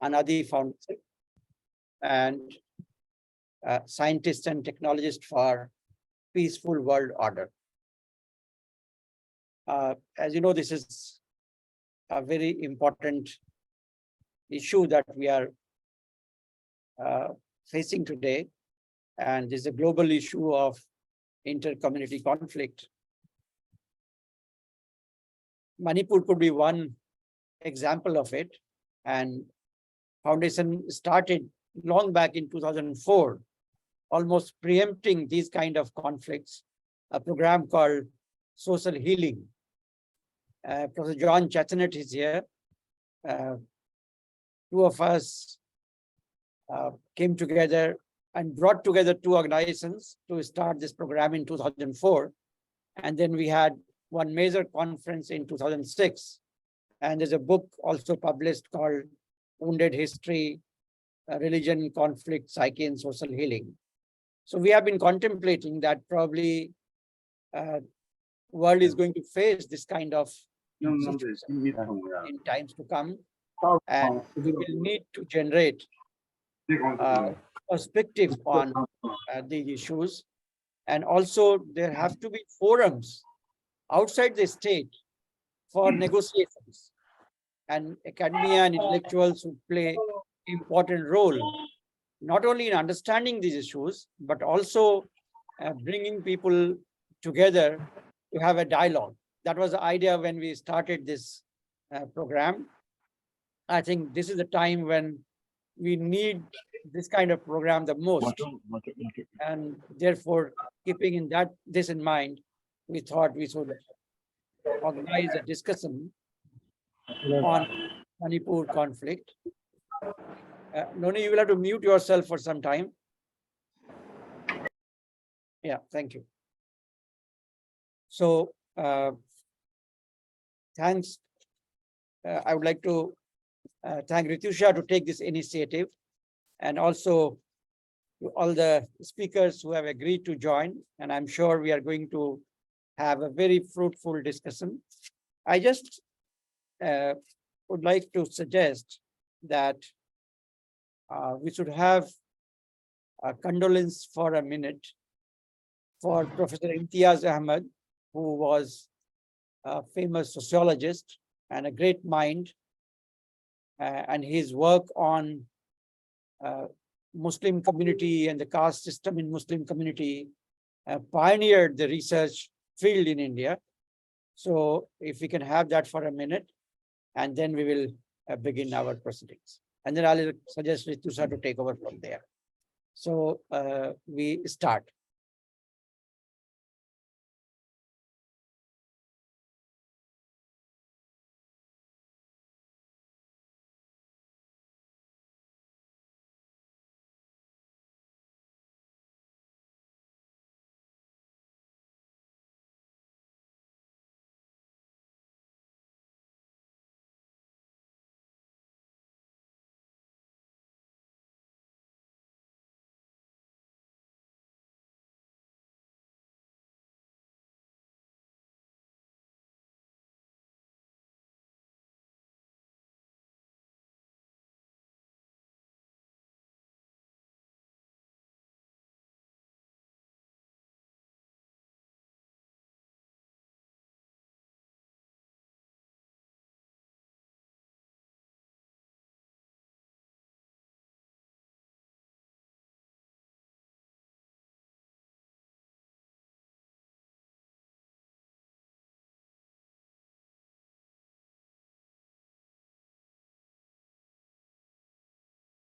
Anadi Foundation, and Scientist and Technologist for Peaceful World Order. As you know, this is a very important issue that we are facing today, and this is a global issue of inter-community conflict. Manipur could be one example of it, and foundation started long back in 2004, almost preempting these kind of conflicts, a program called Social Healing. Professor John Chestnut is here. Two of us came together and brought together two organizations to start this program in 2004. And then we had one major conference in 2006. And there's a book also published called Wounded History, Religion, Conflict, Psyche, and Social Healing. So we have been contemplating that probably world is going to face this kind of situation in times to come. And we will need to generate perspective on these issues. And also there have to be forums outside the state for negotiations. And academia and intellectuals who play important role, not only in understanding these issues, but also bringing people together to have a dialogue. That was the idea when we started this program. I think this is the time when we need this kind of program the most. And therefore, keeping this in mind, we thought we should organize a discussion on Manipur conflict. Noni, you will have to mute yourself for some time. Yeah, thank you. So, thanks. I would like to thank Ritusha to take this initiative, and also to all the speakers who have agreed to join. And I'm sure we are going to have a very fruitful discussion. I just would like to suggest that we should have a condolence for a minute for Professor Imtiaz Ahmed, who was a famous sociologist and a great mind, and his work on Muslim community and the caste system in Muslim community pioneered the research field in India. So if we can have that for a minute, and then we will begin our proceedings. And then I'll suggest Ritusha to take over from there. So we start.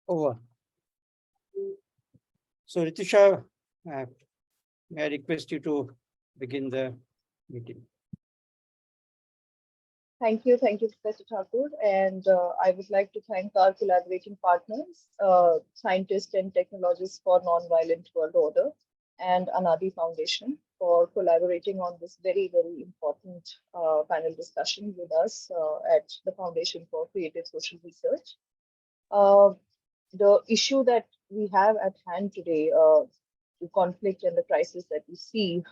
Over. So Ritusha, may I request you to begin the meeting? Thank you, Professor Thakur. And I would like to thank our collaborating partners, Scientists and Technologists for Nonviolent World Order and Anadi Foundation for collaborating on this very, very important panel discussion with us at the Foundation for Creative Social Research. The issue that we have at hand today, the conflict and the crisis that we see,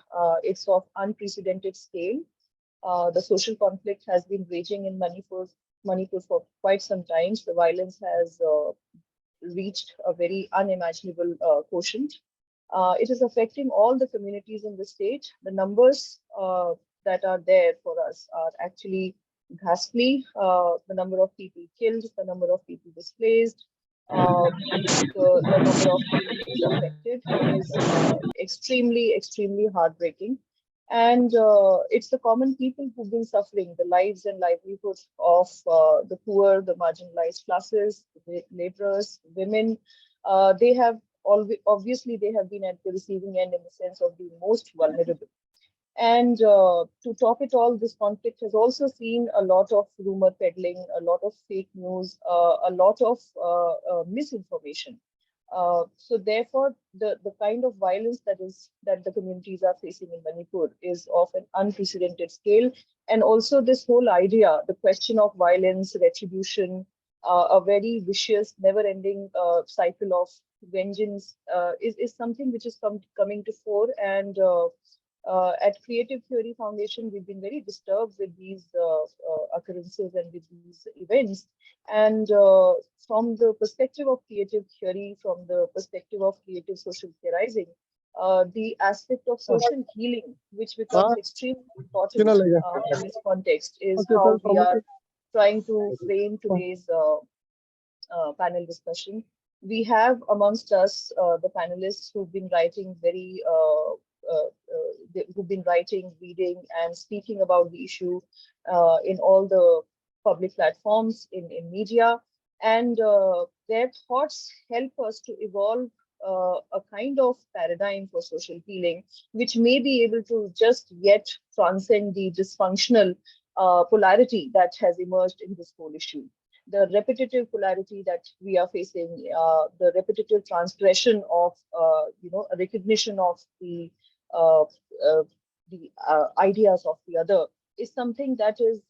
it's of unprecedented scale. The social conflict has been raging in Manipur Manipur for quite some time. The violence has reached a very unimaginable quotient. It is affecting all the communities in the state. The numbers that are there for us are actually ghastly. The number of people killed, the number of people displaced, the number of communities affected is extremely heartbreaking. And it's the common people who've been suffering the lives and livelihoods of the poor, the marginalized classes, the laborers, women. They have obviously they have been at the receiving end in the sense of being most vulnerable. And to top it all, this conflict has also seen a lot of rumor peddling, a lot of fake news, a lot of misinformation. So therefore, the kind of violence that the communities are facing in Manipur is of an unprecedented scale. And also this whole idea, the question of violence, retribution, a very vicious, never-ending cycle of vengeance is something which is coming to fore. And at Creative Theory Foundation, we've been very disturbed with these occurrences and with these events. And from the perspective of creative theory, from the perspective of creative social theorizing, the aspect of social healing, which becomes extremely important in this context, is how we are trying to frame today's panel discussion. We have amongst us the panelists who've been writing who've been writing, reading, and speaking about the issue in all the public platforms in media. And their thoughts help us to evolve a kind of paradigm for social healing, which may be able to just yet transcend the dysfunctional polarity that has emerged in this whole issue. The repetitive polarity that we are facing, the repetitive transgression of, a recognition of uh, ideas of the other is something that is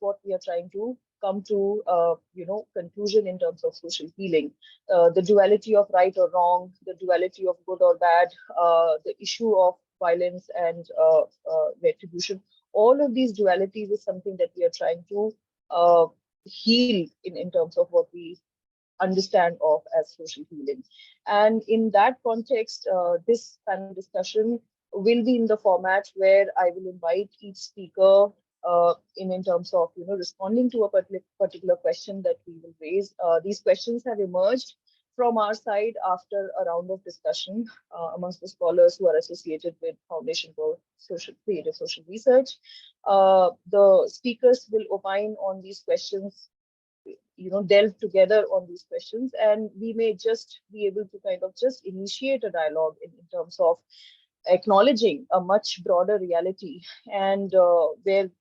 what we are trying to come to, conclusion in terms of social healing. The duality of right or wrong, the duality of good or bad, the issue of violence and retribution. All of these dualities is something that we are trying to heal in terms of what we understand of as social healing. And in that context, this panel discussion will be in the format where I will invite each speaker in terms of responding to a particular question that we will raise. These questions have emerged from our side after a round of discussion amongst the scholars who are associated with Foundation for Creative Social Research. The speakers will opine on these questions, delve together on these questions, and we may just be able to kind of just initiate a dialogue in terms of acknowledging a much broader reality, and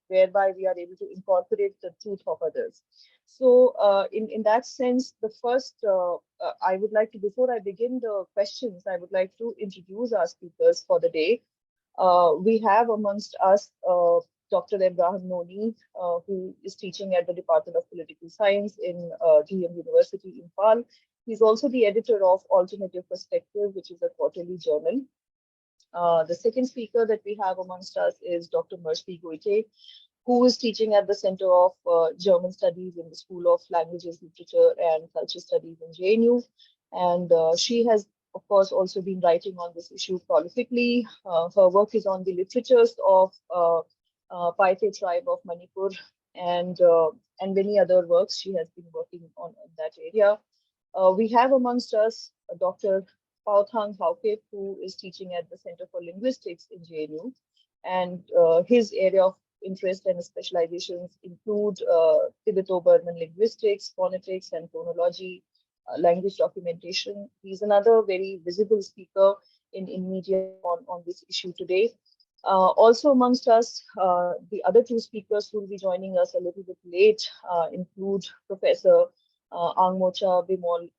whereby we are able to incorporate the truth of others. So in that sense, the first, I would like to, before I begin the questions, I would like to introduce our speakers for the day. We have amongst us Dr. Ibrahim Noni, who is teaching at the Department of Political Science in GM University, Imphal. He's also the editor of Alternative Perspective, which is a quarterly journal. The second speaker that we have amongst us is Dr. Mercy Goite, who is teaching at the Center of German Studies in the School of Languages, Literature, and Culture Studies in JNU. And she has, of course, also been writing on this issue prolifically. Her work is on the literatures of Paite tribe of Manipur and many other works she has been working on in that area. We have amongst us Dr. Pauthang Hauke, who is teaching at the Center for Linguistics in JNU, and his area of interest and specializations include Tibeto-Burman linguistics, phonetics and phonology, language documentation. He's another very visible speaker in media on this issue today. Also amongst us, the other two speakers who will be joining us a little bit late include Professor Angmocha Bimol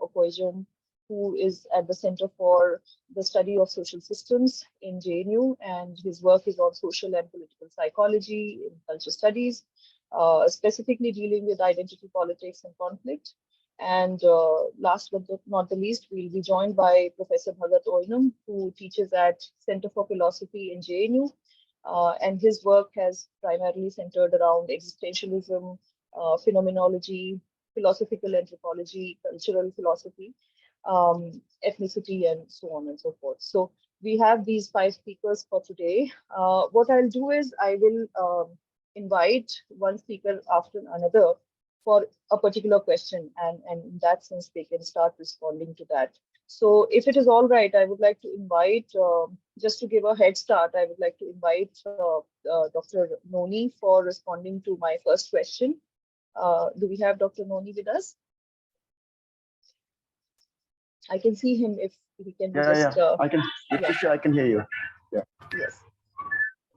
Okoijon, who is at the Center for the Study of Social Systems in JNU, and his work is on social and political psychology in culture studies, specifically dealing with identity politics and conflict. And last but not the least, we'll be joined by Professor Bhagat Oinam, who teaches at Center for Philosophy in JNU. And his work has primarily centered around existentialism, phenomenology, philosophical anthropology, cultural philosophy, ethnicity, and so on and so forth. So we have these five speakers for today. What I'll do is I will invite one speaker after another for a particular question, and in that sense, they can start responding to that. So if it is all right, I would like to invite, just to give a head start, I would like to invite Dr. Noni for responding to my first question. Do we have Dr. Noni with us? I can see him if he can just. I can. Yeah. I can hear you. Yeah. Yes.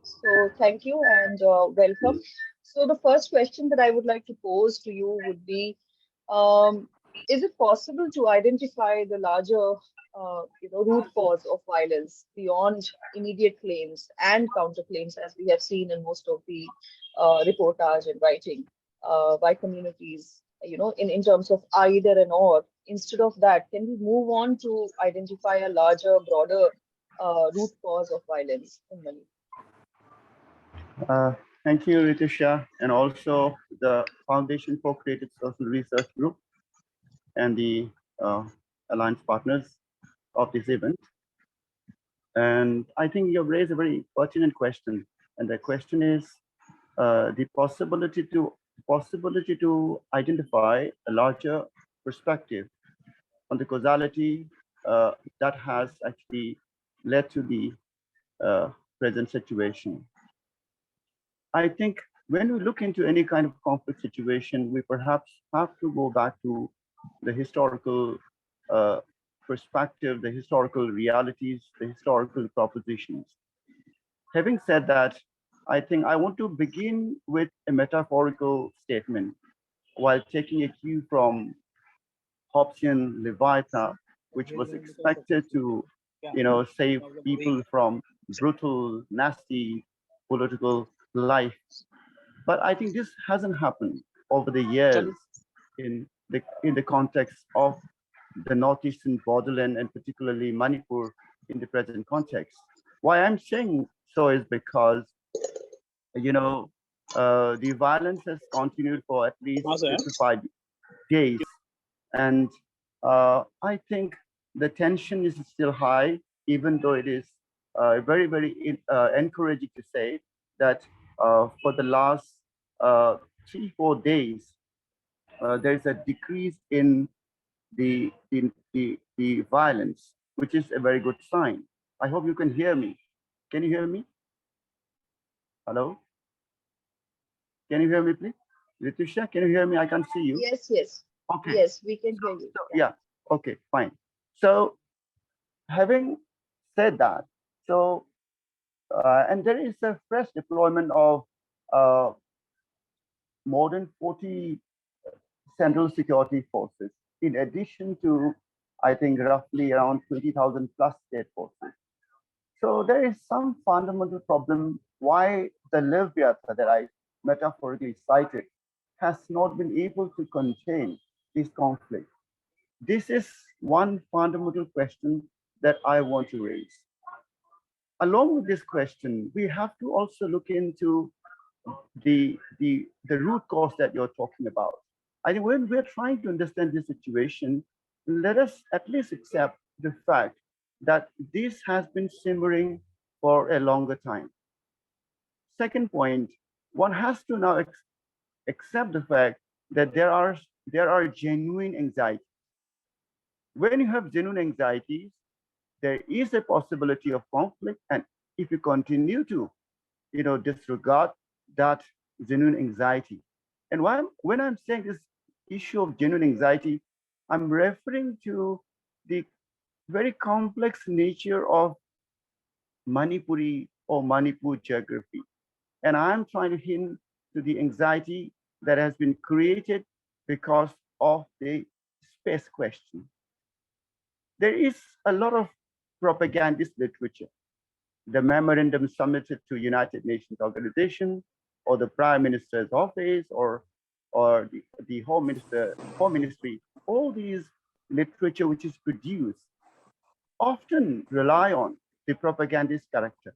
So thank you and welcome. So the first question that I would like to pose to you would be, is it possible to identify the larger, root cause of violence beyond immediate claims and counterclaims, as we have seen in most of the reportage and writing by communities, in terms of either and or? Instead of that, can we move on to identify a larger, broader root cause of violence in Manipur? Thank you, Ritusha, and also the Foundation for Creative Social Research Group and the alliance partners of this event. And I think you've raised a very pertinent question, and the question is the possibility to identify a larger perspective on the causality that has actually led to the present situation. I think when we look into any kind of conflict situation, we perhaps have to go back to the historical perspective, the historical realities, the historical propositions. Having said that, I think I want to begin with a metaphorical statement while taking a cue from Hobbesian Leviathan, which was expected to, save people from brutal, nasty political life. But I think this hasn't happened over the years in the context of the northeastern borderland and particularly Manipur in the present context. Why I'm saying so is because, the violence has continued for at least 55 days. And I think the tension is still high, even though it is very, very encouraging to say that for the last 3-4 days, there's a decrease in the violence, which is a very good sign. I hope you can hear me. Can you hear me? Hello? Can you hear me, please? Ritusha, can you hear me? I can't see you. Yes, yes. Okay. Yes, we can hear you. So, yeah. Okay, fine. So having said that, so and there is a fresh deployment of more than 40 central security forces, in addition to, I think, roughly around 20,000 plus state forces. So there is some fundamental problem why the Leviathan that I metaphorically cited has not been able to contain this conflict. This is one fundamental question that I want to raise. Along with this question, we have to also look into the root cause that you're talking about. I think when we're trying to understand this situation, let us at least accept the fact that this has been simmering for a longer time. Second point, one has to now accept the fact that there are genuine anxieties. When you have genuine anxieties, there is a possibility of conflict, and if you continue to, disregard that genuine anxiety, and when I'm saying this issue of genuine anxiety, I'm referring to the very complex nature of Manipuri or Manipur geography, and I'm trying to hint to the anxiety that has been created because of the space question. There is a lot of propagandist literature. The memorandum submitted to United Nations organization, or the Prime Minister's office, or the Home Ministry, all these literature which is produced often rely on the propagandist character,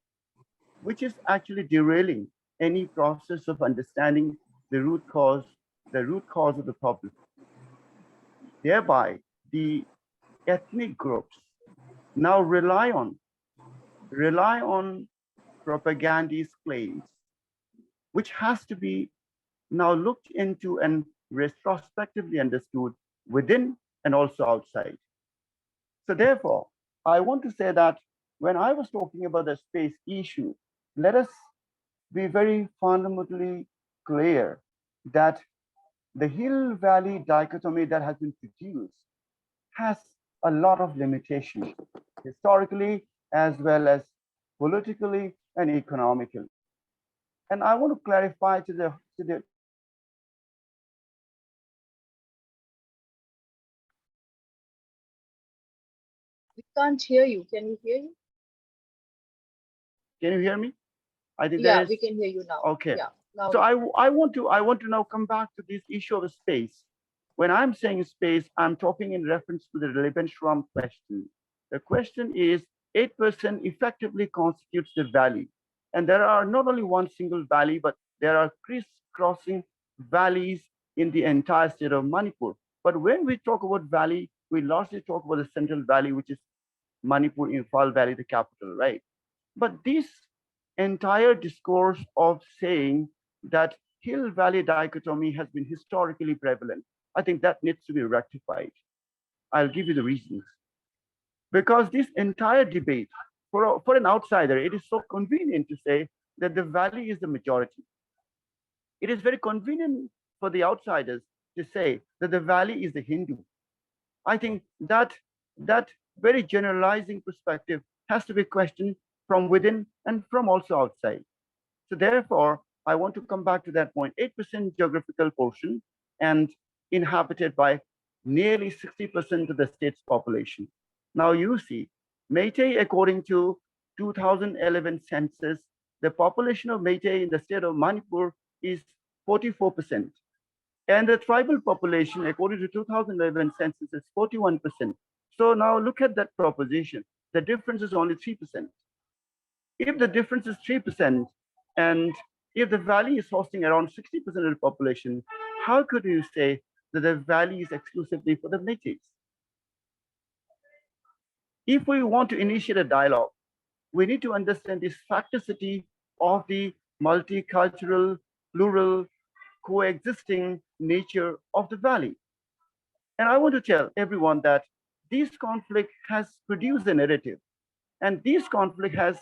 which is actually derailing any process of understanding the root cause the root cause of the problem. Thereby, the ethnic groups now rely on propagandist claims, which has to be now looked into and retrospectively understood within and also outside. So therefore, I want to say that when I was talking about the space issue, let us be very fundamentally clear that the hill-valley dichotomy that has been produced has a lot of limitations, historically as well as politically and economically. And I want to clarify to the We can't hear you. Can you hear you? can you hear me? I think there Yeah, is. we can hear you now. Okay. Yeah. Now So I want to now come back to this issue of space. When I'm saying space, I'm talking in reference to the relevant Shram question. The question is 8% effectively constitutes the valley. And there are not only one single valley, but there are crisscrossing valleys in the entire state of Manipur. But when we talk about valley, we largely talk about the central valley, which is Manipur, Imphal Valley, the capital, right? But this entire discourse of saying that hill valley dichotomy has been historically prevalent, I think that needs to be rectified. I'll give you the reasons. Because this entire debate, for an outsider, it is so convenient to say that the valley is the majority. It is very convenient for the outsiders to say that the valley is the Hindu. I think that very generalizing perspective has to be questioned from within and from also outside. So therefore, I want to come back to that point. 8% geographical portion and inhabited by nearly 60% of the state's population. Now you see, Meitei, according to 2011 census, the population of Meitei in the state of Manipur is 44%. And the tribal population, according to 2011 census, is 41%. So now look at that proposition. The difference is only 3%. If the difference is 3%, and if the valley is hosting around 60% of the population, how could you say that the valley is exclusively for the natives? If we want to initiate a dialogue, we need to understand this facticity of the multicultural, plural, coexisting nature of the valley. And I want to tell everyone that this conflict has produced a narrative, and this conflict has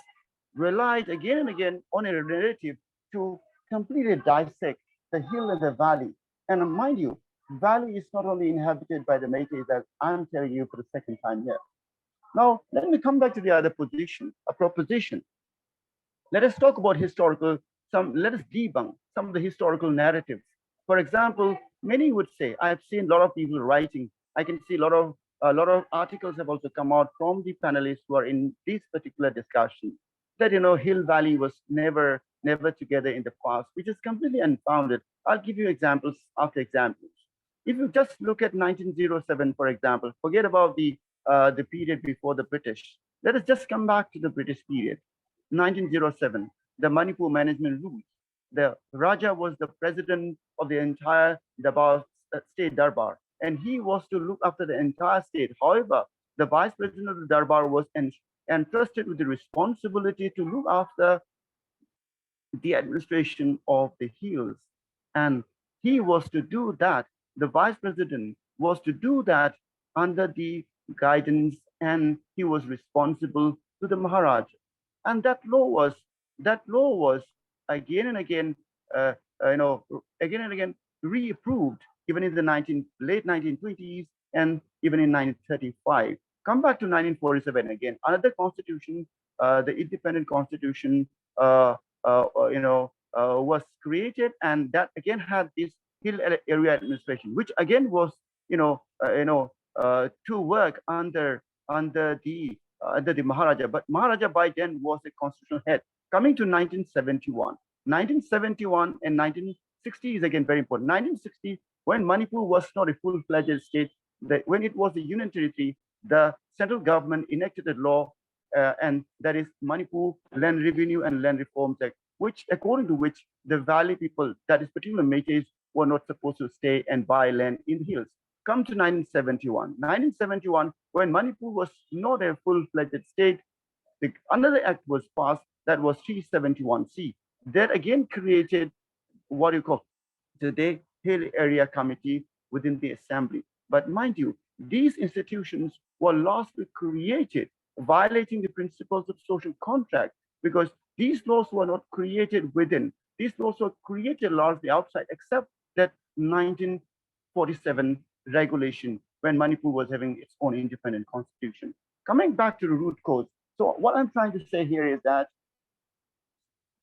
relied again and again on a narrative to completely dissect the hill and the valley. And mind you, valley is not only inhabited by the Métis, that I'm telling you for the second time here. Now, let me come back to the other position, a proposition. Let us talk about let us debunk some of the historical narratives. For example, many would say, I've seen a lot of people writing, I can see a lot of articles have also come out from the panelists who are in this particular discussion, that Hill Valley was never together in the past, which is completely unfounded. I'll give you examples after examples. If you just look at 1907, for example, forget about the period before the British. Let us just come back to the British period. 1907, the Manipur management rules. The Raja was the president of the entire state Darbar, and he was to look after the entire state. However, the vice president of the Darbar was entrusted with the responsibility to look after the administration of the hills. And he was to do that, the vice president was to do that under the guidance, and he was responsible to the Maharaj. And that law was again and again, again and again reapproved, even in the late 1920s and even in 1935. Come back to 1947 again, another constitution, the independent constitution, was created, and that again had this hill area administration, which again was, to work under the Maharaja. But Maharaja by then was a constitutional head. Coming to 1971, 1971 and 1960 is again very important. 1960, when Manipur was not a full-fledged state, when it was a union territory, the central government enacted a law, and that is Manipur Land Revenue and Land Reforms Act, according to which the valley people, that is particularly Métis, were not supposed to stay and buy land in the hills. Come to 1971. 1971, when Manipur was not a full-fledged state, another act was passed that was 371C. That again created what you call today Hill Area Committee within the assembly. But mind you, these institutions were largely created violating the principles of social contract, because these laws were not created within. These laws were created largely outside, except that 1947 regulation when Manipur was having its own independent constitution. Coming back to the root cause, so what I'm trying to say here is that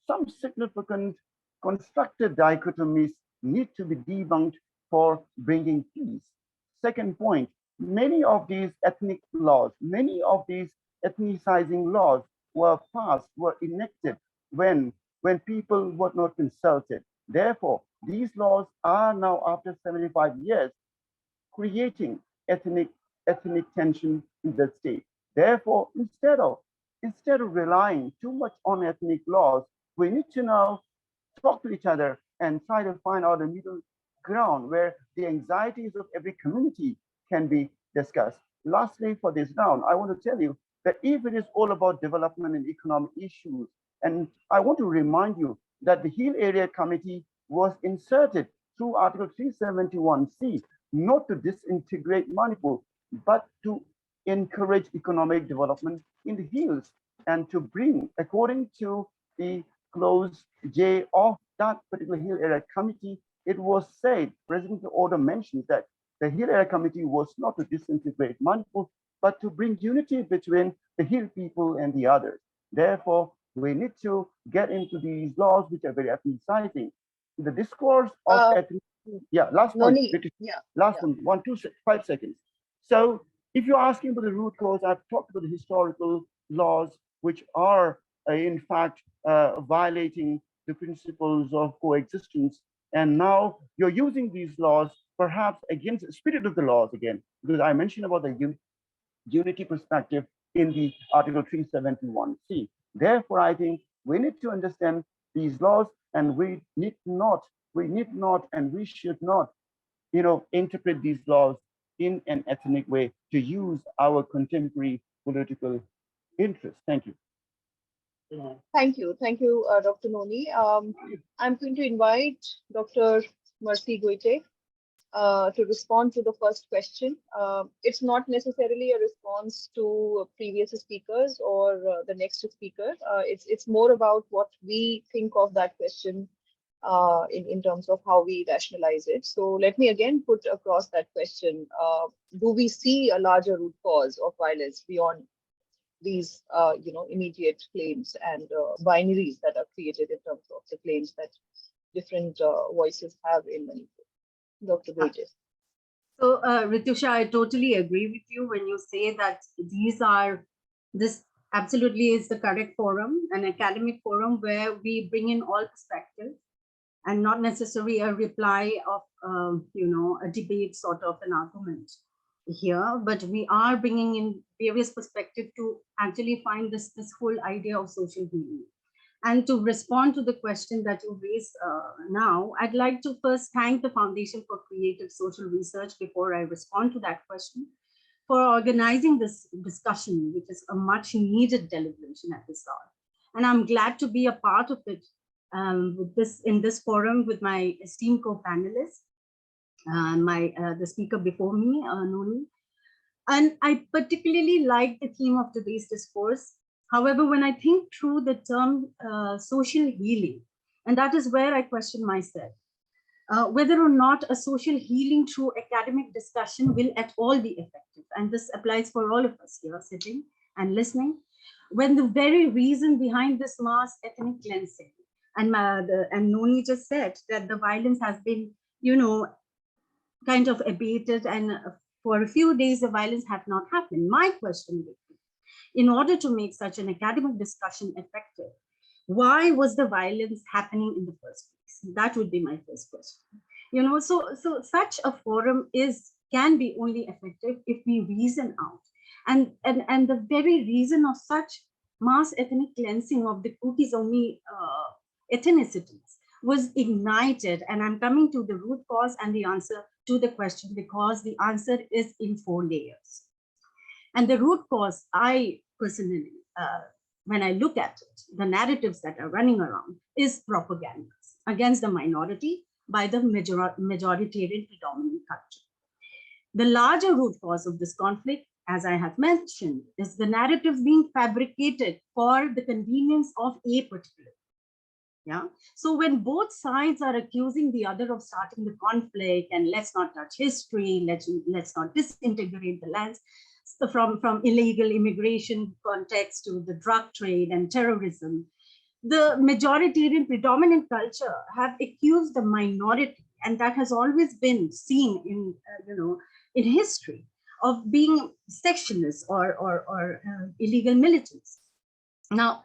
some significant constructed dichotomies need to be debunked for bringing peace. Second point, many of these ethnic laws, many of these ethnicizing laws were passed, were enacted when people were not consulted. Therefore, these laws are now, after 75 years, creating ethnic tension in the state. Therefore, instead of relying too much on ethnic laws, we need to now talk to each other and try to find out a middle ground where the anxieties of every community can be discussed. Lastly, for this round, I want to tell you that if it is all about development and economic issues, and I want to remind you that the Hill Area Committee was inserted through Article 371C, not to disintegrate Manipur, but to encourage economic development in the hills and to bring, according to the clause J of that particular Hill Area Committee, it was said, President's order mentions that the Hill Area Committee was not to disintegrate Manipur, but to bring unity between the Hill people and the others. Therefore, we need to get into these laws which are very ethnicizing. The discourse of last one, last one, 5 seconds. So if you're asking about the root cause, I've talked about the historical laws which are in fact violating the principles of coexistence. And now you're using these laws perhaps against the spirit of the laws again, because I mentioned about the unity perspective in the Article 371C. Therefore, I think we need to understand these laws, and we need not, and we should not, interpret these laws in an ethnic way to use our contemporary political interests. Thank you. Thank you, Dr. Noni. I'm going to invite Dr. Mercy Goite to respond to the first question. It's not necessarily a response to previous speakers or the next speaker. It's more about what we think of that question in terms of how we rationalize it. So let me again put across that question. Do we see a larger root cause of violence beyond these immediate claims and binaries that are created in terms of the claims that different voices have in Manipur? Dr. Goite. So, Ritusha, I totally agree with you when you say that this absolutely is the correct forum, an academic forum where we bring in all perspectives and not necessarily a reply of, a debate sort of an argument here, but we are bringing in various perspectives to actually find this whole idea of social healing. And to respond to the question that you raised now, I'd like to first thank the Foundation for Creative Social Research before I respond to that question, for organizing this discussion, which is a much needed deliberation at this hour. And I'm glad to be a part of it in this forum with my esteemed co-panelists, the speaker before me, Noni. And I particularly like the theme of today's discourse. However, when I think through the term social healing, and that is where I question myself, whether or not a social healing through academic discussion will at all be effective. And this applies for all of us here sitting and listening, when the very reason behind this mass ethnic cleansing, and Noni just said that the violence has been, kind of abated, and for a few days the violence have not happened. My question would be, in order to make such an academic discussion effective, why was the violence happening in the first place? That would be my first question. So such a forum can be only effective if we reason out. And the very reason of such mass ethnic cleansing of the Kuki-Zomi ethnicities was ignited. And I'm coming to the root cause and the answer to the question, because the answer is in 4 layers. And the root cause, I personally, when I look at it, the narratives that are running around is propaganda against the minority by the majoritarian predominant culture. The larger root cause of this conflict, as I have mentioned, is the narrative being fabricated for the convenience of a particular. Yeah. So when both sides are accusing the other of starting the conflict, and let's not touch history, let's not disintegrate the lands, so from illegal immigration context to the drug trade and terrorism, the majoritarian predominant culture have accused the minority, and that has always been seen in in history, of being sectionists or illegal militants. Now,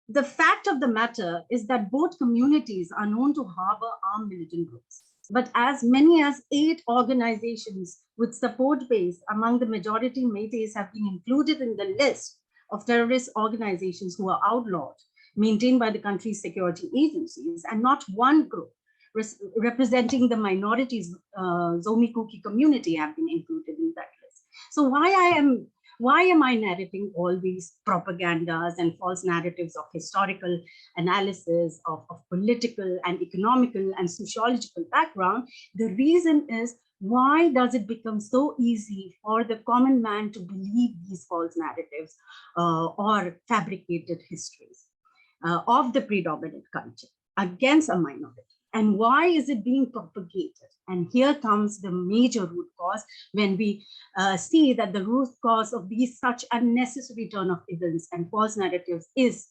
the fact of the matter is that both communities are known to harbor armed militant groups, but as many as 8 organizations with support base among the majority Métis have been included in the list of terrorist organizations who are outlawed, maintained by the country's security agencies, and not one group representing the minorities, Zomi Kuki community, have been included in that list. So why am I narrating all these propagandas and false narratives of historical analysis, of political and economical and sociological background? The reason is, why does it become so easy for the common man to believe these false narratives or fabricated histories of the predominant culture against a minority? And why is it being propagated? And here comes the major root cause, when we see that the root cause of these such unnecessary turn of events and false narratives is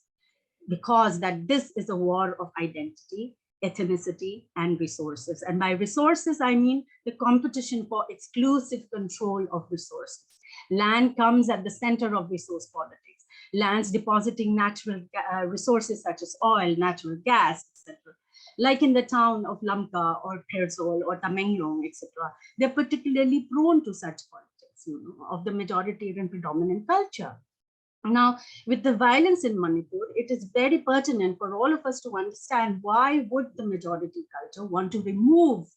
because that this is a war of identity, ethnicity, and resources. And by resources, I mean the competition for exclusive control of resources. Land comes at the center of resource politics. Lands depositing natural resources such as oil, natural gas, etc. Like in the town of Lamka or Khersol or Tamenglong, etc., they're particularly prone to such politics, of the majoritarian predominant culture. Now, with the violence in Manipur, it is very pertinent for all of us to understand why would the majority culture want to remove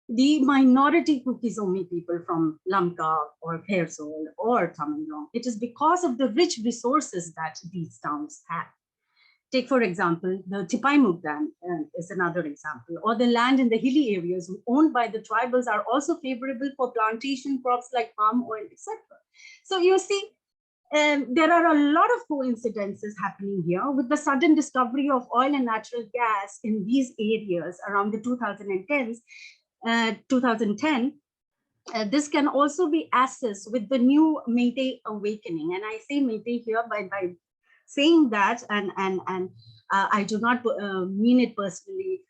the minority Kuki-Zomi people from Lamka or Khersol or Tamenglong. It is because of the rich resources that these towns have. Take, for example, the Tipaimuk Dam is another example, or the land in the hilly areas owned by the tribals are also favorable for plantation crops like palm oil, etc. So you see, there are a lot of coincidences happening here with the sudden discovery of oil and natural gas in these areas around the 2010s. This can also be assessed with the new Métis awakening. And I say Métis here by saying that, and I do not mean it personally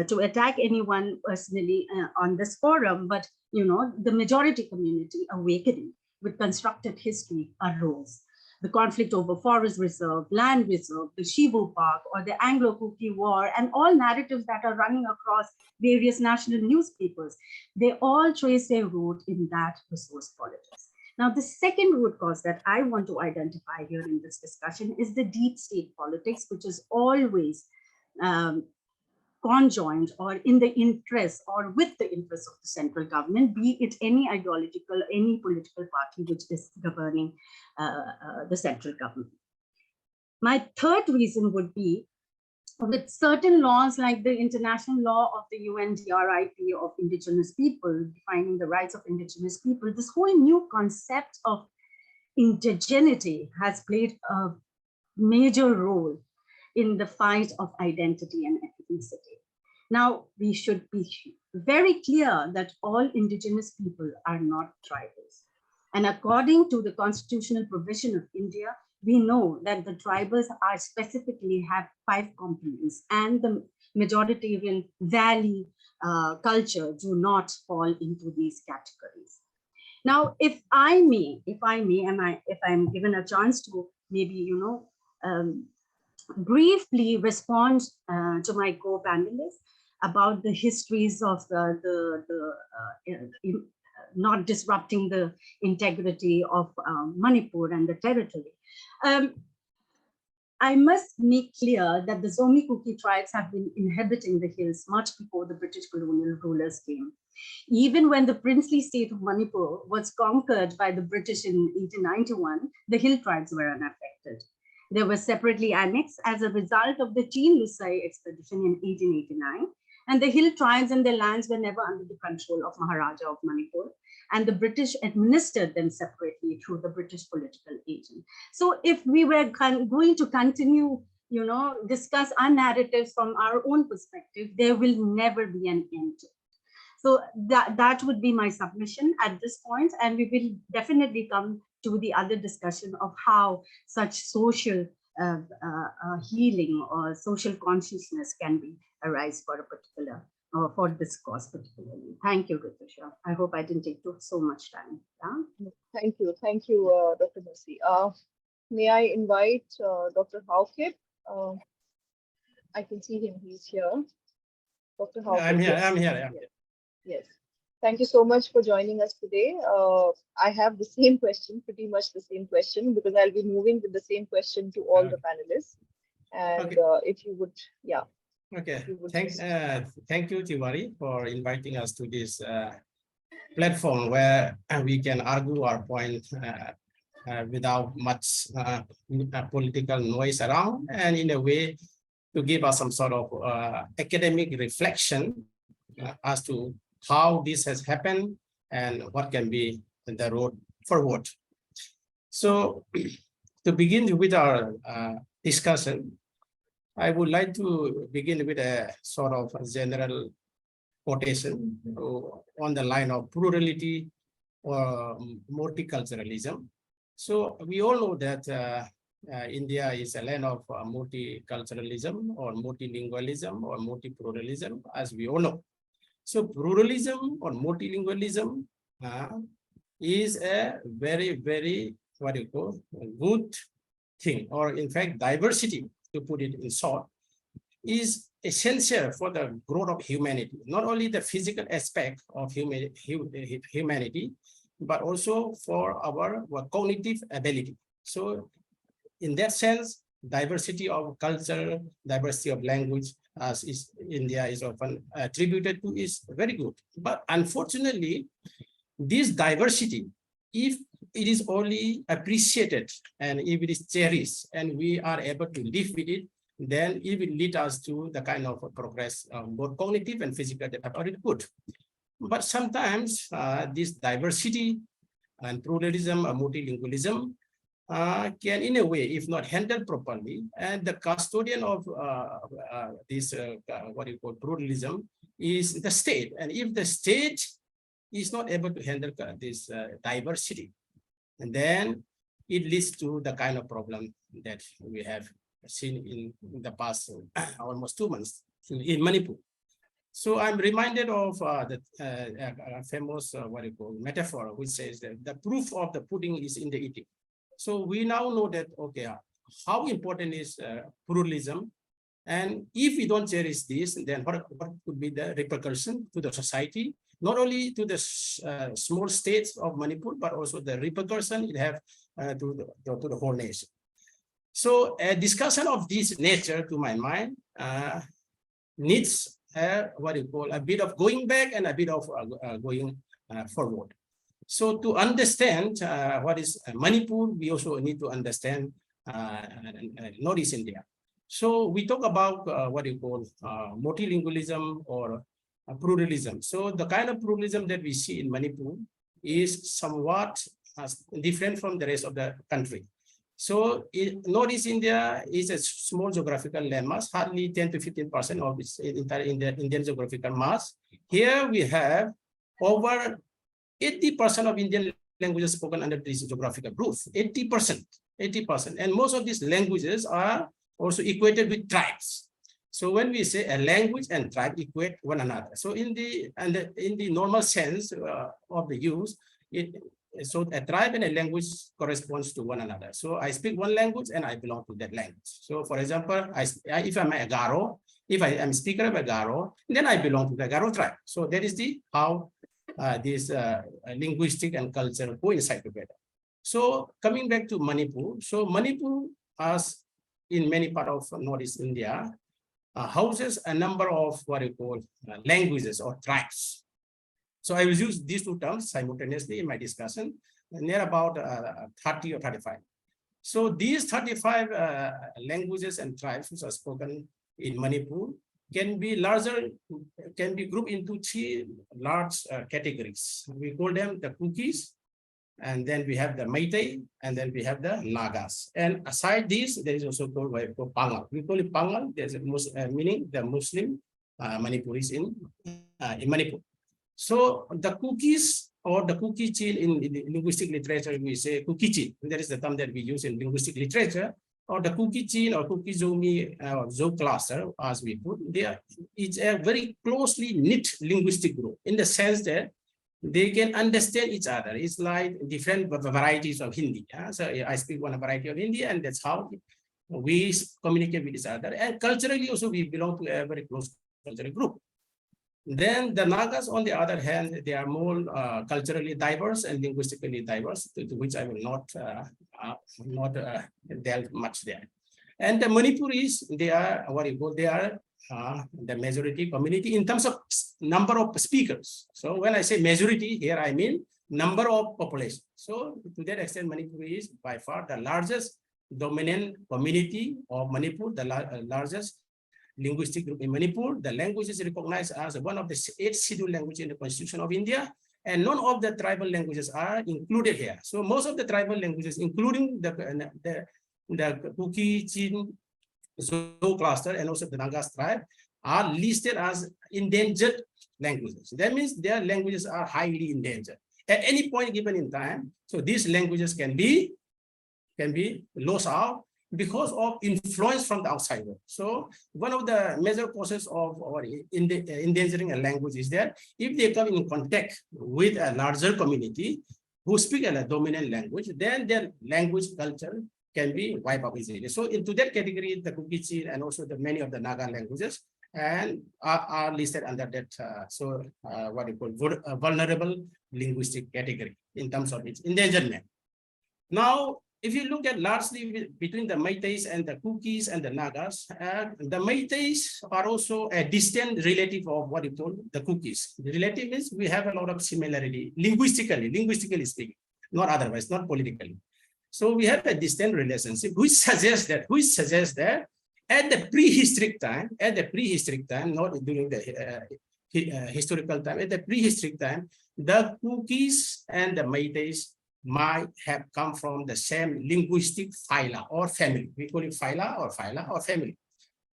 to attack anyone personally on this forum, but the majority community awakening with constructed history arose. The conflict over forest reserve, land reserve, the Shivu Park, or the Anglo-Kuki War, and all narratives that are running across various national newspapers, they all trace their root in that resource politics. Now, the second root cause that I want to identify here in this discussion is the deep state politics, which is always conjoined or in the interest or with the interest of the central government, be it any ideological, any political party which is governing the central government. My third reason would be, with certain laws like the international law of the UNDRIP of indigenous people, defining the rights of indigenous people, this whole new concept of indigeneity has played a major role in the fight of identity and ethnicity. Now, we should be very clear that all indigenous people are not tribals. And according to the constitutional provision of India, we know that the tribals are specifically have 5 components, and the majoritarian valley culture do not fall into these categories. Now, if I may, if I'm given a chance to maybe, briefly respond to my co-panelists about the histories of not disrupting the integrity of Manipur and the territory. I must make clear that the Zomi Kuki tribes have been inhabiting the hills much before the British colonial rulers came. Even when the princely state of Manipur was conquered by the British in 1891, the hill tribes were unaffected. They were separately annexed as a result of the Chin Lusai expedition in 1889, and the hill tribes and their lands were never under the control of Maharaja of Manipur, and the British administered them separately through the British political agent. So if we were going to continue, discuss our narratives from our own perspective, there will never be an end to it. So that would be my submission at this point, and we will definitely come to the other discussion of how such social healing or social consciousness can be arise for a particular for this cause particularly. Thank you, Ritusha. I hope I didn't take so much time. Yeah? Thank you, Dr. Mercy. May I invite Dr. Haukip? I can see him, he's here. Dr. Haukip. I'm here. Yes. Thank you so much for joining us today. I have the same question, pretty much the same question, because I'll be moving with the same question to all the panelists. And if you would, yeah. Okay. Thank you, Tiwari, for inviting us to this platform where we can argue our point without much political noise around, and in a way to give us some sort of academic reflection as to how this has happened and what can be the road forward. So to begin with our discussion, I would like to begin with a sort of a general quotation on the line of plurality or multiculturalism. So we all know that India is a land of multiculturalism or multilingualism or multipluralism, as we all know. So pluralism or multilingualism is a very, very, good thing, or in fact, diversity, to put it in short, is essential for the growth of humanity, not only the physical aspect of humanity, but also for our cognitive ability. So in that sense, diversity of culture, diversity of language, as India is often attributed to, is very good. But unfortunately, this diversity, if it is only appreciated and if it is cherished and we are able to live with it, then it will lead us to the kind of progress, both cognitive and physical, that are already good. But sometimes this diversity and pluralism or multilingualism can, in a way, if not handled properly, and the custodian of this pluralism is the state. And if the state is not able to handle this diversity, and then it leads to the kind of problem that we have seen in the past almost 2 months in Manipur. So I'm reminded of the famous metaphor, which says that the proof of the pudding is in the eating. So we now know that, okay, how important is pluralism, and if we don't cherish this, then what could be the repercussion to the society, not only to the small states of Manipur, but also the repercussion it have to the whole nation. So a discussion of this nature, to my mind, needs a bit of going back and a bit of going forward. So to understand what is Manipur, we also need to understand Northeast India. So we talk about multilingualism or pluralism. So the kind of pluralism that we see in Manipur is somewhat different from the rest of the country. So Northeast India is a small geographical landmass, hardly 10 to 15% of its entire Indian geographical mass. Here we have over 80% of Indian languages spoken under this geographical group, 80%. And most of these languages are also equated with tribes. So when we say a language and tribe equate one another. So in the normal sense of the use, so a tribe and a language corresponds to one another. So I speak one language and I belong to that language. So for example, if I'm a Garo, if I am speaker of a Garo, then I belong to the Garo tribe. So that is how this linguistic and culture coincide together. So coming back to Manipur, so Manipur as in many parts of Northeast India houses a number of what you call languages or tribes. So I will use these two terms simultaneously in my discussion, near about 30 or 35. So these 35 languages and tribes which are spoken in Manipur can be grouped into three large categories. We call them the Kukis, and then we have the Meitei, and then we have the Nagas. And aside these, there is also called Pangal. We call it Pangal. There's a meaning the Muslim Manipuris in Manipur. So the Kukis or the Kukichin in linguistic literature, we say Kukichin. That is the term that we use in linguistic literature. Or the Kukichin or Kukizomi or Zo cluster, as we put, it's a very closely knit linguistic group in the sense that they can understand each other. It's like different varieties of Hindi. So I speak one variety of Hindi, and that's how we communicate with each other. And culturally also, we belong to a very close cultural group. Then the Nagas, on the other hand, they are more culturally diverse and linguistically diverse, to which I will not delve much there. And the Manipuris, they are what you call, they are the majority community in terms of number of speakers. So when I say majority here, I mean number of population. So to that extent, Manipur is by far the largest dominant community of Manipur, the largest linguistic group in Manipur. The language is recognized as one of the 8 scheduled languages in the Constitution of India, and none of the tribal languages are included here. So most of the tribal languages, including the Kuki, Chin, Zo cluster, and also the Nagas tribe, are listed as endangered languages. That means their languages are highly endangered at any point given in time. So these languages can be lost out because of influence from the outside world. So one of the major causes of endangering a language is that if they come in contact with a larger community who speak a dominant language, then their language culture can be wiped out easily. So into that category, the Kukichi and also the many of the Naga languages and are listed under that what you call vulnerable linguistic category in terms of its endangerment. Now, if you look at largely between the Meiteis and the Kukis and the Nagas, the Meiteis are also a distant relative of what you call the Kukis. The relative is we have a lot of similarity linguistically speaking, not otherwise, not politically. So we have a distant relationship, which suggests that at the prehistoric time, not during the historical time, at the prehistoric time, the Kukis and the Meiteis might have come from the same linguistic phyla or family. We call it phyla or family.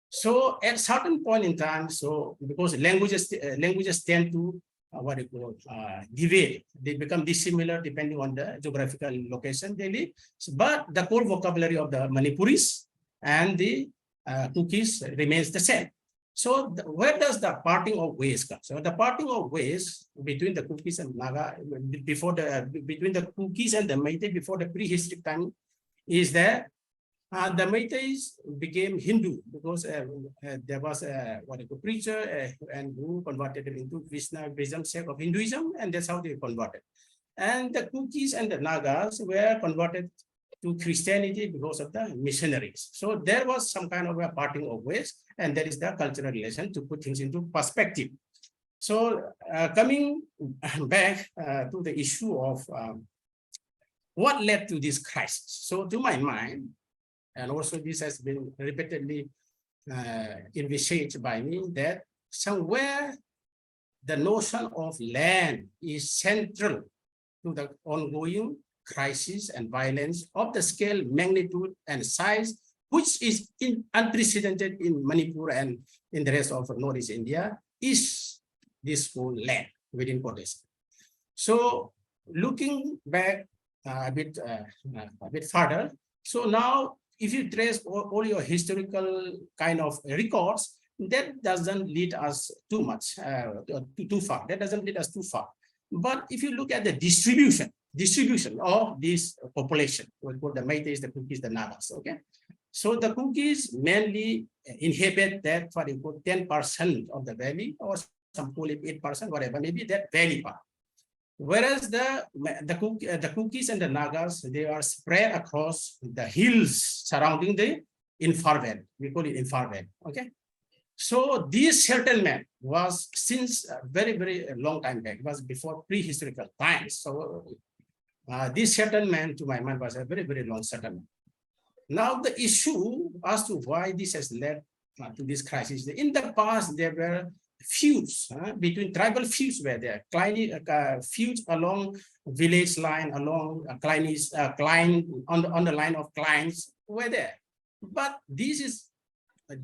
So at certain point in time, so because languages tend to what you call deviate, they become dissimilar depending on the geographical location they live. So, but the core vocabulary of the Manipuris and the Kukis remains the same. So where does the parting of ways come? So the parting of ways between the Kukis and Naga, between the Kukis and the Meitei before the prehistoric time is that the Meiteis became Hindu because there was a preacher and who converted them into Vaishnavism sect of Hinduism, and that's how they converted. And the Kukis and the Nagas were converted to Christianity because of the missionaries. So there was some kind of a parting of ways, and that is the cultural relation to put things into perspective. So coming back to the issue of what led to this crisis. So to my mind, and also this has been repeatedly envisaged by me, that somewhere the notion of land is central to the ongoing crisis and violence of the scale, magnitude, and size, which is unprecedented in Manipur and in the rest of Northeast India, is this whole land within quotation. So looking back a bit further, so now if you trace all your historical kind of records, that doesn't lead us too much, too far. That doesn't lead us too far. But if you look at the distribution of this population, we call the Meiteis, the Kukis, the Nagas, okay? So the Kukis mainly inhabit that for 10% of the valley, or some call it 8%, whatever, maybe that valley part. Whereas the Kukis and the Nagas, they are spread across the hills surrounding the infrared. We call it infrared. Okay. So this settlement was since a very, very long time back. It was before prehistorical times. So this settlement, to my mind, was a very, very long settlement. Now the issue as to why this has led to this crisis. In the past, there were feuds between tribal feuds were there, feuds along village line, along on the line of clients were there. But this is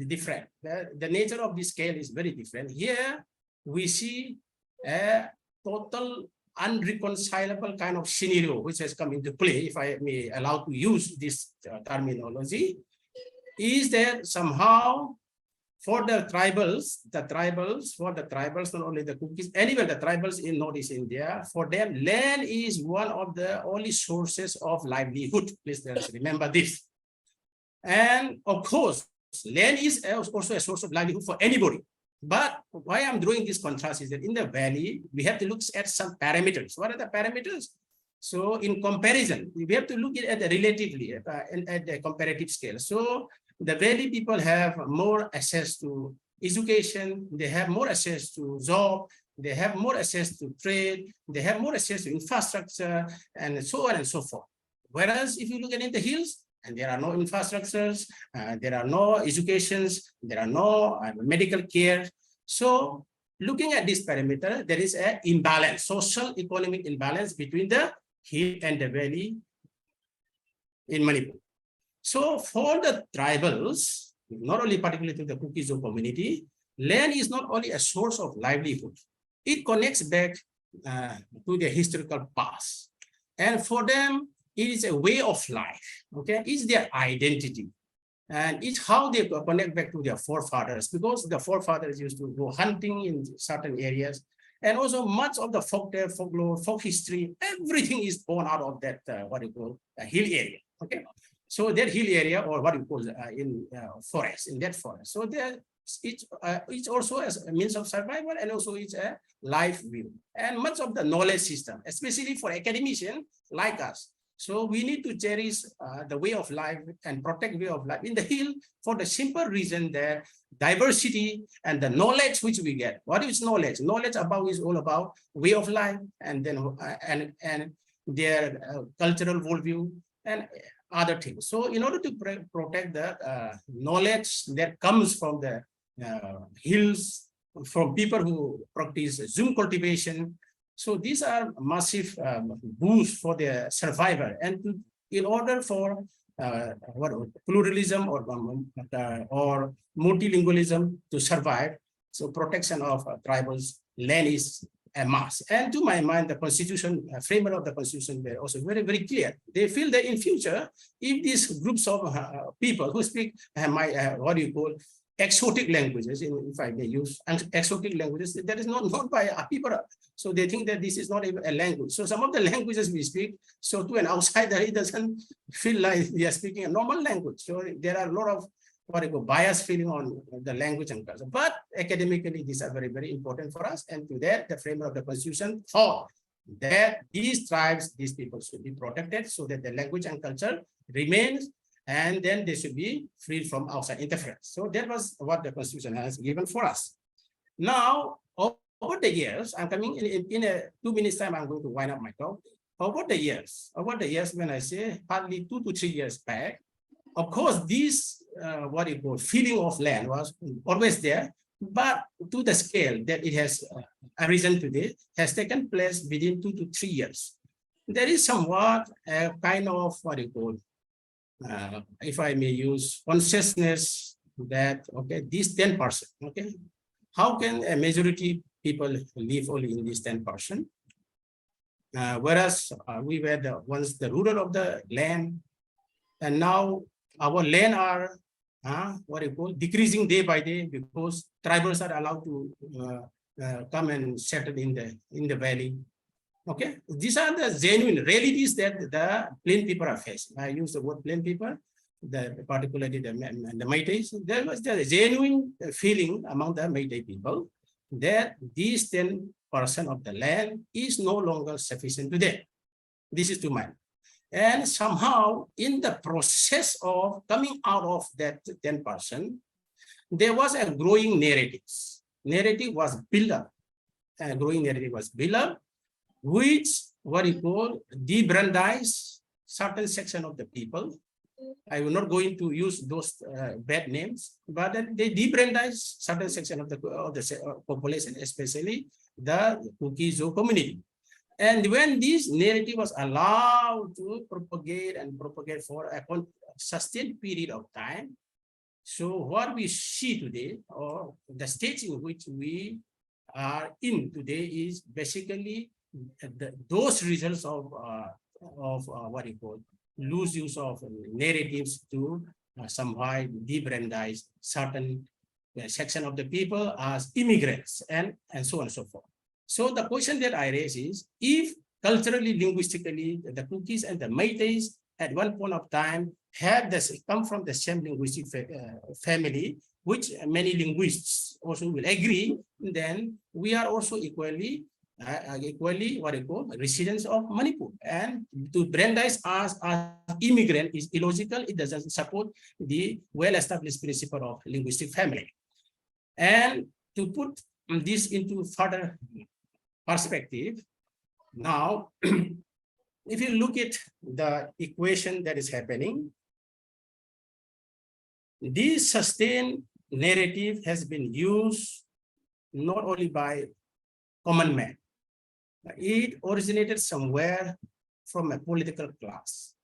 different. The nature of this scale is very different. Here we see a total unreconcilable kind of scenario which has come into play, if I may allow to use this terminology, is that somehow for the tribals, not only the Kukis, anyway, the tribals in Northeast India, for them, land is one of the only sources of livelihood. Please remember this. And of course, land is also a source of livelihood for anybody. But why I'm drawing this contrast is that in the valley, we have to look at some parameters. What are the parameters? So in comparison, we have to look at it relatively at the comparative scale. So the valley people have more access to education, they have more access to job, they have more access to trade, they have more access to infrastructure, and so on and so forth. Whereas if you look at in the hills, and there are no infrastructures, there are no educations, there are no medical care. So looking at this parameter, there is an imbalance, social economic imbalance between the hill and the valley in Manipur. So for the tribals, not only particularly to the Kukizo community, land is not only a source of livelihood, it connects back to their historical past. And for them, it is a way of life, okay? It's their identity. And it's how they connect back to their forefathers, because the forefathers used to go hunting in certain areas. And also much of the folktale, folklore, folk history, everything is born out of that, what you call a hill area, okay? So that hill area, or what you call in forest, in that forest. So there, it's also as a means of survival, and also it's a life view. And much of the knowledge system, especially for academicians like us. So we need to cherish the way of life and protect way of life in the hill for the simple reason that diversity and the knowledge which we get. What is knowledge? Knowledge about is all about way of life, and then and their cultural worldview and other things. So in order to protect the knowledge that comes from the hills, from people who practice Zoom cultivation. So these are massive boosts for their survival. And in order for pluralism or multilingualism to survive, so protection of tribals land is a must. And to my mind, the constitution, framework of the constitution were also very, very clear. They feel that in future, if these groups of people who speak what do you call exotic languages, if I may use exotic languages, that is not known by people. So they think that this is not even a language. So some of the languages we speak, so to an outsider, it doesn't feel like we are speaking a normal language. So there are a lot of what I call bias feeling on the language and culture. But academically, these are very, very important for us. And to that, the framework of the constitution thought that these tribes, these people should be protected so that the language and culture remains, and then they should be free from outside interference. So that was what the constitution has given for us. Now, over the years, I'm coming in a 2 minutes time, I'm going to wind up my talk. Over the years, when I say hardly 2 to 3 years back, of course, this what you call feeling of land was always there, but to the scale that it has arisen today has taken place within 2 to 3 years. There is somewhat a kind of what you call, if I may use, consciousness that, okay, this 10%, okay, how can a majority people live only in this 10%? Whereas we were the once the ruler of the land, and now our land are what you call decreasing day by day because tribals are allowed to come and settle in the valley. Okay, these are the genuine realities that the plain people are facing. I use the word plain people, particularly the Meiteis. There was the genuine feeling among the Meitei people that this 10% of the land is no longer sufficient to them. This is to mine. And somehow in the process of coming out of that 10%, there was a growing narratives. Narrative was built up. A growing narrative was built up, which what you call debrandize certain section of the people. I will not going to use those bad names, but they debrandize certain section of the population, especially the Kukizo community. And when this narrative was allowed to propagate and propagate for a sustained period of time, so what we see today, or the stage in which we are in today, is basically those results of what you call loose use of narratives to somehow debrandize certain section of the people as immigrants and so on and so forth. So the question that I raise is, if culturally, linguistically, the Kukis and the Métis at one point of time had this come from the same linguistic family, which many linguists also will agree, then we are also equally what you call residents of Manipur. And to brandize us as immigrant is illogical. It doesn't support the well-established principle of linguistic family. And to put this into further perspective, now, if you look at the equation that is happening, this sustained narrative has been used not only by common man, it originated somewhere from a political class.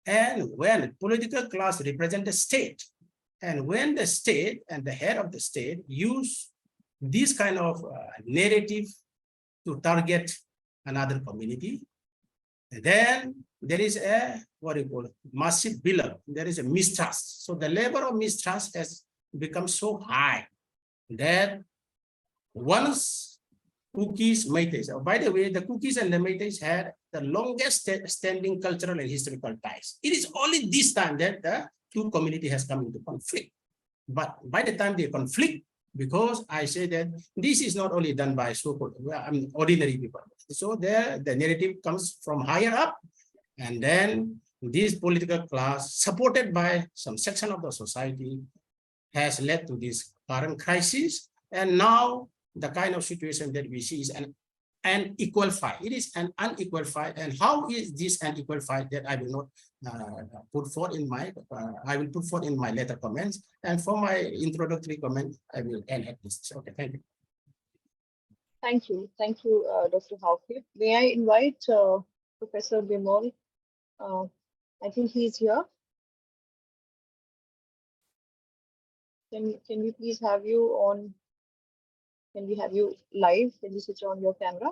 And when political class represent the state, and when the state and the head of the state use this kind of narrative to target another community, then there is a what you call massive buildup. There is a mistrust. So the level of mistrust has become so high that once Kukis, Métis. Oh, by the way, the Kukis and the Métis had the longest standing cultural and historical ties. It is only this time that the two communities has come into conflict. But by the time they conflict, because I say that this is not only done by so-called ordinary people. So the narrative comes from higher up, and then this political class, supported by some section of the society, has led to this current crisis. And now the kind of situation that we see is an unequal fight. It is an unequal fight. And how is this unequal fight that I will not put forth in my, I will put forth in my later comments. And for my introductory comment, I will end at this. Okay, thank you. Thank you. Thank you, Dr. Hauke. May I invite Professor Bimol? I think he's here. Can we please have you on? Can we have you live? Can you switch on your camera?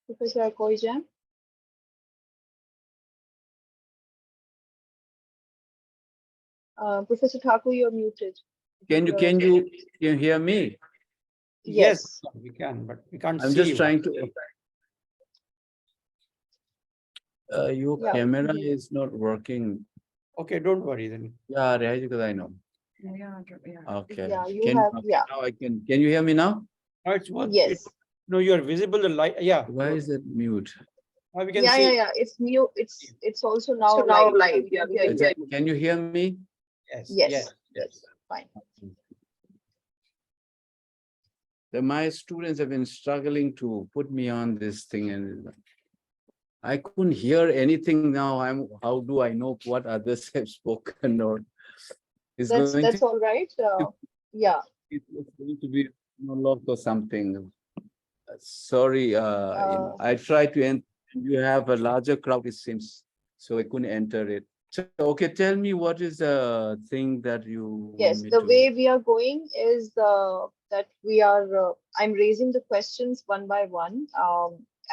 Professor Koijam? Professor Thakur, you're muted. Can you hear me? Yes. we can, but we can't I'm see just you. trying to. Your Yeah. camera is not working. Okay, don't worry then. Yeah, right, because I know. Okay. Yeah, you have, yeah. Now I can. Can you hear me now? No, it's working. Yes. No, you are visible. The light. Yeah. Why is it mute? Now we can Yeah, see. yeah. It's new. It's also now live. Yeah, Can you hear me? Yes. Yes. Yes. Fine. My students have been struggling to put me on this thing, and I couldn't hear anything now. How do I know what others have spoken? Or is That's all right. Yeah. it's going to be monologue or something. Sorry, I tried to enter. You have a larger crowd, it seems, so I couldn't enter it. So, okay, tell me what is the thing that you. Yes, the way we are going is that we are. I'm raising the questions one by one.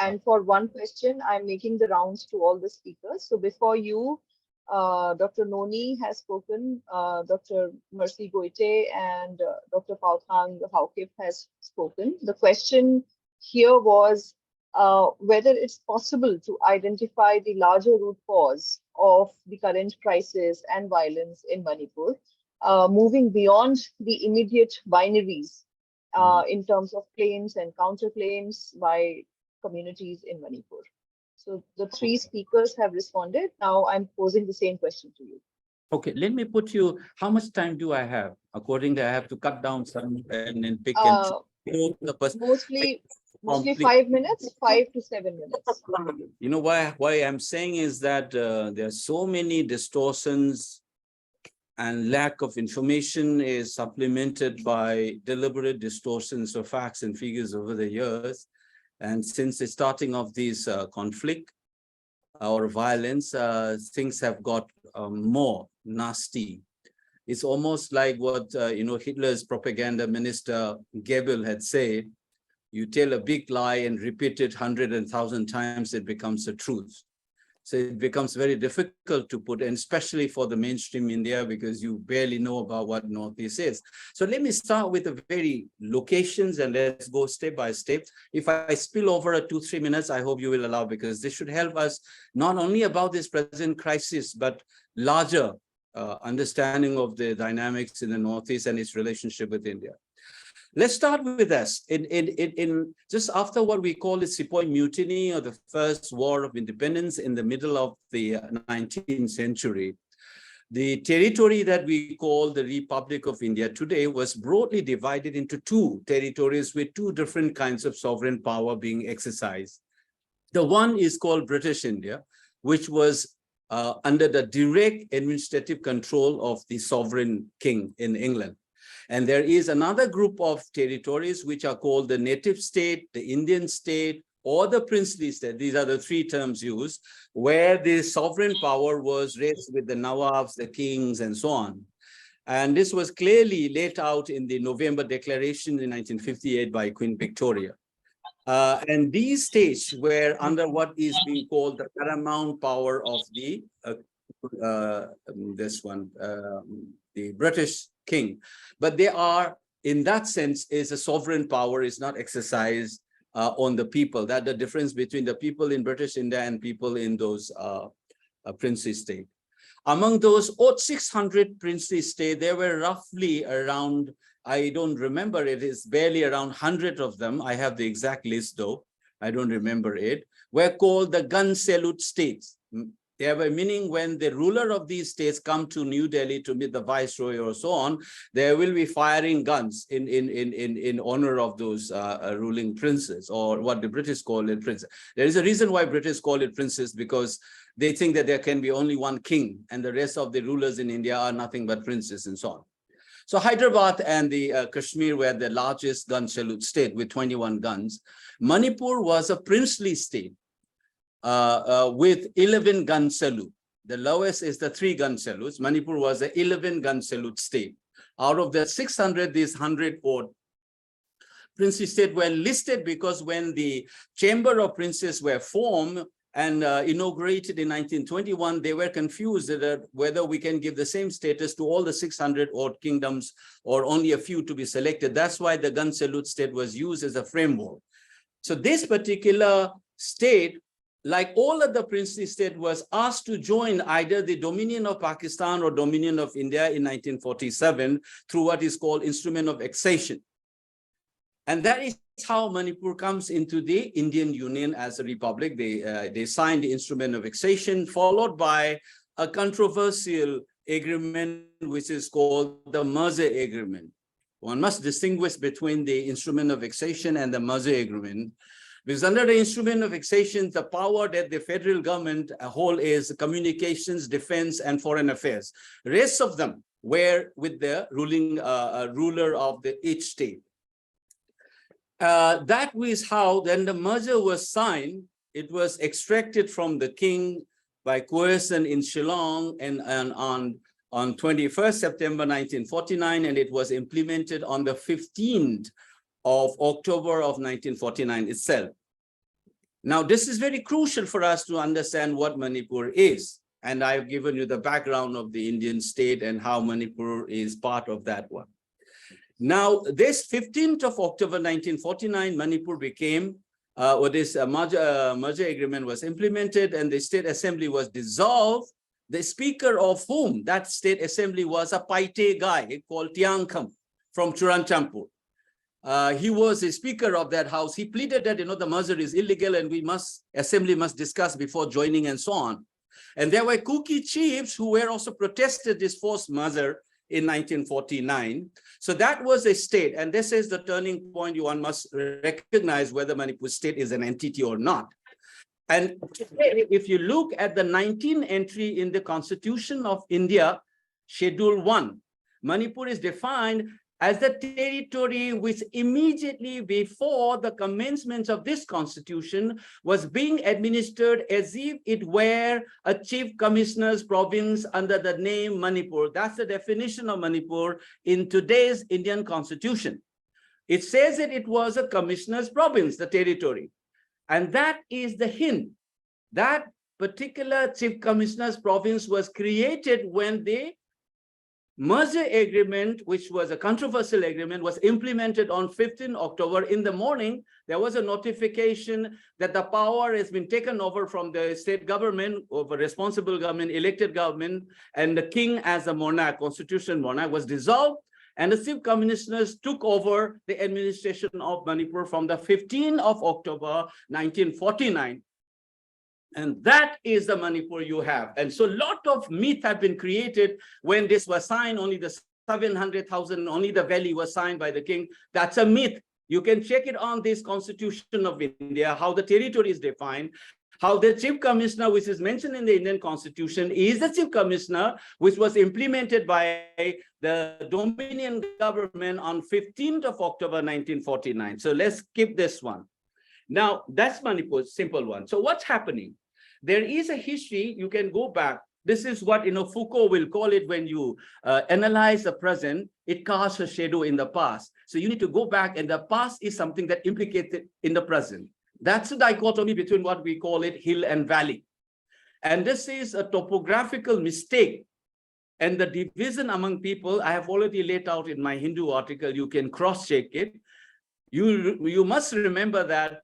And for one question, I'm making the rounds to all the speakers. So before you, Dr. Noni has spoken, Dr. Mercy Goite and Dr. Pauthang Haukip has spoken. The question here was whether it's possible to identify the larger root cause of the current crisis and violence in Manipur, moving beyond the immediate binaries in terms of claims and counterclaims by communities in Manipur. So the three speakers have responded. Now I'm posing the same question to you. Okay, let me put you, how much time do I have? Accordingly, I have to cut down some and then pick and choose the person. Mostly Complete. 5 minutes, 5 to 7 minutes. You know why I'm saying is that there are so many distortions and lack of information is supplemented by deliberate distortions of facts and figures over the years. And since the starting of this conflict or violence, things have got more nasty. It's almost like what Hitler's propaganda minister Goebbels had said: you tell a big lie and repeat it 100 and 1,000 times, it becomes a truth. So it becomes very difficult to put, and especially for the mainstream India, because you barely know about what Northeast is. So let me start with the very locations and let's go step by step. If I spill over a 2-3 minutes, I hope you will allow, because this should help us not only about this present crisis, but larger understanding of the dynamics in the Northeast and its relationship with India. Let's start with this. In just after what we call the Sepoy Mutiny, or the first war of independence in the middle of the 19th century, the territory that we call the Republic of India today was broadly divided into two territories with two different kinds of sovereign power being exercised. The one is called British India, which was under the direct administrative control of the sovereign king in England. And there is another group of territories which are called the native state, the Indian state, or the princely state. These are the three terms used, where the sovereign power was raised with the Nawabs, the kings, and so on. And this was clearly laid out in the November Declaration in 1958 by Queen Victoria. And these states were under what is being called the paramount power of the the British king. But they are, in that sense, is a sovereign power is not exercised on the people. That's the difference between the people in British India and people in those princely states. Among those 600 princely states, there were roughly around, I don't remember, it is barely around 100 of them. I have the exact list though, I don't remember it, were called the gun salute states. They have a meaning when the ruler of these states come to New Delhi to meet the viceroy or so on, there will be firing guns in honor of those ruling princes, or what the British call it princes. There is a reason why British call it princes, because they think that there can be only one king and the rest of the rulers in India are nothing but princes and so on. So Hyderabad and the Kashmir were the largest gun salute state with 21 guns. Manipur was a princely state with 11 gun salute. The lowest is the 3 gun salutes. Manipur was an 11 gun salute state. Out of the 600, these 100 odd princely states were listed because when the Chamber of Princes were formed and inaugurated in 1921, they were confused whether we can give the same status to all the 600 odd kingdoms or only a few to be selected. That's why the gun salute state was used as a framework. So this particular state, like all of the princely state, was asked to join either the Dominion of Pakistan or Dominion of India in 1947 through what is called Instrument of Accession. And that is how Manipur comes into the Indian Union as a republic. They signed the Instrument of Accession, followed by a controversial agreement, which is called the Merger Agreement. One must distinguish between the Instrument of Accession and the Merger Agreement, because under the Instrument of Accession, the power that the federal government hold is communications, defense, and foreign affairs. The rest of them were with the ruling ruler of each state. That was how then the merger was signed. It was extracted from the king by coercion in Shillong and on 21st September 1949, and it was implemented on the 15th of October of 1949 itself. Now, this is very crucial for us to understand what Manipur is. And I've given you the background of the Indian state and how Manipur is part of that one. Now, this 15th of October 1949, Manipur became, this merger agreement was implemented and the state assembly was dissolved. The speaker of whom that state assembly was a Paite guy called Tiangkham from Churanchampur. he was a speaker of that house. He pleaded that, the merger is illegal and assembly must discuss before joining and so on. And there were Kuki chiefs who were also protested this forced merger in 1949. So that was a state. And this is the turning point. One must recognize whether Manipur state is an entity or not. And if you look at the 19th entry in the Constitution of India, Schedule 1, Manipur is defined as the territory which immediately before the commencement of this constitution was being administered as if it were a chief commissioner's province under the name Manipur. That's the definition of Manipur in today's Indian constitution. It says that it was a commissioner's province, the territory. And that is the hint. That particular chief commissioner's province was created when the merger agreement, which was a controversial agreement, was implemented on 15 October. In the morning, there was a notification that the power has been taken over from the state government, of a responsible government, elected government, and the king as a monarch, constitutional monarch, was dissolved, and the chief commissioners took over the administration of Manipur from the 15th of October, 1949. And that is the Manipur you have. And so a lot of myth have been created when this was signed, only the 700,000, only the valley was signed by the king. That's a myth. You can check it on this Constitution of India, how the territory is defined, how the chief commissioner, which is mentioned in the Indian Constitution, is the chief commissioner, which was implemented by the Dominion government on 15th of October, 1949. So let's keep this one. Now, that's Manipur, simple one. So what's happening? There is a history, you can go back. This is what Foucault will call it when you analyze the present, it casts a shadow in the past. So you need to go back, and the past is something that implicated in the present. That's a dichotomy between what we call it hill and valley. And this is a topographical mistake. And the division among people, I have already laid out in my Hindu article, you can cross-check it. You must remember that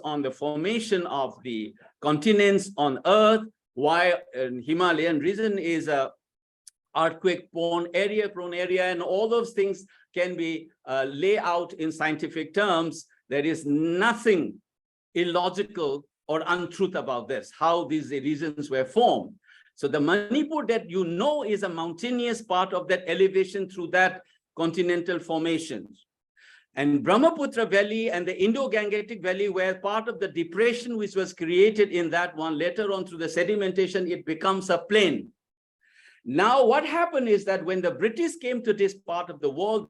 on the formation of the continents on Earth, why Himalayan region is a earthquake-prone area, and all those things can be laid out in scientific terms. There is nothing illogical or untruth about this, how these regions were formed. So the Manipur that is a mountainous part of that elevation through that continental formations. And Brahmaputra Valley and the Indo-Gangetic Valley were part of the depression which was created in that one. Later on through the sedimentation, it becomes a plain. Now what happened is that when the British came to this part of the world,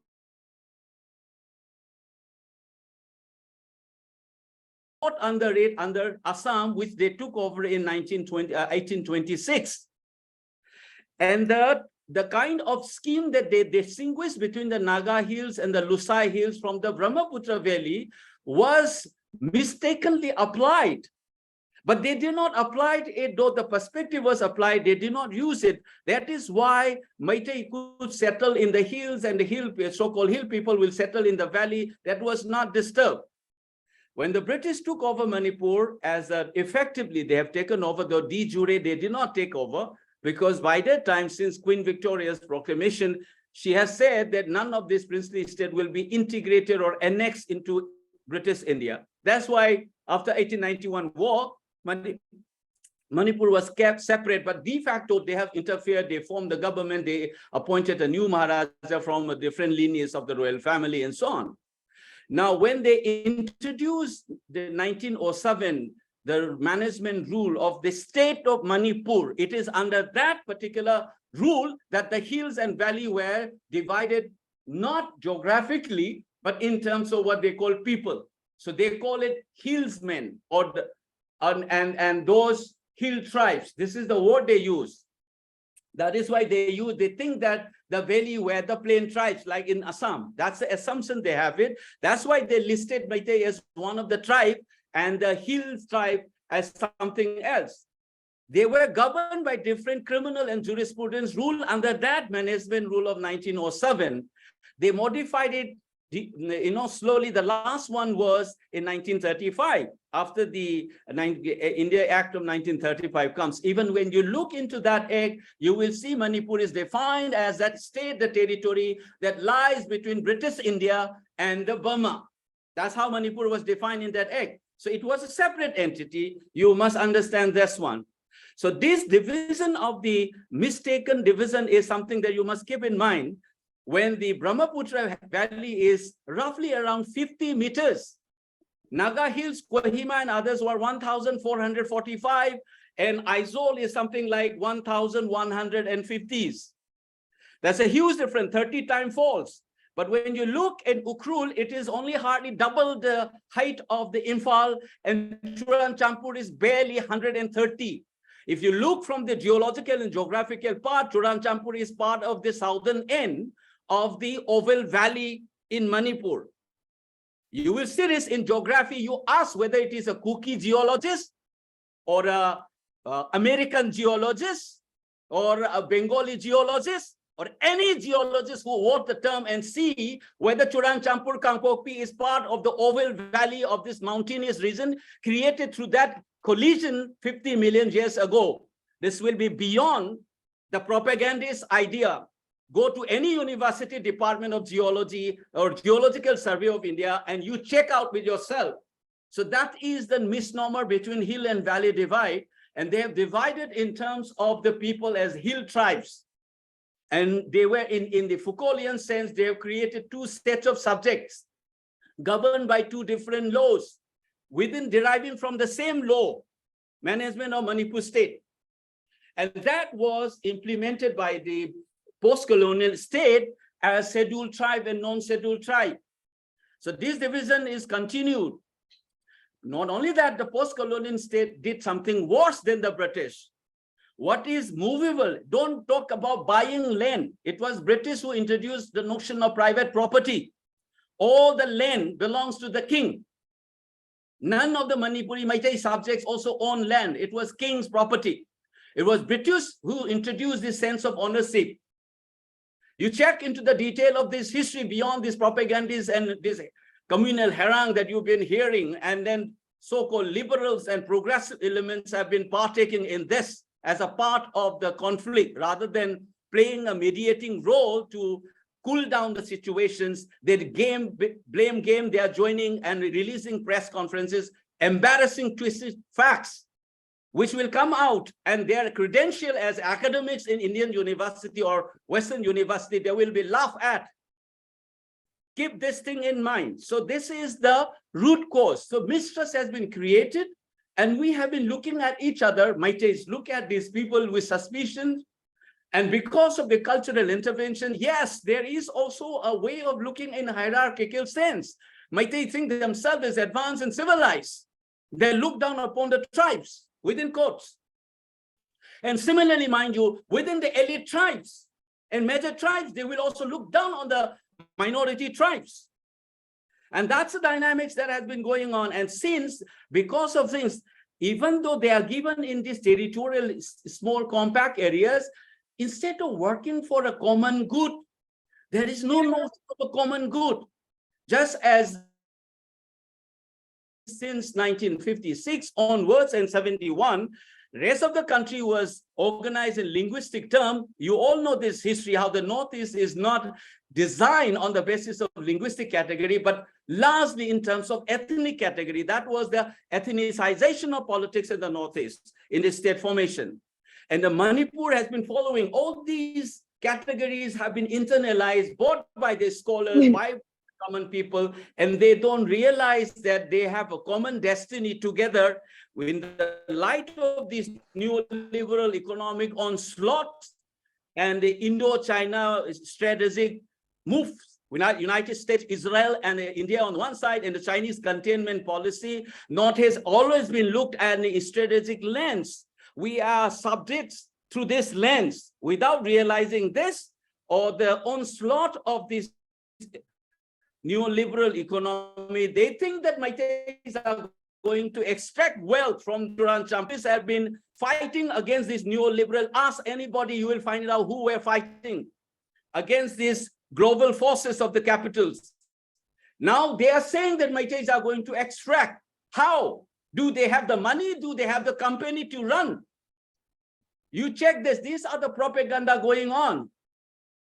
under it, under Assam, which they took over in 1826. And the kind of scheme that they distinguished between the Naga Hills and the Lusai Hills from the Brahmaputra Valley was mistakenly applied. But they did not apply it, though the perspective was applied, they did not use it. That is why Meitei could settle in the hills, and the so-called hill people will settle in the valley. That was not disturbed. When the British took over Manipur, as effectively they have taken over, the de jure, they did not take over, because by that time, since Queen Victoria's proclamation, she has said that none of this princely state will be integrated or annexed into British India. That's why after 1891 war, Manipur was kept separate, but de facto they have interfered. They formed the government. They appointed a new Maharaja from a different lineage of the royal family and so on. Now, when they introduced the 1907, the management rule of the state of Manipur, it is under that particular rule that the hills and valley were divided, not geographically, but in terms of what they call people. So they call it hillsmen, or and those hill tribes. This is the word they use. That is why they think that the valley were the plain tribes, like in Assam. That's the assumption they have it. That's why they listed Meitei as one of the tribe and the hills tribe as something else. They were governed by different criminal and jurisprudence rule under that management rule of 1907. They modified it slowly. The last one was in 1935, after the India Act of 1935 comes. Even when you look into that act, you will see Manipur is defined as that state, the territory that lies between British India and the Burma. That's how Manipur was defined in that act. So it was a separate entity. You must understand this one. So this division of the mistaken division is something that you must keep in mind. When the Brahmaputra Valley is roughly around 50 meters, Naga Hills, Kohima and others were 1,445, and Aizawl is something like 1,150s. That's a huge difference, 30 times falls. But when you look at Ukhrul, it is only hardly double the height of the Imphal, and Churanchampur is barely 130. If you look from the geological and geographical part, Churanchampur is part of the southern end of the Oval Valley in Manipur. You will see this in geography. You ask whether it is a Kuki geologist or a American geologist or a Bengali geologist or any geologist who wrote the term and see whether Churanchampur Kangpokpi is part of the Oval Valley of this mountainous region created through that collision 50 million years ago. This will be beyond the propagandist idea. Go to any university department of geology or Geological Survey of India and you check out with yourself. So that is the misnomer between hill and valley divide. And they have divided in terms of the people as hill tribes. And they were in the Foucaultian sense, they have created two sets of subjects governed by two different laws within deriving from the same law, management of Manipur state. And that was implemented by the post-colonial state as scheduled tribe and non-scheduled tribe. So this division is continued. Not only that, the post-colonial state did something worse than the British. What is movable? Don't talk about buying land. It was British who introduced the notion of private property. All the land belongs to the king. None of the Manipuri Meitei subjects also own land. It was king's property. It was British who introduced this sense of ownership. You check into the detail of this history beyond these propagandists and this communal harangue that you've been hearing, and then so-called liberals and progressive elements have been partaking in this as a part of the conflict, rather than playing a mediating role to cool down the situations. They blame game, they are joining and releasing press conferences, embarrassing twisted facts, which will come out, and their credential as academics in Indian university or Western university, they will be laughed at. Keep this thing in mind. So this is the root cause. So mistrust has been created, and we have been looking at each other. Meiteis look at these people with suspicion. And because of the cultural intervention, yes, there is also a way of looking in hierarchical sense. Meitei think themselves as advanced and civilized. They look down upon the tribes within quotes. And similarly, mind you, within the elite tribes and major tribes, they will also look down on the minority tribes. And that's the dynamics that has been going on. And since, because of things, even though they are given in these territorial small compact areas, instead of working for a common good, there is no notion of a common good. Just as since 1956 onwards and 71, rest of the country was organized in linguistic term. You all know this history, how the Northeast is not designed on the basis of linguistic category, but largely in terms of ethnic category. That was the ethnicization of politics in the Northeast in the state formation. And the Manipur has been following. All these categories have been internalized both by the scholars, by common people, and they don't realize that they have a common destiny together in the light of this neoliberal economic onslaught and the Indo-China strategic moves. United States, Israel, and India on one side, and the Chinese containment policy. North has always been looked at in a strategic lens. We are subjects through this lens without realizing this, or the onslaught of this neoliberal economy. They think that Meiteis are going to extract wealth from Churanchampis have been fighting against this neoliberal. Ask anybody, you will find out who were fighting against these global forces of the capitals. Now they are saying that Meiteis are going to extract. How? Do they have the money? Do they have the company to run? You check this. These are the propaganda going on.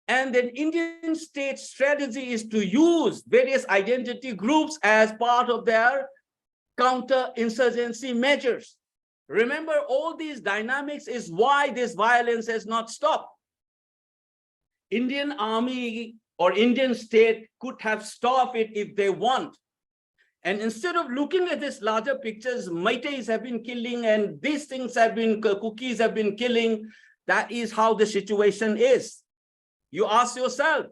And the Indian state strategy is to use various identity groups as part of their counter-insurgency measures. Remember, all these dynamics is why this violence has not stopped. Indian army or Indian state could have stopped it if they want. And instead of looking at this larger pictures, Meiteis have been killing and these things have been, cookies have been killing. That is how the situation is. You ask yourself,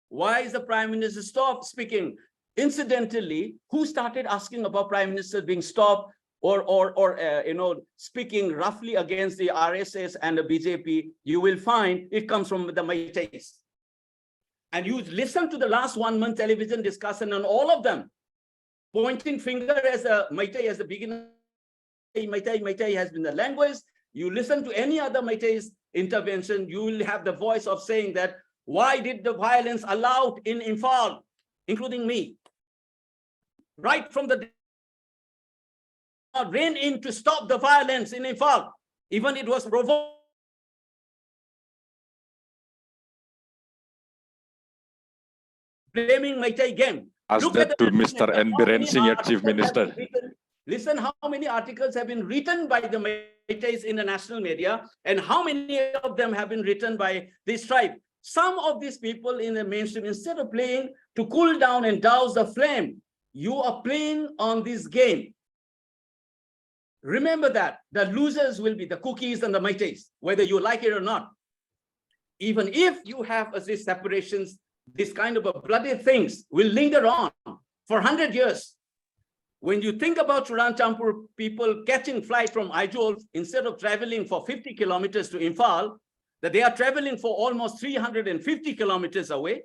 why is the Prime Minister stopped speaking? Incidentally, who started asking about Prime Minister being stopped or speaking roughly against the RSS and the BJP? You will find it comes from the Meiteis. And you listen to the last 1 month television discussion on all of them, pointing finger as a Meitei as the beginner. Meitei has been the language. You listen to any other Meitei's intervention, you will have the voice of saying that, why did the violence allowed in Imphal, including me? Right from the rain in to stop the violence in Imphal, even it was provoked. Blaming Meitei again. Ask Look that at to the Mr. how N. many Senior Chief articles have been Minister. written. Listen how many articles have been written by the Meiteis in the national media and how many of them have been written by this tribe. Some of these people in the mainstream, instead of playing to cool down and douse the flame, you are playing on this game. Remember that the losers will be the cookies and the Meiteis, whether you like it or not. Even if you have these separations, this kind of a bloody things will linger on for 100 years. When you think about Churanchampur people catching flight from Aizawl, instead of traveling for 50 kilometers to Imphal, that they are traveling for almost 350 kilometers away.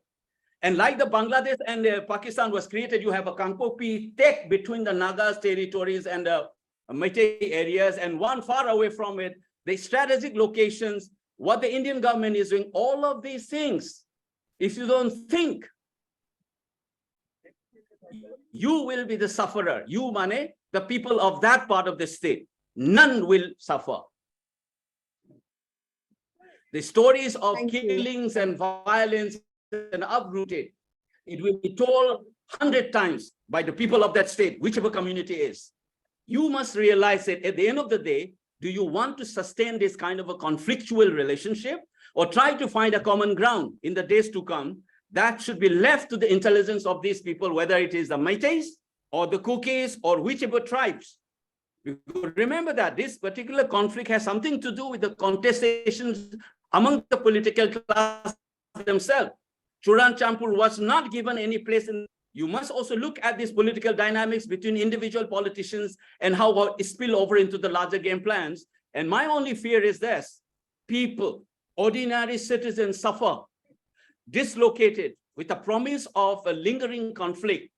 And like the Bangladesh and Pakistan was created, you have a Kangpopi tek between the Nagas territories and the Meitei areas, and one far away from it, the strategic locations, what the Indian government is doing, all of these things. If you don't think, you will be the sufferer. You, Mane, the people of that part of the state, none will suffer. The stories of Thank you. killings and violence and uprooted, it will be told 100 times by the people of that state, whichever community is. You must realize that at the end of the day, do you want to sustain this kind of a conflictual relationship or try to find a common ground in the days to come? That should be left to the intelligence of these people, whether it is the Meiteis or the Kukis or whichever tribes. Remember that this particular conflict has something to do with the contestations among the political class themselves. Churanchampur was not given any place in. You must also look at these political dynamics between individual politicians and how it spill over into the larger game plans. And my only fear is this: people, ordinary citizens suffer, dislocated with the promise of a lingering conflict.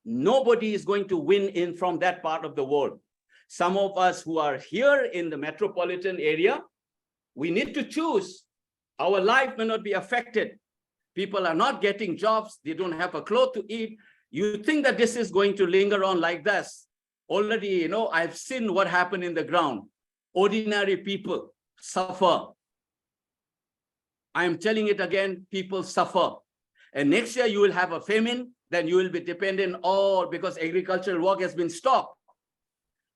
Nobody is going to win in from that part of the world. Some of us who are here in the metropolitan area, we need to choose. Our life may not be affected. People are not getting jobs. They don't have a cloth to eat. You think that this is going to linger on like this? Already, I've seen what happened in the ground. Ordinary people suffer. I am telling it again, people suffer. And next year you will have a famine, then you will be dependent all because agricultural work has been stopped.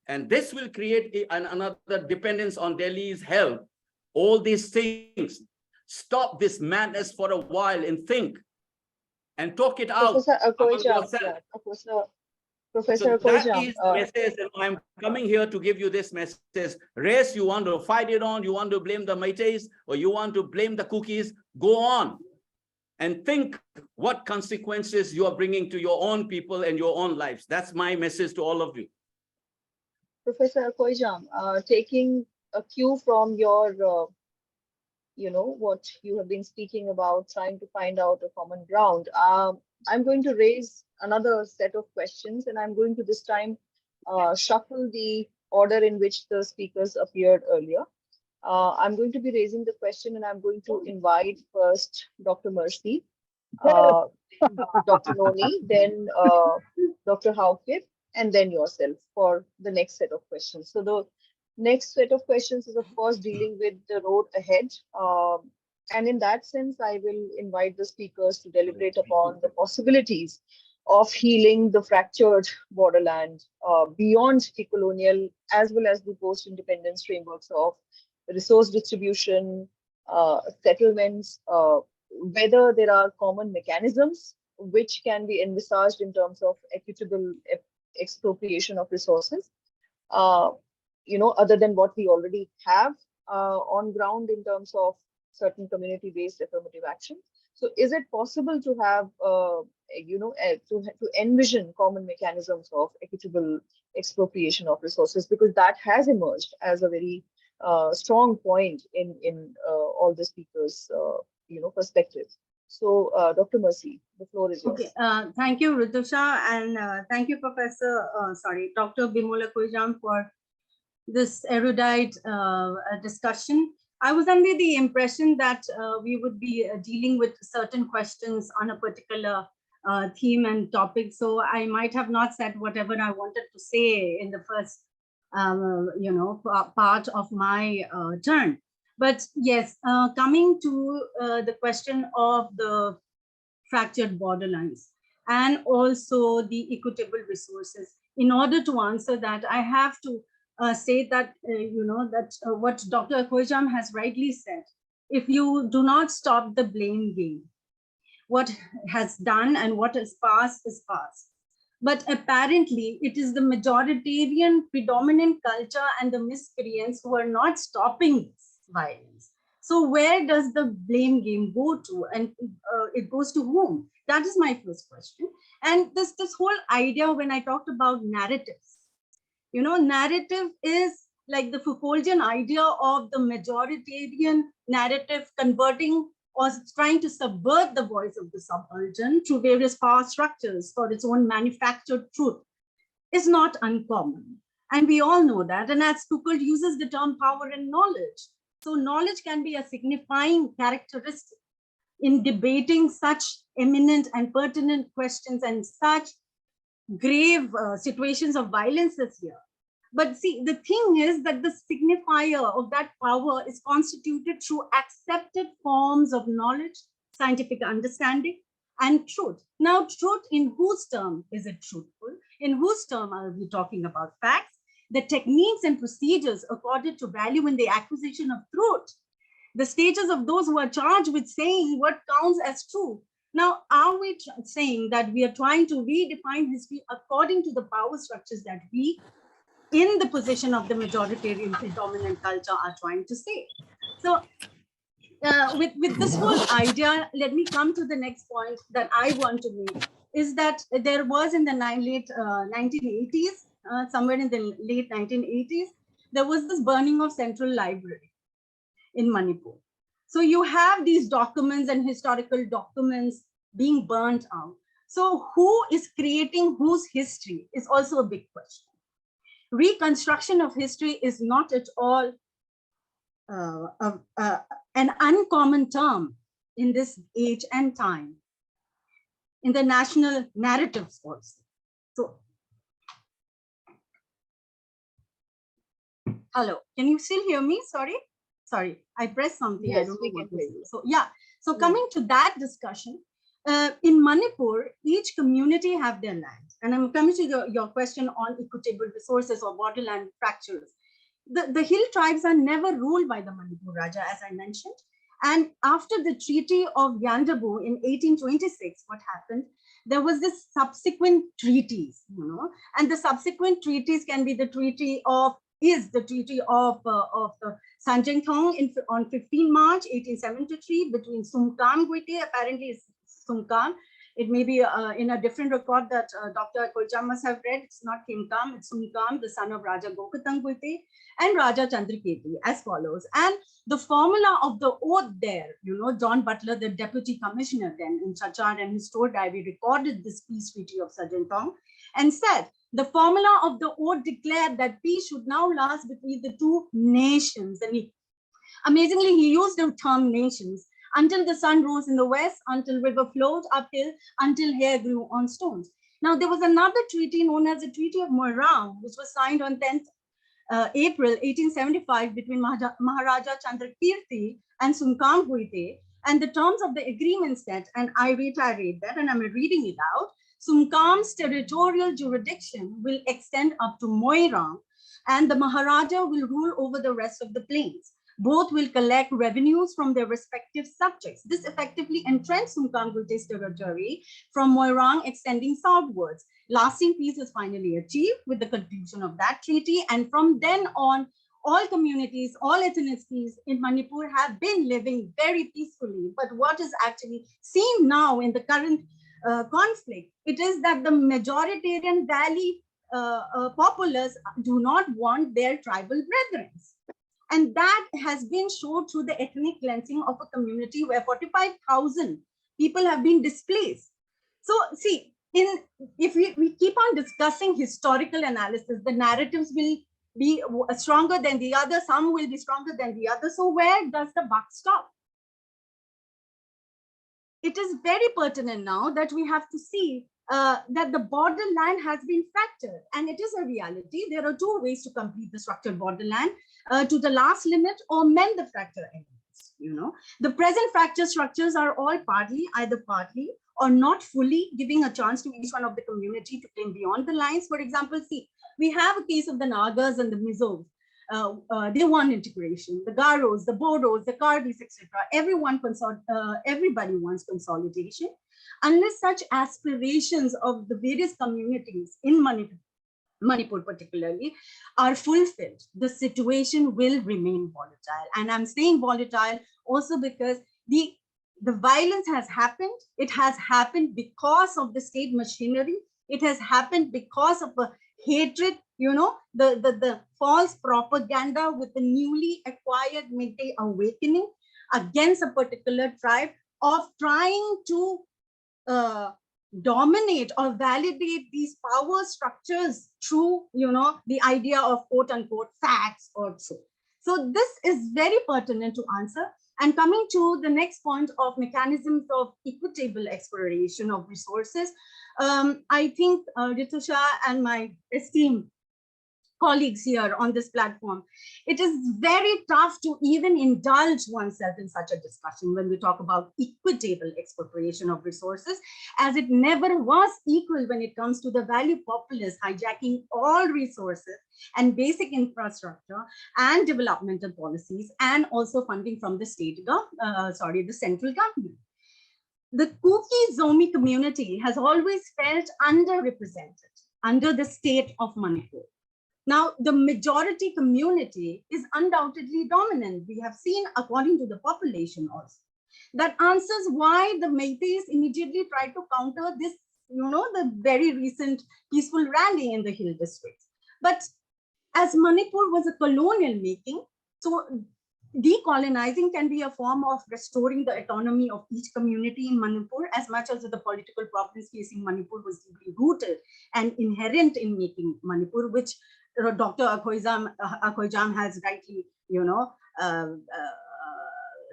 And this will create another dependence on Delhi's help. All these things. Stop this madness for a while and think and talk it out. Professor among Akoijam, yourself. Professor So that Akoijam, is the message, and I'm coming here to give you this message. Race, you want to fight it on, you want to blame the Meiteis, or you want to blame the cookies, go on. And think what consequences you are bringing to your own people and your own lives. That's my message to all of you. Professor Akoijam, taking a cue from your what you have been speaking about, trying to find out a common ground. I'm going to raise another set of questions, and I'm going to this time shuffle the order in which the speakers appeared earlier. I'm going to be raising the question, and I'm going to invite first Dr. Mercy. Dr. Noni, then Dr. Haukip, and then yourself for the next set of questions. So the next set of questions is, of course, dealing with the road ahead. And in that sense, I will invite the speakers to deliberate upon the possibilities of healing the fractured borderland beyond the colonial as well as the post-independence frameworks of resource distribution, settlements, whether there are common mechanisms which can be envisaged in terms of equitable expropriation of resources, uh, other than what we already have on ground in terms of certain community-based affirmative action. So is it possible to have, to envision common mechanisms of equitable expropriation of resources? Because that has emerged as a very strong point in all the speakers, perspectives. So, Dr. Mercy, the floor is yours. Okay, thank you, Ritusha, and thank you, Dr. Bimola Kujam, for this erudite discussion. I was under the impression that we would be dealing with certain questions on a particular theme and topic, so I might have not said whatever I wanted to say in the first, part of my turn. But yes, coming to the question of the fractured borderlines and also the equitable resources. In order to answer that, I have to say that, what Dr. Akojam has rightly said, if you do not stop the blame game, what has done and what is past is past. But apparently, it is the majoritarian predominant culture and the miscreants who are not stopping this violence. So where does the blame game go to, and it goes to whom? That is my first question. And this whole idea, when I talked about narratives, narrative is like the Foucauldian idea of the majoritarian narrative converting or trying to subvert the voice of the subaltern through various power structures for its own manufactured truth is not uncommon. And we all know that. And as Foucault uses the term power and knowledge, so knowledge can be a signifying characteristic in debating such eminent and pertinent questions and such grave situations of violence as here. But see, the thing is that the signifier of that power is constituted through accepted forms of knowledge, scientific understanding, and truth. Now, truth in whose term is it truthful? In whose term are we talking about facts? The techniques and procedures accorded to value in the acquisition of truth, the status of those who are charged with saying what counts as true. Now, are we saying that we are trying to redefine history according to the power structures that we, in the position of the majoritarian predominant culture, are trying to say? So with this whole idea, let me come to the next point that I want to make, is that there was in the late 1980s, somewhere in the late 1980s, there was this burning of Central Library in Manipur. So you have these documents and historical documents being burnt out. So who is creating whose history is also a big question. Reconstruction of history is not at all an uncommon term in this age and time, in the national narratives also. So, hello, can you still hear me? Sorry, I pressed something. Yes, I don't we know can what hear was you. it. So yeah, so coming to that discussion, in Manipur, each community have their land. And I'm coming to your question on equitable resources or borderland fractures. The hill tribes are never ruled by the Manipur Raja, as I mentioned. And after the Treaty of Yandabu in 1826, what happened? There was this subsequent treaties, and the subsequent treaties can be the treaty of the Sanjengthong on 15 March 1873 between Sumkam Guite, apparently it's Sumkam. It may be in a different record that Dr. Kulcham must have read. It's not Kimkam, it's Sumkam, the son of Raja Gokatang Guite and Raja Chandraketi, as follows. And the formula of the oath there, John Butler, the deputy commissioner then in Chachar and his tour diary recorded this peace treaty of Sanjengthong and said, the formula of the oath declared that peace should now last between the two nations. And amazingly, he used the term nations, until the sun rose in the west, until river flowed uphill, until hair grew on stones. Now, there was another treaty known as the Treaty of Moirang, which was signed on 10th April 1875 between Maharaja Chandrakirti and Sumkam Huite. And the terms of the agreement said, and I reiterate that, and I'm reading it out, Sumkam's territorial jurisdiction will extend up to Moirang, and the Maharaja will rule over the rest of the plains. Both will collect revenues from their respective subjects. This effectively entrenched Sumkam Huite's territory from Moirang extending southwards. Lasting peace was finally achieved with the conclusion of that treaty. And from then on, all communities, all ethnicities in Manipur have been living very peacefully. But what is actually seen now in the current conflict, it is that the majoritarian valley populace do not want their tribal brethren. And that has been shown through the ethnic cleansing of a community where 45,000 people have been displaced. So see, if we keep on discussing historical analysis, the narratives will be stronger than the other, some will be stronger than the other. So where does the buck stop? It is very pertinent now that we have to see that the borderland has been fractured, and it is a reality. There are two ways to complete the structured borderland, to the last limit or mend the fracture elements. You know, the present fracture structures are all either partly or not fully giving a chance to each one of the community to claim beyond the lines. For example, see, we have a case of the Nagas and the Mizos. They want integration. The Garos, the Bodos, the Karbis, etc. Everybody wants consolidation. Unless such aspirations of the various communities in Manipur particularly are fulfilled, the situation will remain volatile. And I'm saying volatile also because the violence has happened. It has happened because of the state machinery. It has happened because of a hatred, you know, the false propaganda with the newly acquired midday awakening against a particular tribe of trying to dominate or validate these power structures through, you know, the idea of quote unquote facts or so. So this is very pertinent to answer. And coming to the next point of mechanisms of equitable exploration of resources, I think Ritusha and my esteemed colleagues here on this platform, it is very tough to even indulge oneself in such a discussion when we talk about equitable expropriation of resources, as it never was equal when it comes to the value populace hijacking all resources and basic infrastructure and developmental policies, and also funding from the the central government. The Kuki Zomi community has always felt underrepresented under the state of Manipur. Now, the majority community is undoubtedly dominant. We have seen, according to the population also, that answers why the Métis immediately tried to counter this, you know, the very recent peaceful rally in the hill districts. But as Manipur was a colonial making, so decolonizing can be a form of restoring the autonomy of each community in Manipur, as much as the political problems facing Manipur was deeply rooted and inherent in making Manipur, which Dr. Akhoijam has rightly, you know,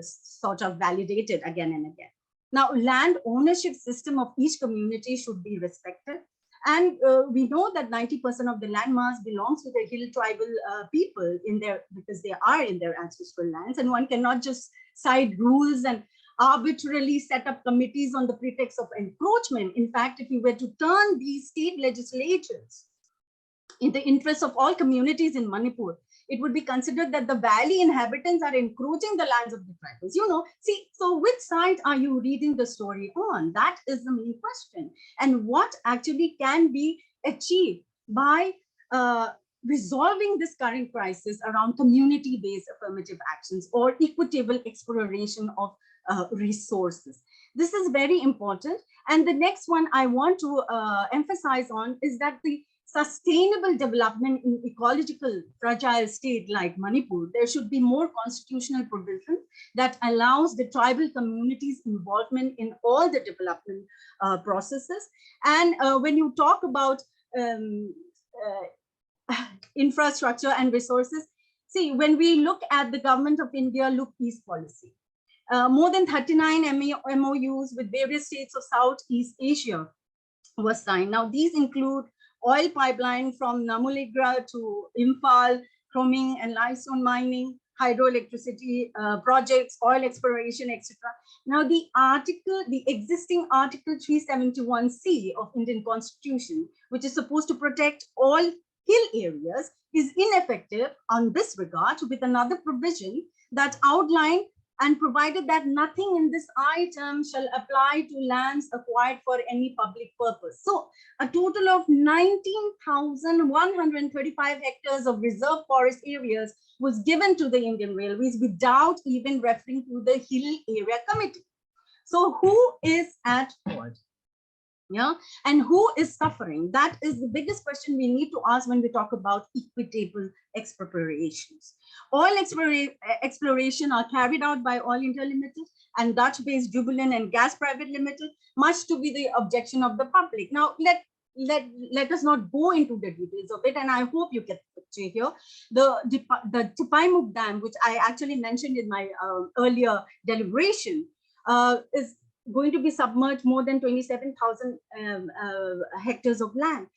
sort of validated again and again. Now, land ownership system of each community should be respected. And we know that 90% of the landmass belongs to the hill tribal people because they are in their ancestral lands, and one cannot just cite rules and arbitrarily set up committees on the pretext of encroachment. In fact, if you were to turn these state legislatures in the interest of all communities in Manipur, it would be considered that the valley inhabitants are encroaching the lands of the tribals. You know, see, so which side are you reading the story on? That is the main question. And what actually can be achieved by resolving this current crisis around community-based affirmative actions or equitable exploration of resources. This is very important. And the next one I want to emphasize on is that the sustainable development in ecological fragile state like Manipur, there should be more constitutional provision that allows the tribal communities' involvement in all the development processes. And when you talk about infrastructure and resources, see, when we look at the government of India Look East policy, More than 39 MOUs with various states of Southeast Asia was signed. Now, these include oil pipeline from Namuligra to Imphal, chroming and limestone mining, hydroelectricity projects, oil exploration, etc. Now, the existing Article 371C of Indian Constitution, which is supposed to protect all hill areas, is ineffective on this regard, with another provision that outlined and provided that nothing in this item shall apply to lands acquired for any public purpose. So a total of 19,135 hectares of reserve forest areas was given to the Indian Railways without even referring to the Hill Area Committee. So who is at fault? Yeah, and who is suffering? That is the biggest question we need to ask when we talk about equitable expropriations. Oil exploration are carried out by Oil India Limited and Dutch-based Jubilant and Gas Private Limited, much to be the objection of the public. Now, let us not go into the details of it, and I hope you get the picture here. The Tipaimuk Dam, which I actually mentioned in my earlier deliberation, is going to be submerged more than 27,000 hectares of land.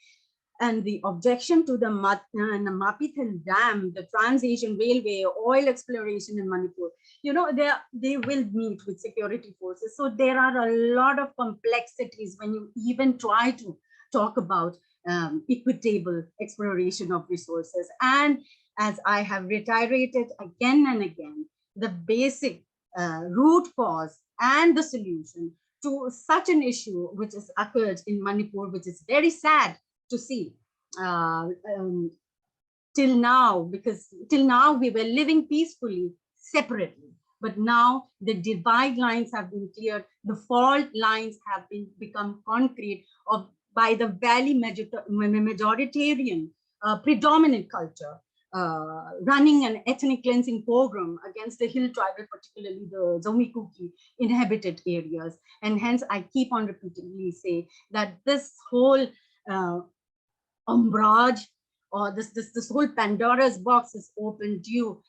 And the objection to the Mapithal Dam, the Trans-Asian Railway, oil exploration in Manipur, you know, they will meet with security forces. So there are a lot of complexities when you even try to talk about equitable exploration of resources. And as I have reiterated again and again, the basic root cause and the solution to such an issue which has occurred in Manipur, which is very sad to see till now, because till now we were living peacefully, separately. But now the divide lines have been cleared, the fault lines have become concrete by the valley majoritarian predominant culture, running an ethnic cleansing program against the hill tribal, particularly the Zomi Kuki inhabited areas. And hence I keep on repeatedly say that this whole umbrage, or this whole Pandora's box is open due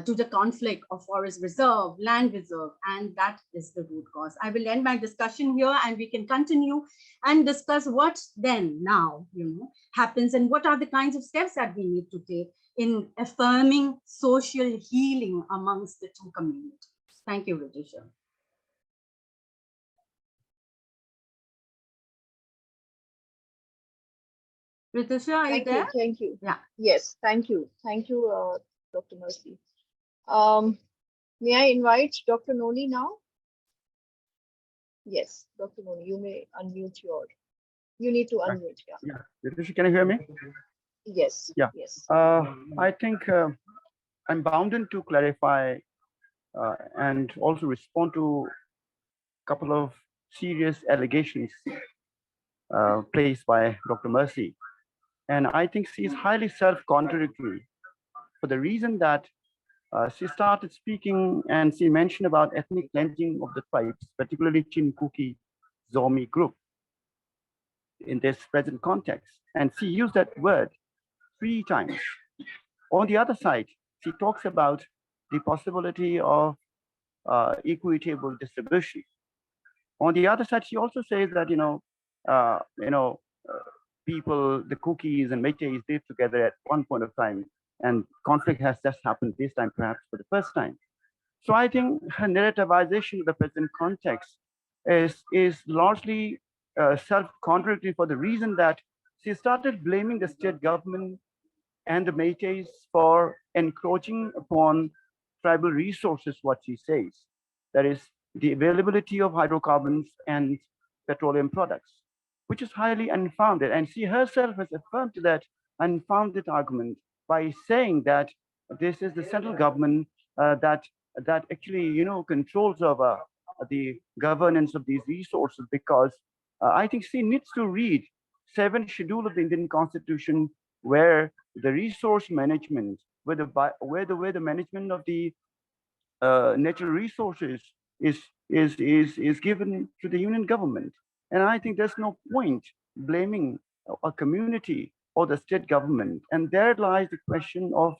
to the conflict of forest reserve, land reserve, and that is the root cause. I will end my discussion here, and we can continue and discuss what then now, you know, happens, and what are the kinds of steps that we need to take in affirming social healing amongst the two communities. Thank you, Ritisha. Ritisha, are you there? Thank you. Yeah. Yes, thank you. Thank you, Dr. Mercy. May I invite Dr. Noli now? Yes, Dr. Noli, you may unmute you need to unmute, yeah. Yeah, Rishi, can you hear me? Yes. Yeah. Yes. I think I'm bound to clarify and also respond to a couple of serious allegations placed by Dr. Mercy. And I think she is highly self-contradictory for the reason that she started speaking and she mentioned about ethnic cleansing of the tribes, particularly Chin Kuki Zomi group in this present context. And she used that word 3 times. On the other side, she talks about the possibility of equitable distribution. On the other side, she also says that people, the Kukis and Meiteis lived together at one point of time, and conflict has just happened this time, perhaps for the first time. So I think her narrativization of the present context is largely self-contradictory for the reason that she started blaming the state government and the Meiteis for encroaching upon tribal resources, what she says. That is the availability of hydrocarbons and petroleum products, which is highly unfounded. And she herself has affirmed that unfounded argument by saying that this is the central government that actually, controls over the governance of these resources, because I think she needs to read 7th schedule of the Indian Constitution, where the resource management, where the management of the natural resources is given to the union government. And I think there's no point blaming a community or the state government. And there lies the question of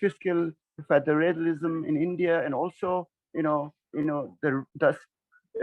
fiscal federalism in India, and also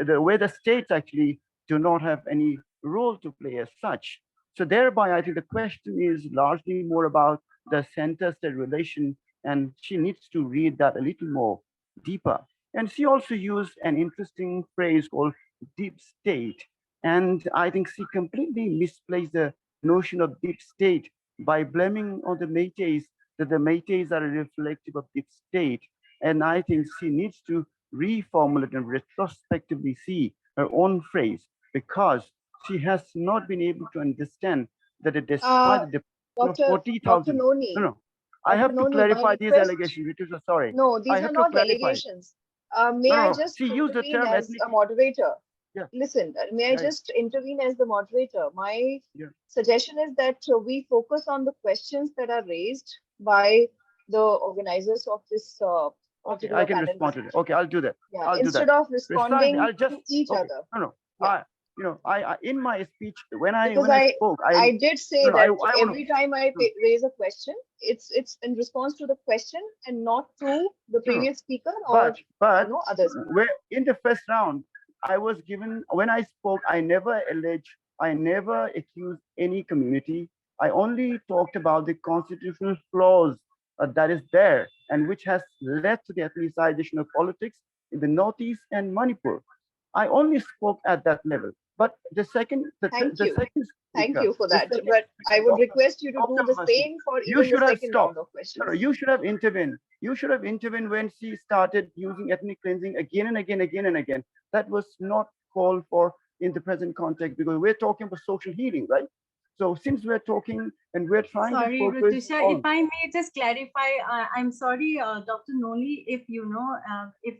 the way the states actually do not have any role to play as such. So thereby, I think the question is largely more about the center-state relation, and she needs to read that a little more deeper. And she also used an interesting phrase called deep state. And I think she completely misplaced the notion of deep state by blaming on the Métis that the Métis are reflective of deep state. And I think she needs to reformulate and retrospectively see her own phrase because she has not been able to understand that despite the of Dr. 40,000, Noni, no, I have to Noni, my clarify these request, allegations, which is sorry. no, I these are have to not clarify. allegations. May No, I no, just she used the intervene term as ethnic. a moderator? Yeah. Listen, may I Yeah. just intervene as the moderator? My Yeah. suggestion is that we focus on the questions that are raised by the organizers of this Okay, particular I can panel respond to discussion. that. Okay, I'll do that. Yeah, I'll do instead that. of responding I'll just to each okay. other. No, Yeah. I in my speech when I Because spoke, I did say no, that I wanna- every time I raise a question, it's in response to the question and not to the previous speaker or but others. where in the first round, I was given when I spoke, I never accused any community. I only talked about the constitutional flaws that is there and which has led to the ethnicization of politics in the Northeast and Manipur. I only spoke at that level. But the second, Thank the you. second Thank speaker, you for the that. second But I speaker, would request you to do Dr. the Mercy, same for you even the should have second stopped. round of No, questions. no, you should have intervened. You should have intervened when she started using ethnic cleansing again and again, again and again. That was not called for in the present context because we're talking about social healing, right? So since we're talking and we're trying Sorry, to focus Ritusha, on, if I may just clarify, I'm sorry, Dr. Noli, if if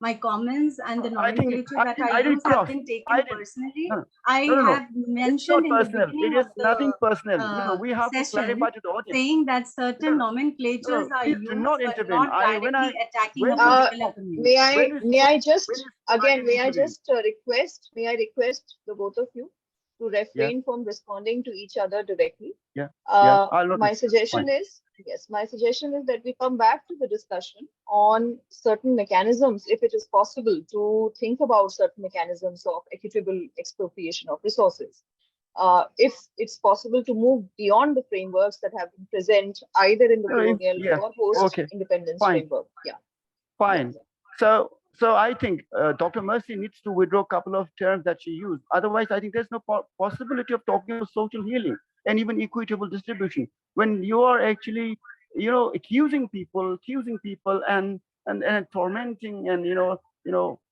my comments and the nomenclature that I I didn't use have cross. been I taken didn't. personally. No, I no, no, no. have It's mentioned not in the personal. beginning It is of nothing the personal. We have to session clarify to the audience. saying that certain No, nomenclatures are please do used, not but intervene. not directly attacking a When you particular spoke, community. May I just when you spoke, I again didn't may I intervene. just request the both of you to refrain from responding to each other directly. Yeah, I'll not. My suggestion is my suggestion is that we come back to the discussion on certain mechanisms, if it is possible to think about certain mechanisms of equitable expropriation of resources. If it's possible to move beyond the frameworks that have been present either in the colonial or post-independence framework. Yeah. Fine. So I think Dr. Mercy needs to withdraw a couple of terms that she used. Otherwise, I think there's no possibility of talking about social healing and even equitable distribution when you are actually, accusing people and tormenting and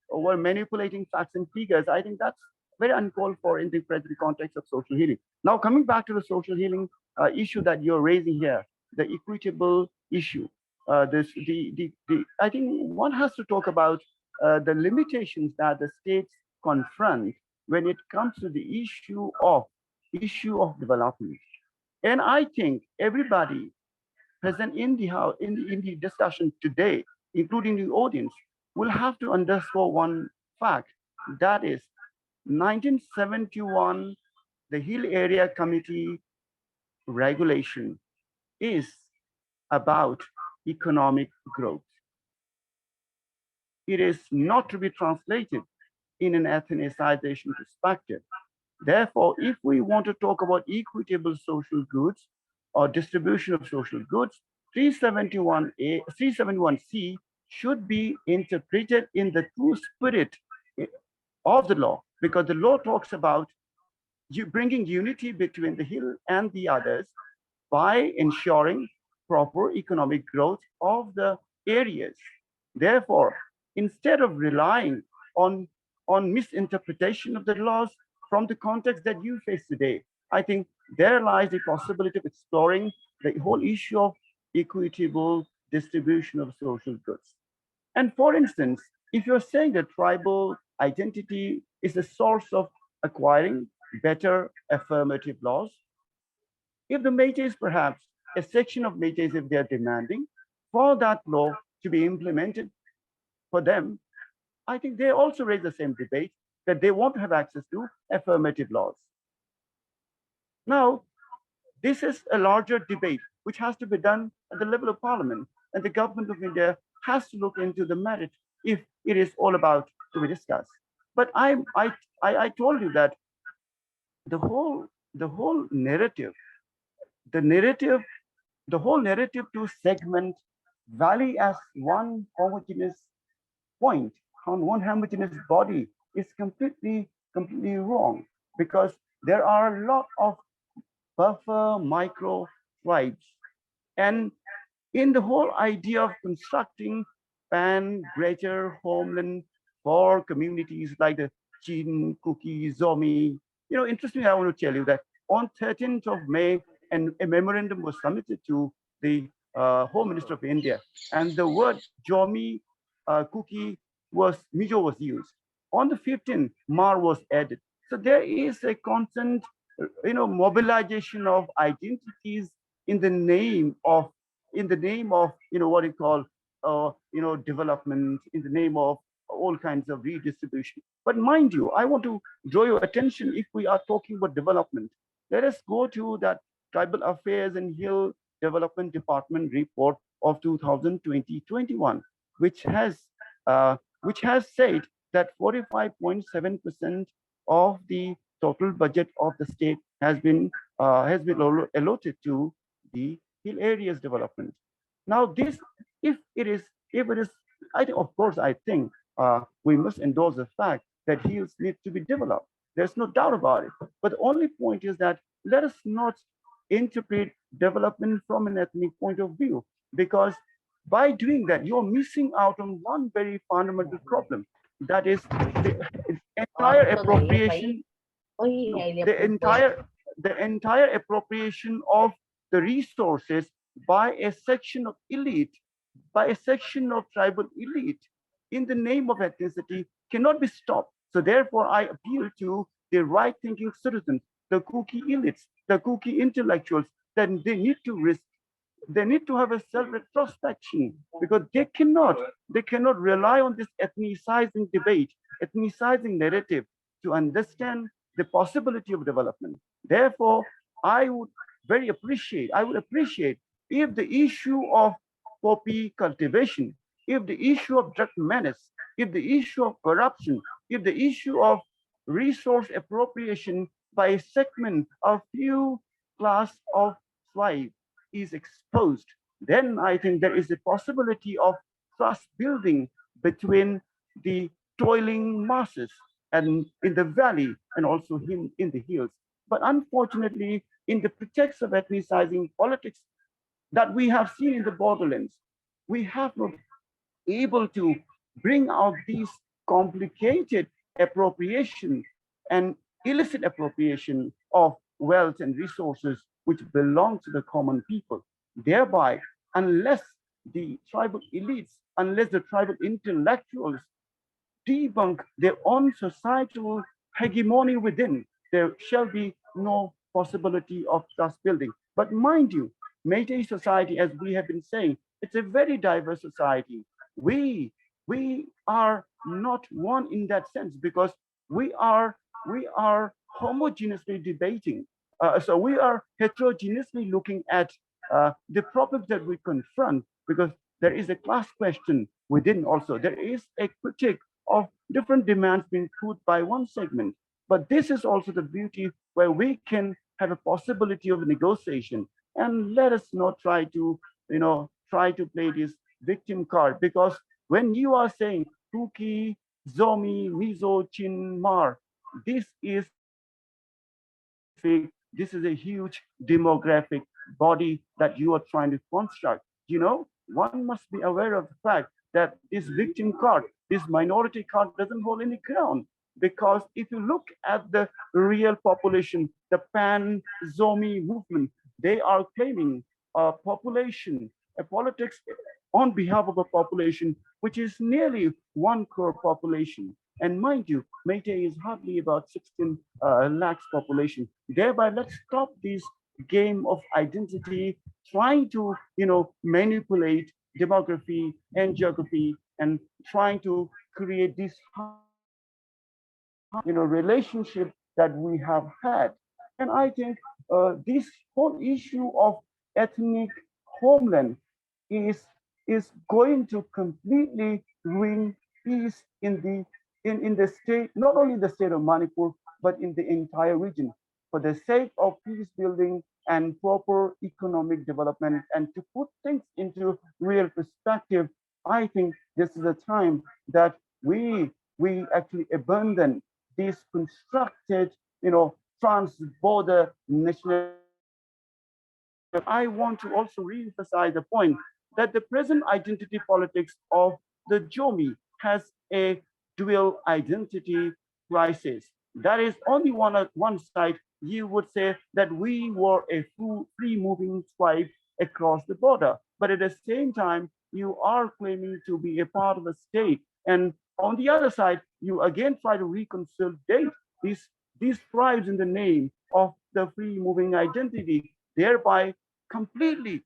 or manipulating facts and figures. I think that's very uncalled for in the present context of social healing. Now, coming back to the social healing issue that you're raising here, the equitable issue. I think one has to talk about the limitations that the states confront when it comes to the issue of development. And I think everybody present in the house in the discussion today, including the audience, will have to underscore one fact. That is 1971, the Hill Area Committee regulation is about economic growth. It is not to be translated in an ethnicization perspective. Therefore, if we want to talk about equitable social goods or distribution of social goods, 371A, 371C should be interpreted in the true spirit of the law, because the law talks about you bringing unity between the hill and the others by ensuring proper economic growth of the areas. Therefore, instead of relying on misinterpretation of the laws from the context that you face today, I think there lies the possibility of exploring the whole issue of equitable distribution of social goods. And for instance, if you're saying that tribal identity is a source of acquiring better affirmative laws, if the Métis, perhaps a section of Métis, if they're demanding for that law to be implemented for them, I think they also raise the same debate that they want to have access to affirmative laws. Now, this is a larger debate which has to be done at the level of parliament, and the government of India has to look into the merit if it is all about to be discussed. But I told you that the whole narrative, the narrative, the whole narrative to segment valley as one homogeneous point on one homogeneous body is completely wrong, because there are a lot of buffer micro tribes. And in the whole idea of constructing pan greater homeland for communities like the Chin, Kuki, Zomi. Interestingly, I want to tell you that on 13th of May, a memorandum was submitted to the Home Minister of India, and the word Zomi, Kuki Mizo was used. On the 15th, Mar was added. So there is a constant, mobilization of identities in the name of what you call development, in the name of all kinds of redistribution. But mind you, I want to draw your attention, if we are talking about development, let us go to that Tribal Affairs and Hill Development Department report of 2020-21, which has said that 45.7% of the total budget of the state has been allotted to the hill areas development. Now, this, if it is, I think, of course, I think we must endorse the fact that hills need to be developed. There's no doubt about it. But the only point is that let us not interpret development from an ethnic point of view, because by doing that, you're missing out on one very fundamental problem. That is the entire appropriation, the entire appropriation of the resources by a section of elite, by a section of tribal elite in the name of ethnicity cannot be stopped. So therefore, I appeal to the right-thinking citizens, the Kuki elites, the Kuki intellectuals, that they need to have a self-retrospection, because they cannot rely on this ethnicizing debate, ethnicizing narrative to understand the possibility of development. Therefore, I would appreciate if the issue of poppy cultivation, if the issue of drug menace, if the issue of corruption, if the issue of resource appropriation by a segment of few class of tribe is exposed, then I think there is a possibility of trust building between the toiling masses and in the valley and also in the hills. But unfortunately, in the pretext of ethnicizing politics that we have seen in the borderlands, we have not able to bring out these complicated appropriation and illicit appropriation of wealth and resources which belong to the common people. Thereby, unless the tribal elites, unless the tribal intellectuals debunk their own societal hegemony within, there shall be no possibility of trust building. But mind you, Métis society, as we have been saying, it's a very diverse society. We are not one in that sense, because we are homogeneously debating. So we are heterogeneously looking at the problems that we confront, because there is a class question within also. There is a critique of different demands being put by one segment. But this is also the beauty where we can have a possibility of negotiation. And let us not try to play this victim card, because when you are saying Kuki, Zomi, Mizo, Chin, Mar, this is a huge demographic body that you are trying to construct. One must be aware of the fact that this victim card, this minority card doesn't hold any ground. Because if you look at the real population, the pan-Zomi movement, they are claiming a population, a politics on behalf of a population which is nearly 1 crore population. And mind you, Métis is hardly about 16 lakhs population. Thereby, let's stop this game of identity, trying to manipulate demography and geography, and trying to create this relationship that we have had. And I think this whole issue of ethnic homeland is going to completely ruin peace in the state, not only the state of Manipur, but in the entire region, for the sake of peace building and proper economic development, and to put things into real perspective. I think this is a time that we actually abandon these constructed, trans-border national. I want to also re-emphasize the point that the present identity politics of the Jomi has a dual identity crisis. That is, on the one side, you would say that we were a free moving tribe across the border, but at the same time, you are claiming to be a part of a state. And on the other side, you again try to reconsolidate these tribes in the name of the free moving identity, thereby completely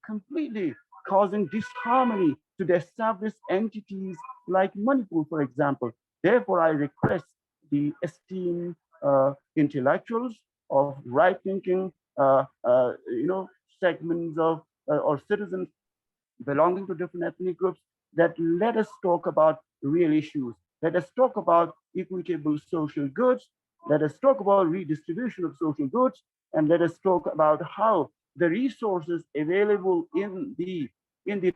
causing disharmony to the established entities like Manipur, for example. Therefore, I request the esteemed intellectuals of right-thinking, segments of or citizens belonging to different ethnic groups, that let us talk about real issues. Let us talk about equitable social goods. Let us talk about redistribution of social goods, and let us talk about how the resources available in the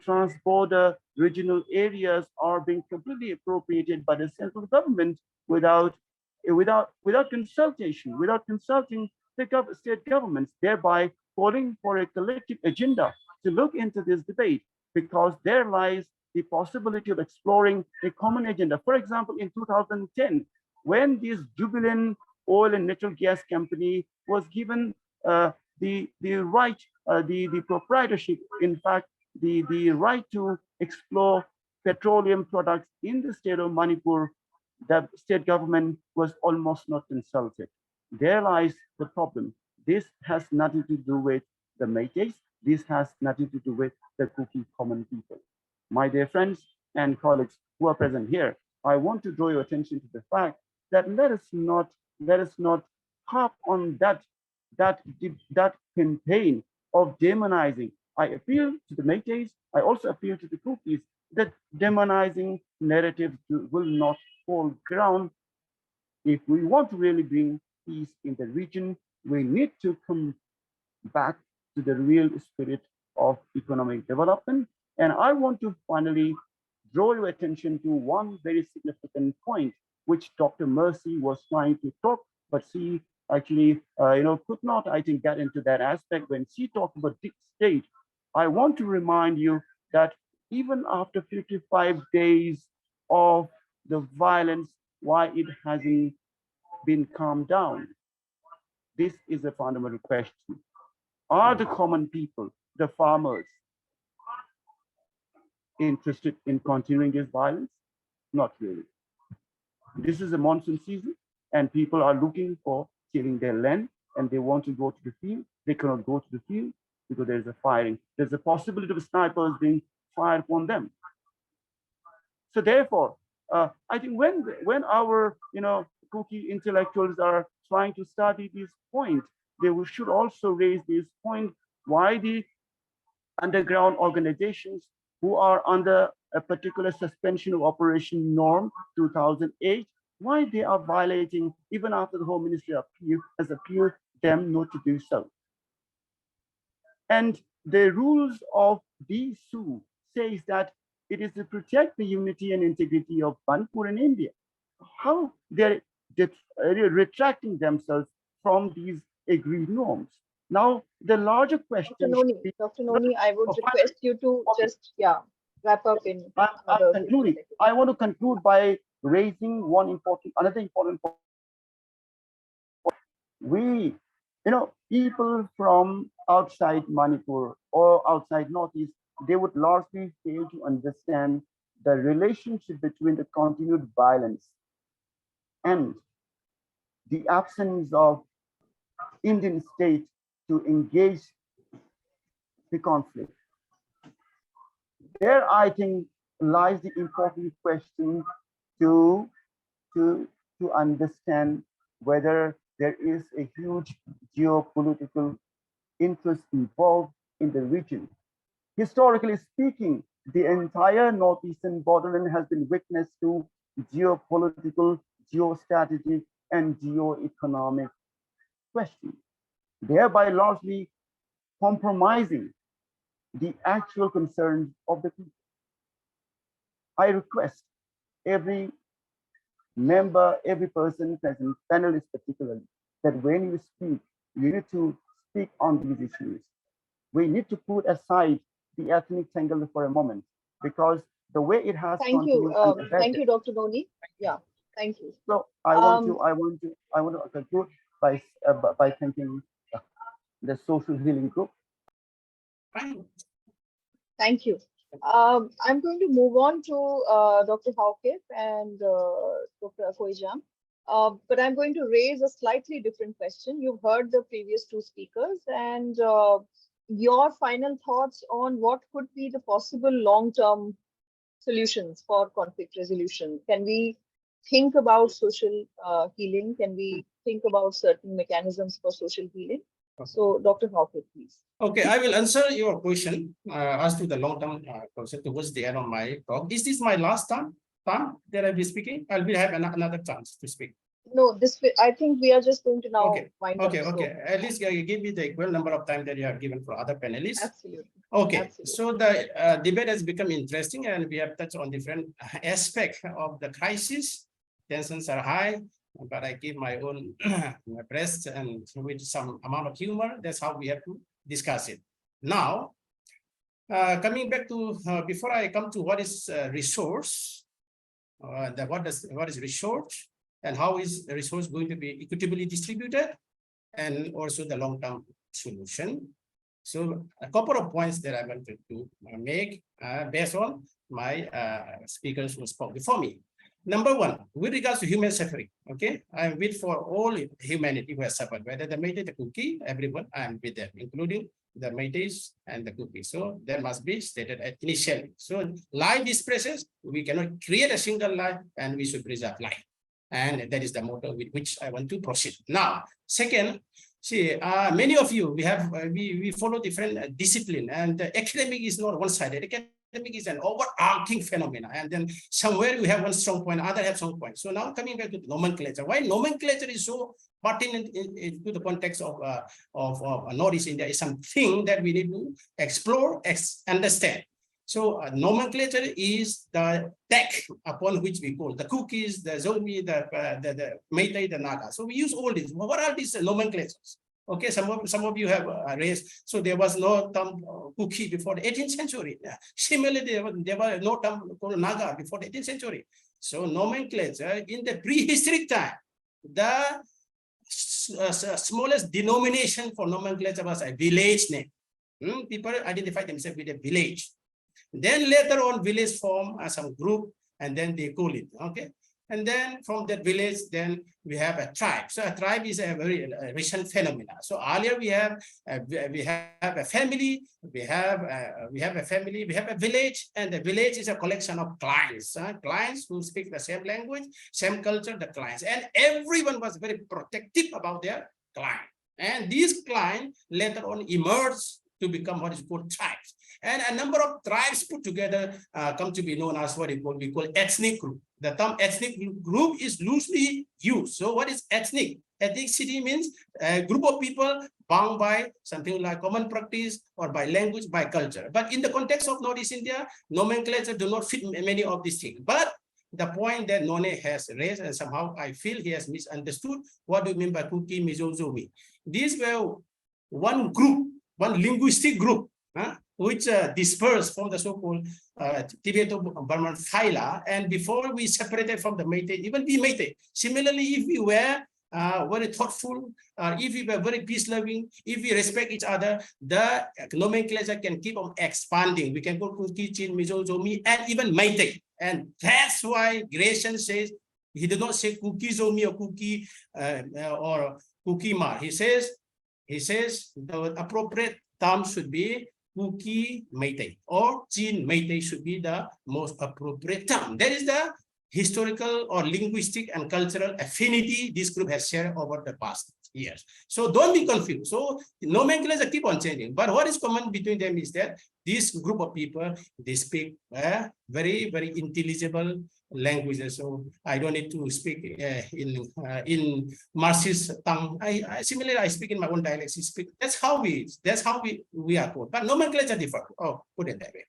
trans-border regional areas are being completely appropriated by the central government without consultation, without consulting the state governments, thereby calling for a collective agenda to look into this debate, because there lies the possibility of exploring a common agenda. For example, in 2010, when this Jubilant Oil and Natural Gas Company was given the right, the proprietorship, in fact, the right to explore petroleum products in the state of Manipur, the state government was almost not consulted. There lies the problem. This has nothing to do with the Métis. This has nothing to do with the Kuki common people. My dear friends and colleagues who are present here, I want to draw your attention to the fact that let us not harp on that campaign of demonizing. I appeal to the Métis. I also appeal to the Kukis that demonizing narratives will not hold ground. If we want to really bring peace in the region, we need to come back to the real spirit of economic development. And I want to finally draw your attention to one very significant point, which Dr. Mercy was trying to talk, but she actually, could not, I think, get into that aspect when she talked about deep state. I want to remind you that even after 55 days of the violence, why it hasn't been calmed down? This is a fundamental question. Are the common people, the farmers, interested in continuing this violence? Not really. This is a monsoon season, and people are looking for tilling their land, and they want to go to the field. They cannot go to the field because there's a firing. There's a possibility of snipers being fired upon them. So therefore, I think when our Kuki intellectuals are trying to study this point, they should also raise this point: why the underground organizations who are under a particular suspension of Operation Norm 2008, why they are violating, even after the Home Ministry has appealed them not to do so. And the rules of DSU says that it is to protect the unity and integrity of Manipur and India. How they're retracting themselves from these agreed norms. Now, the larger question. Dr. Noni, I would request you to just wrap up in. I'm concluding. I want to conclude by raising another important point. People from outside Manipur or outside Northeast, they would largely fail to understand the relationship between the continued violence and the absence of Indian state to engage the conflict. There, I think, lies the important question to understand whether there is a huge geopolitical interest involved in the region. Historically speaking, the entire northeastern borderland has been witness to geopolitical, geostrategic, and geoeconomic questions, thereby largely compromising the actual concerns of the people. I request every member, every person present, panelists particularly, that when you speak, you need to speak on these issues. We need to put aside the ethnic tangle for a moment, because the way it has Thank you. continued Thank you, Dr. Noni. Yeah, thank you. So I want to conclude by thanking the social healing group. Thank you. I'm going to move on to Dr. Hawkif and Dr. Akoijam. But I'm going to raise a slightly different question. You've heard the previous two speakers, and your final thoughts on what could be the possible long-term solutions for conflict resolution. Can we think about social healing? Can we think about certain mechanisms for social healing? So, Dr. Hawkif, please. Okay, I will answer your question as to the long-term concept towards the end of my talk. Is this my last time that I'll be speaking? I'll be have another chance to speak. No, I think we are just going to now wind up. Okay. At least give me the equal number of time that you have given for other panelists. Absolutely. Okay. Absolutely. So the debate has become interesting, and we have touched on different aspects of the crisis. Tensions are high, but I give my own my best and with some amount of humor. That's how we have to discuss it. Now, coming back to before I come to what is resource, what is resource, and how is the resource going to be equitably distributed, and also the long-term solution. So a couple of points that I wanted to make based on my speakers who spoke before me. Number one, with regards to human suffering, okay, I'm with for all humanity who has suffered, whether the Métis, the Kuki, everyone, I'm with them, including the Métis and the Kuki. So that must be stated initially. So life is precious. We cannot create a single life, and we should preserve life. And that is the motto with which I want to proceed. Now, second, see, many of you, we follow different discipline, and the academic is not one-sided. Academic is an overarching phenomena, and then somewhere we have one strong point, other have strong point. So now coming back to nomenclature, why nomenclature is so pertinent into the context of Northeast India is something that we need to explore, understand. So nomenclature is the tag upon which we call the cookies, the Zomi, the Métis, the Naga. So we use all these. What are these nomenclatures? Okay, some of you have raised. So there was no term cookie before the 18th century. Similarly, there was no term called Naga before the 18th century. So nomenclature in the prehistoric time, the smallest denomination for nomenclature was a village name. People identify themselves with a village. Then later on, village form some group, and then they call it, okay? And then from that village, then we have a tribe. So a tribe is a very recent phenomenon. So earlier we have a family, we have a village, and the village is a collection of clans, clans who speak the same language, same culture, the clans, and everyone was very protective about their clan. And these clans later on emerged to become what is called tribes. And a number of tribes put together come to be known as what we call ethnic group. The term ethnic group is loosely used. So what is ethnic? Ethnicity means a group of people bound by something like common practice or by language, by culture. But in the context of Northeast India, nomenclature do not fit many of these things. But the point that None has raised, and somehow I feel he has misunderstood, what do you mean by Kuki, Mizo, Zomi? These were one group, one linguistic group, which dispersed from the so-called Tibeto-Burman phyla. And before we separated from the Métis, even we Métis. Similarly, if we were very thoughtful, if we were very peace-loving, if we respect each other, the nomenclature can keep on expanding. We can go Kuki, Chin, Mizo, Zomi, and even Métis. And that's why Gratian says, he did not say Kuki, Zomi, or Kuki or Kukimar. He says the appropriate term should be Kuki Métis, or Chin Métis should be the most appropriate term. That is the historical or linguistic and cultural affinity this group has shared over the past years. So don't be confused. So nomenclature keep on changing, but what is common between them is that this group of people, they speak very, very intelligible languages. So I don't need to speak in Marxist tongue. Similarly, I speak in my own dialect. That's how we are called. But nomenclature differ. Oh, put it that way.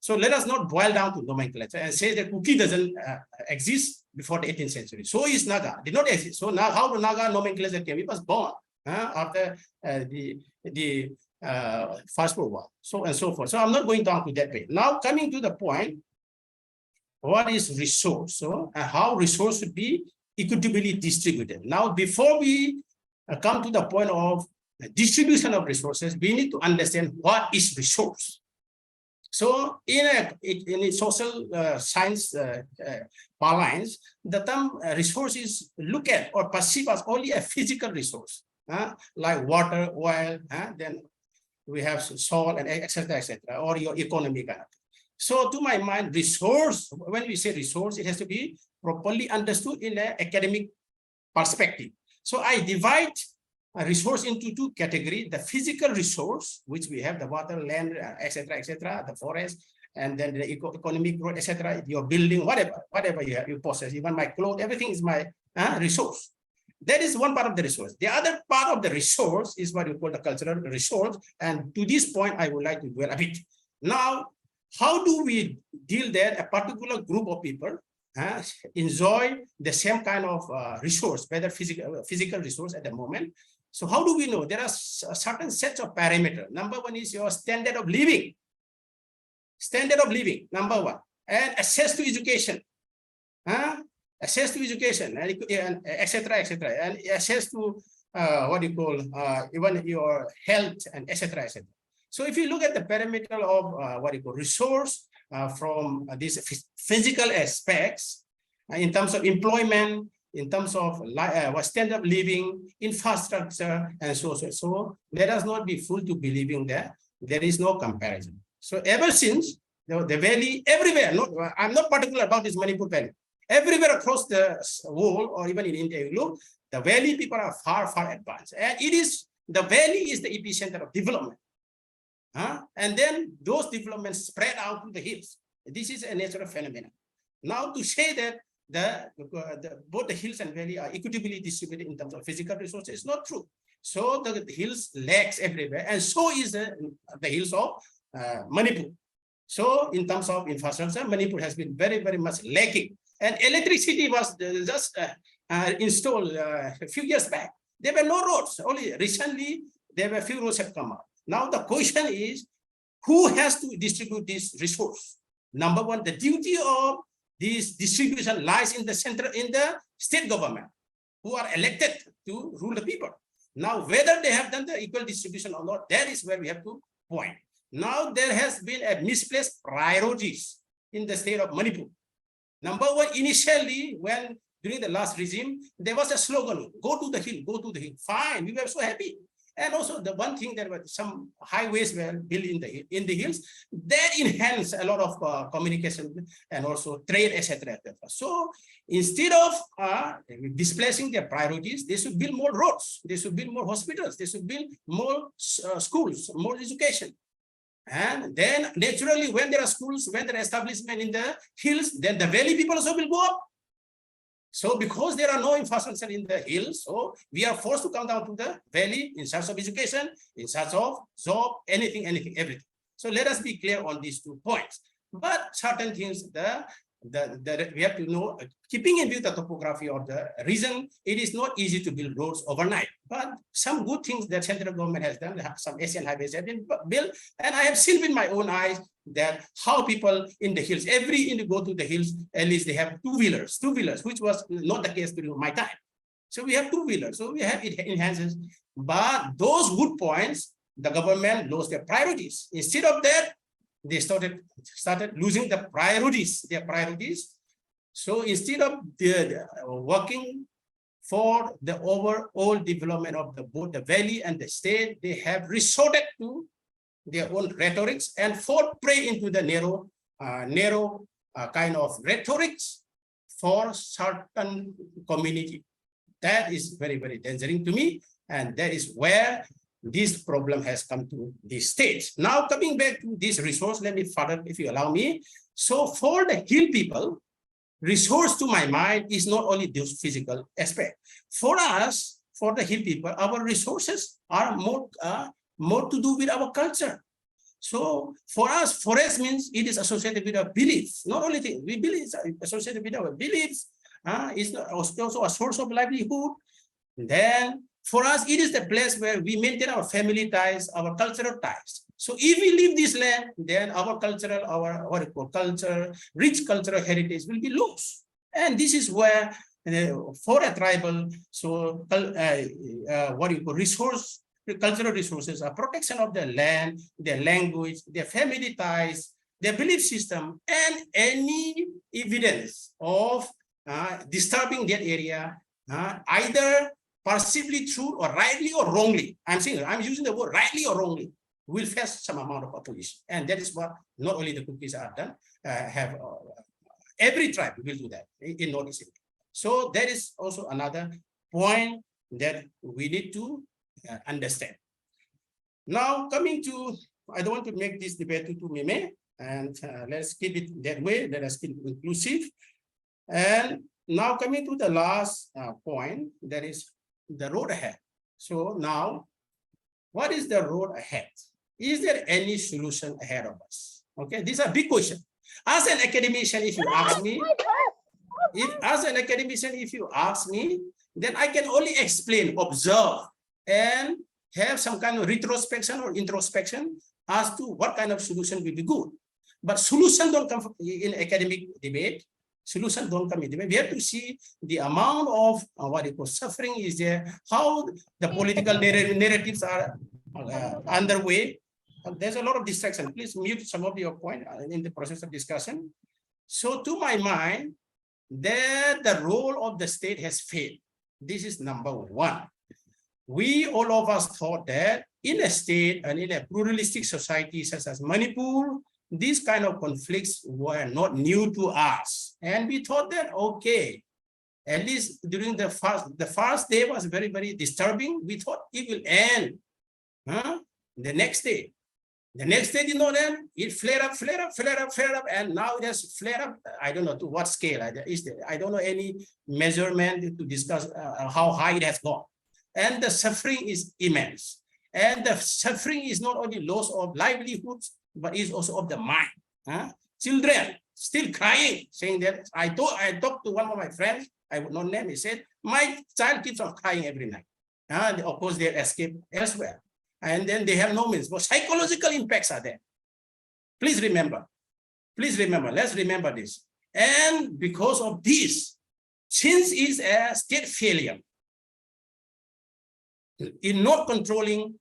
So let us not boil down to nomenclature and say that Kuki doesn't exist before the 18th century. So is Naga, did not exist. So now how the Naga nomenclature came? It was born after the First World War, so and so forth. So I'm not going down to that way. Now coming to the point, what is resource? So how resource should be equitably distributed. Now before we come to the point of distribution of resources, we need to understand what is resource. So in a social science parlance, the term resource is look at or perceive as only a physical resource, like water, oil, then we have salt, and etc., or your economy kind of. So to my mind, resource, when we say resource, it has to be properly understood in an academic perspective. So I divide a resource into two categories: the physical resource, which we have the water, land, etc., the forest, and then the economic growth, etc., your building, whatever you possess, even my clothes, everything is my resource. That is one part of the resource. The other part of the resource is what you call the cultural resource. And to this point, I would like to dwell a bit. Now, how do we deal that a particular group of people enjoy the same kind of resource, whether physical resource at the moment? So how do we know? There are certain sets of parameters. Number one is your standard of living. Standard of living, number one. And access to education. Access to education, and etc., and access to what you call even your health, and etc., etc. So if you look at the parameter of what you call resource from these physical aspects, in terms of employment, in terms of standard of living, infrastructure, and so on. So let us not be fooled to believing that there is no comparison. So ever since the valley, everywhere, I'm not particular about this Manipur Valley, everywhere across the world, or even in India, you look, the valley people are far, far advanced. And the valley is the epicenter of development. And then those developments spread out to the hills. This is a natural phenomenon. Now to say that both the hills and valley are equitably distributed in terms of physical resources is not true. So the hills lacks everywhere, and so is the hills of Manipur. So in terms of infrastructure, Manipur has been very, very much lacking. And electricity was just installed a few years back. There were no roads. Only recently, there were a few roads have come up. Now the question is, who has to distribute this resource? Number one, the duty of this distribution lies in the center, in the state government, who are elected to rule the people. Now, whether they have done the equal distribution or not, that is where we have to point. Now, there has been a misplaced priorities in the state of Manipur. Number one, initially, when during the last regime, there was a slogan, go to the hill, go to the hill. Fine, we were so happy. And also the one thing, there were some highways were built in the hills that enhance a lot of communication and also trade, etc. So instead of displacing their priorities, they should build more roads, they should build more hospitals, they should build more schools, more education. And then naturally, when there are schools, when there are establishment in the hills, then the valley people also will go up. So because there are no infrastructure in the hills, so we are forced to come down to the valley in search of education, in search of job, anything, everything. So let us be clear on these 2 points. But certain things, we have to know, keeping in view the topography of the region, it is not easy to build roads overnight. But some good things that central government has done, some Asian highways have been built, and I have seen with my own eyes that how people in the hills, go to the hills, at least they have two-wheelers, which was not the case during my time. So we have two-wheelers, so we have, it enhances. But those good points, the government lost their priorities. Instead of that, they started losing their priorities. So instead of working for the overall development of both the valley and the state, they have resorted to their own rhetorics and fall prey into the narrow kind of rhetorics, for certain community. That is very, very dangerous to me. And that is where this problem has come to this stage. Now coming back to this resource, let me further, if you allow me. So for the hill people, resource to my mind is not only this physical aspect. For us, for the hill people, our resources are more to do with our culture. So for us, forest means it is associated with our beliefs. Not only thing, we believe it's associated with our beliefs. It's also a source of livelihood. Then for us, it is the place where we maintain our family ties, our cultural ties. So if we leave this land, then our cultural, culture, rich cultural heritage will be lost. And this is where for a tribal, so resource, cultural resources are protection of their land, their language, their family ties, their belief system, and any evidence of disturbing that area, either perceivably true or rightly or wrongly. I'm using the word rightly or wrongly, will face some amount of opposition. And that is what not only the Kukis are done, every tribe will do that in Northeast India. So that is also another point that we need to understand. Now coming to, I don't want to make this debate too meme, and let's keep it that way, let us keep it inclusive. And now coming to the last point, that is the road ahead. So now, what is the road ahead? Is there any solution ahead of us? Okay, these are big questions. As an academician, if you ask me, then I can only explain, observe, and have some kind of retrospection or introspection as to what kind of solution will be good. But solution don't come in academic debate. Solution don't come in debate. We have to see the amount of suffering is there, how the political narratives are underway. There's a lot of distraction. Please mute some of your point in the process of discussion. So to my mind, that the role of the state has failed. This is number one. We, all of us, thought that in a state and in a pluralistic society such as Manipur, these kind of conflicts were not new to us. And we thought that, okay, at least during the first day was very, very disturbing. We thought it will end. The next day did not end. It flared up, and now it has flared up. I don't know to what scale. I don't know any measurement to discuss how high it has gone. And the suffering is immense. And the suffering is not only loss of livelihoods, but is also of the mind. Children still crying, saying that I talked to one of my friends, I would not name, he said, my child keeps on crying every night. Of course, they escape elsewhere. And then they have no means, but psychological impacts are there. Please remember, let's remember this. And because of this, since it's a state failure in not controlling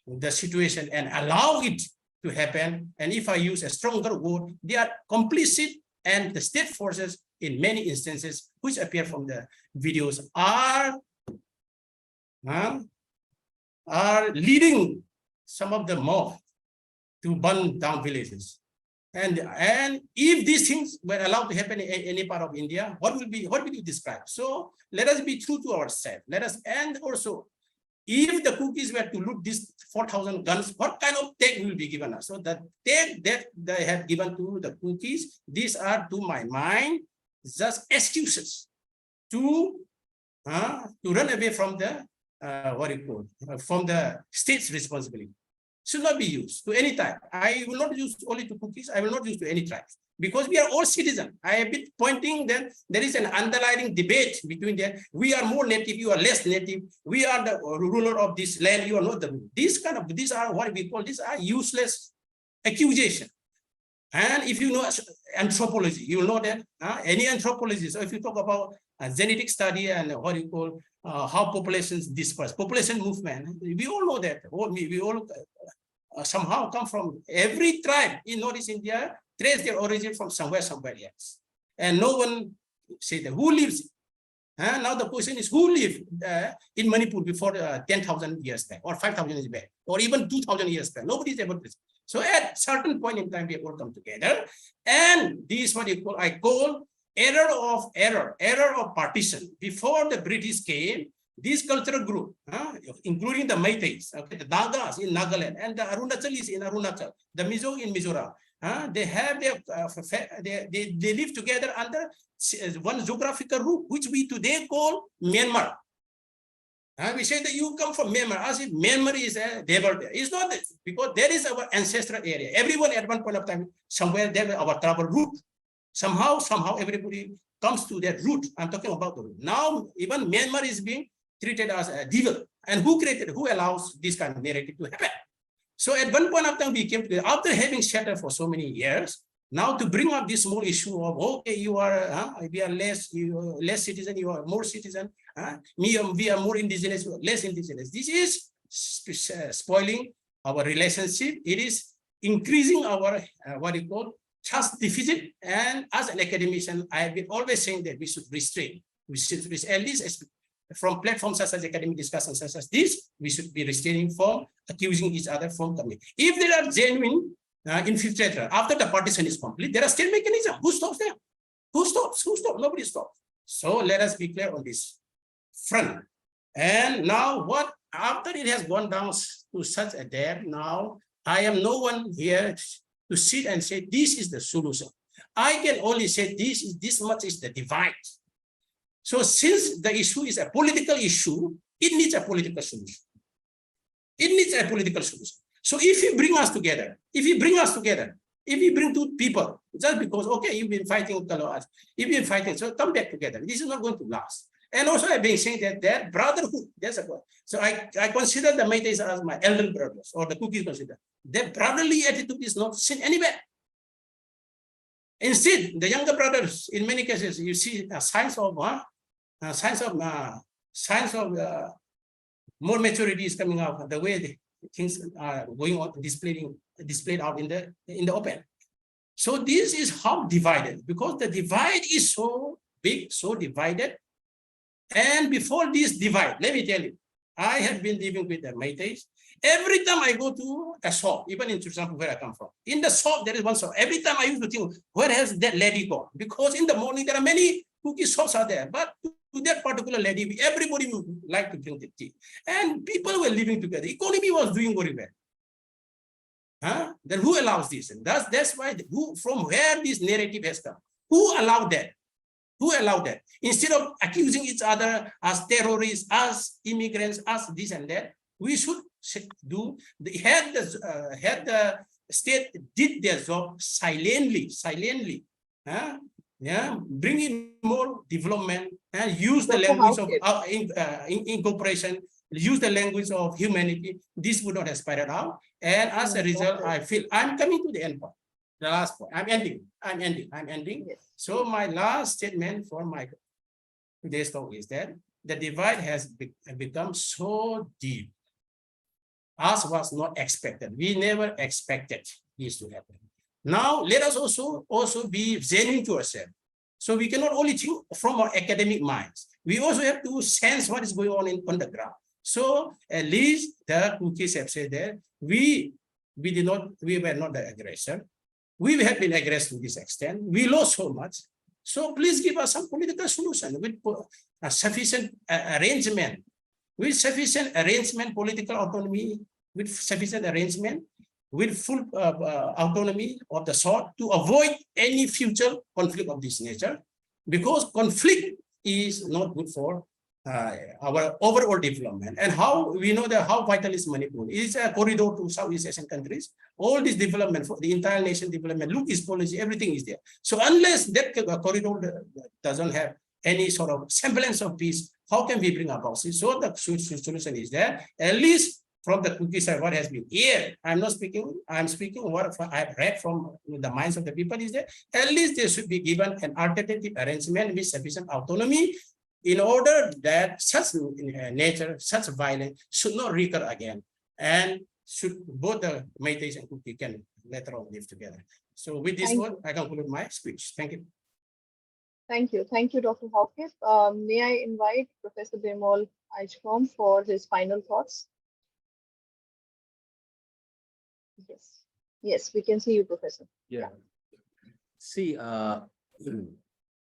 the situation and allow it to happen, and if I use a stronger word, they are complicit, and the state forces in many instances, which appear from the videos, are leading some of the mob to burn down villages. And if these things were allowed to happen in any part of India, what will you describe? So let us be true to ourselves. And also, if the Kukis were to loot these 4,000 guns, what kind of tech will be given us? So the tech that they have given to the Kukis, these are, to my mind, just excuses to run away from the from the state's responsibility. Should not be used to any tribe. I will not use only to Kukis. I will not use to any tribe, because we are all citizens. I have been pointing that there is an underlying debate between them. We are more native, you are less native. We are the ruler of this land, you are not the ruler. These are what we call, these are useless accusation. And if you know anthropology, you will know that any anthropologist, so if you talk about genetic study and how populations disperse, population movement, we all know that. We all somehow come from, every tribe in Northeast India trace their origin from somewhere else. And no one say that who lives. Now the question is, who lived in Manipur before 10,000 years back, or 5,000 years back, or even 2,000 years back? Nobody is able to. So at certain point in time, we all come together, and this is what I call error of partition. Before the British came, this cultural group, including the Meiteis, okay, the Nagas in Nagaland, and the Arunachalis in Arunachal, the Mizo in Mizoram, they have their, they live together under one geographical group, which we today call Myanmar. We say that you come from Myanmar, as if Myanmar is a devil there. It's not that, because there is our ancestral area. Everyone at one point of time, somewhere there, our travel route. Somehow everybody comes to that root. I'm talking about the root. Now, even Myanmar is being treated as a devil. And who allows this kind of narrative to happen? So at one point of time, we came to, after having shattered for so many years, now to bring up this small issue of, okay, you are, we are less citizen, you are more citizen, we are more indigenous, less indigenous. This is spoiling our relationship. It is increasing our, what you call, trust deficit. And as an academician, I have been always saying that we should restrain. We should, at least from platforms such as academic discussions such as this, we should be restraining from accusing each other from coming. If there are genuine infiltrators, after the partition is complete, there are still mechanisms. Who stops them? Who stops? Who stops? Nobody stops. So let us be clear on this front. And now what, after it has gone down to such a depth, now I am no one here to sit and say, this is the solution. I can only say this much is the divide. So since the issue is a political issue, it needs a political solution. It needs a political solution. So if you bring us together, if you bring two people, just because, okay, you've been fighting, you've been fighting, so come back together. This is not going to last. And also I've been saying that brotherhood, there's a point. So I consider the Meiteis as my elder brothers, or the Kukis consider. Their brotherly attitude is not seen anywhere. Instead, the younger brothers, in many cases, you see signs of more maturity is coming out, the way the things are going on, displayed out in the open. So this is how divided, because the divide is so big, so divided. And before this divide, let me tell you, I have been living with the Meiteis. Every time I go to a shop, even in Chusanpu, where I come from, in the shop, there is one shop. Every time I used to think, where has that lady gone? Because in the morning, there are many cookie shops are there, but to that particular lady, everybody would like to drink the tea. And people were living together. Economy was doing very well. Then who allows this? And that's why, from where this narrative has come? Who allowed that? Who allowed that? Instead of accusing each other as terrorists, as immigrants, as this and that, we should do, had the state did their job silently, bring in more development and use the language of incorporation, use the language of humanity, this would not have spiraled out. And as a result, I feel I'm coming to the end point. The last point. I'm ending. Yes. So my last statement for my today's talk is that the divide has become so deep, as was not expected. We never expected this to happen. Now let us also be genuine to ourselves. So we cannot only think from our academic minds. We also have to sense what is going on the ground. So at least the cookies have said that we were not the aggressor. We have been aggressed to this extent. We lost so much. So please give us some political solution with sufficient arrangement, political autonomy, with sufficient arrangement, with full autonomy of the sort to avoid any future conflict of this nature, because conflict is not good for our overall development. And how we know that how vital is Manipur? It is a corridor to Southeast Asian countries. All this development for the entire nation development, look, is policy, everything is there. So unless that corridor doesn't have any sort of semblance of peace, how can we bring about this? So the solution is that at least from the cookie side, what has been here, I'm speaking what I've read from the minds of the people is that at least there should be given an alternative arrangement with sufficient autonomy in order that such nature, such violence should not recur again. And should both the Meiteis and Kuki can later on live together. So with this one, I conclude my speech. Thank you. Thank you. Thank you, Dr. Hawkins. May I invite Professor Bimol Aichkom for his final thoughts? Yes. Yes, we can see you, Professor. Yeah. See,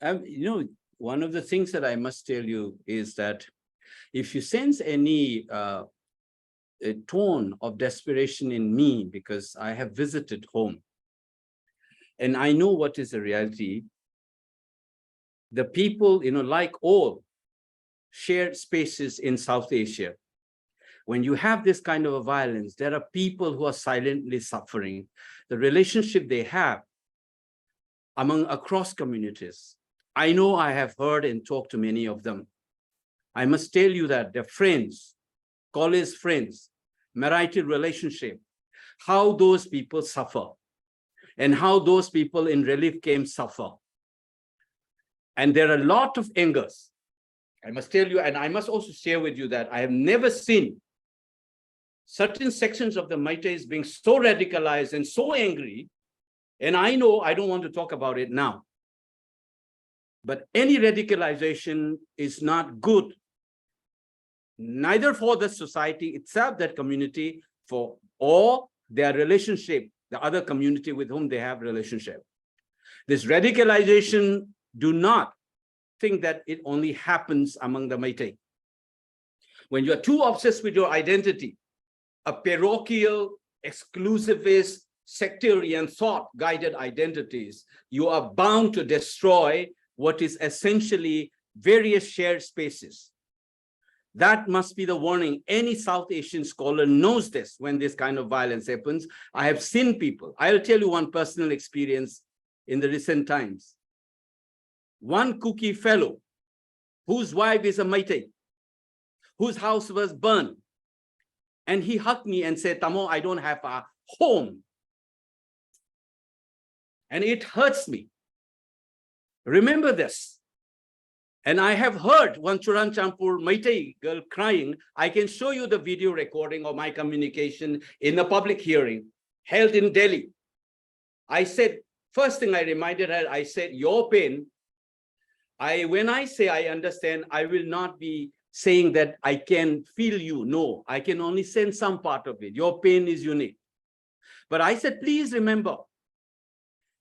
One of the things that I must tell you is that if you sense any a tone of desperation in me, because I have visited home and I know what is the reality, the people, like all shared spaces in South Asia, when you have this kind of a violence, there are people who are silently suffering. The relationship they have across communities. I know I have heard and talked to many of them. I must tell you that they're friends, college friends, marital relationship, how those people suffer and how those people in relief camps suffer. And there are a lot of angers. I must tell you, and I must also share with you that I have never seen certain sections of the Meiteis being so radicalized and so angry. And I know I don't want to talk about it now. But any radicalization is not good, neither for the society itself, that community, or their relationship, the other community with whom they have relationship. This radicalization, do not think that it only happens among the Meitei. When you are too obsessed with your identity, a parochial, exclusivist, sectarian thought-guided identities, you are bound to destroy what is essentially various shared spaces. That must be the warning. Any South Asian scholar knows this when this kind of violence happens. I have seen people. I'll tell you one personal experience in the recent times. One Kuki fellow whose wife is a Meitei, whose house was burned, and he hugged me and said, Tamo, I don't have a home. And it hurts me. Remember this. And I have heard one Churachandpur Meitei girl crying. I can show you the video recording of my communication in a public hearing held in Delhi. I said, first thing I reminded her, I said, your pain, when I say I understand, I will not be saying that I can feel you. No, I can only sense some part of it. Your pain is unique. But I said, please remember,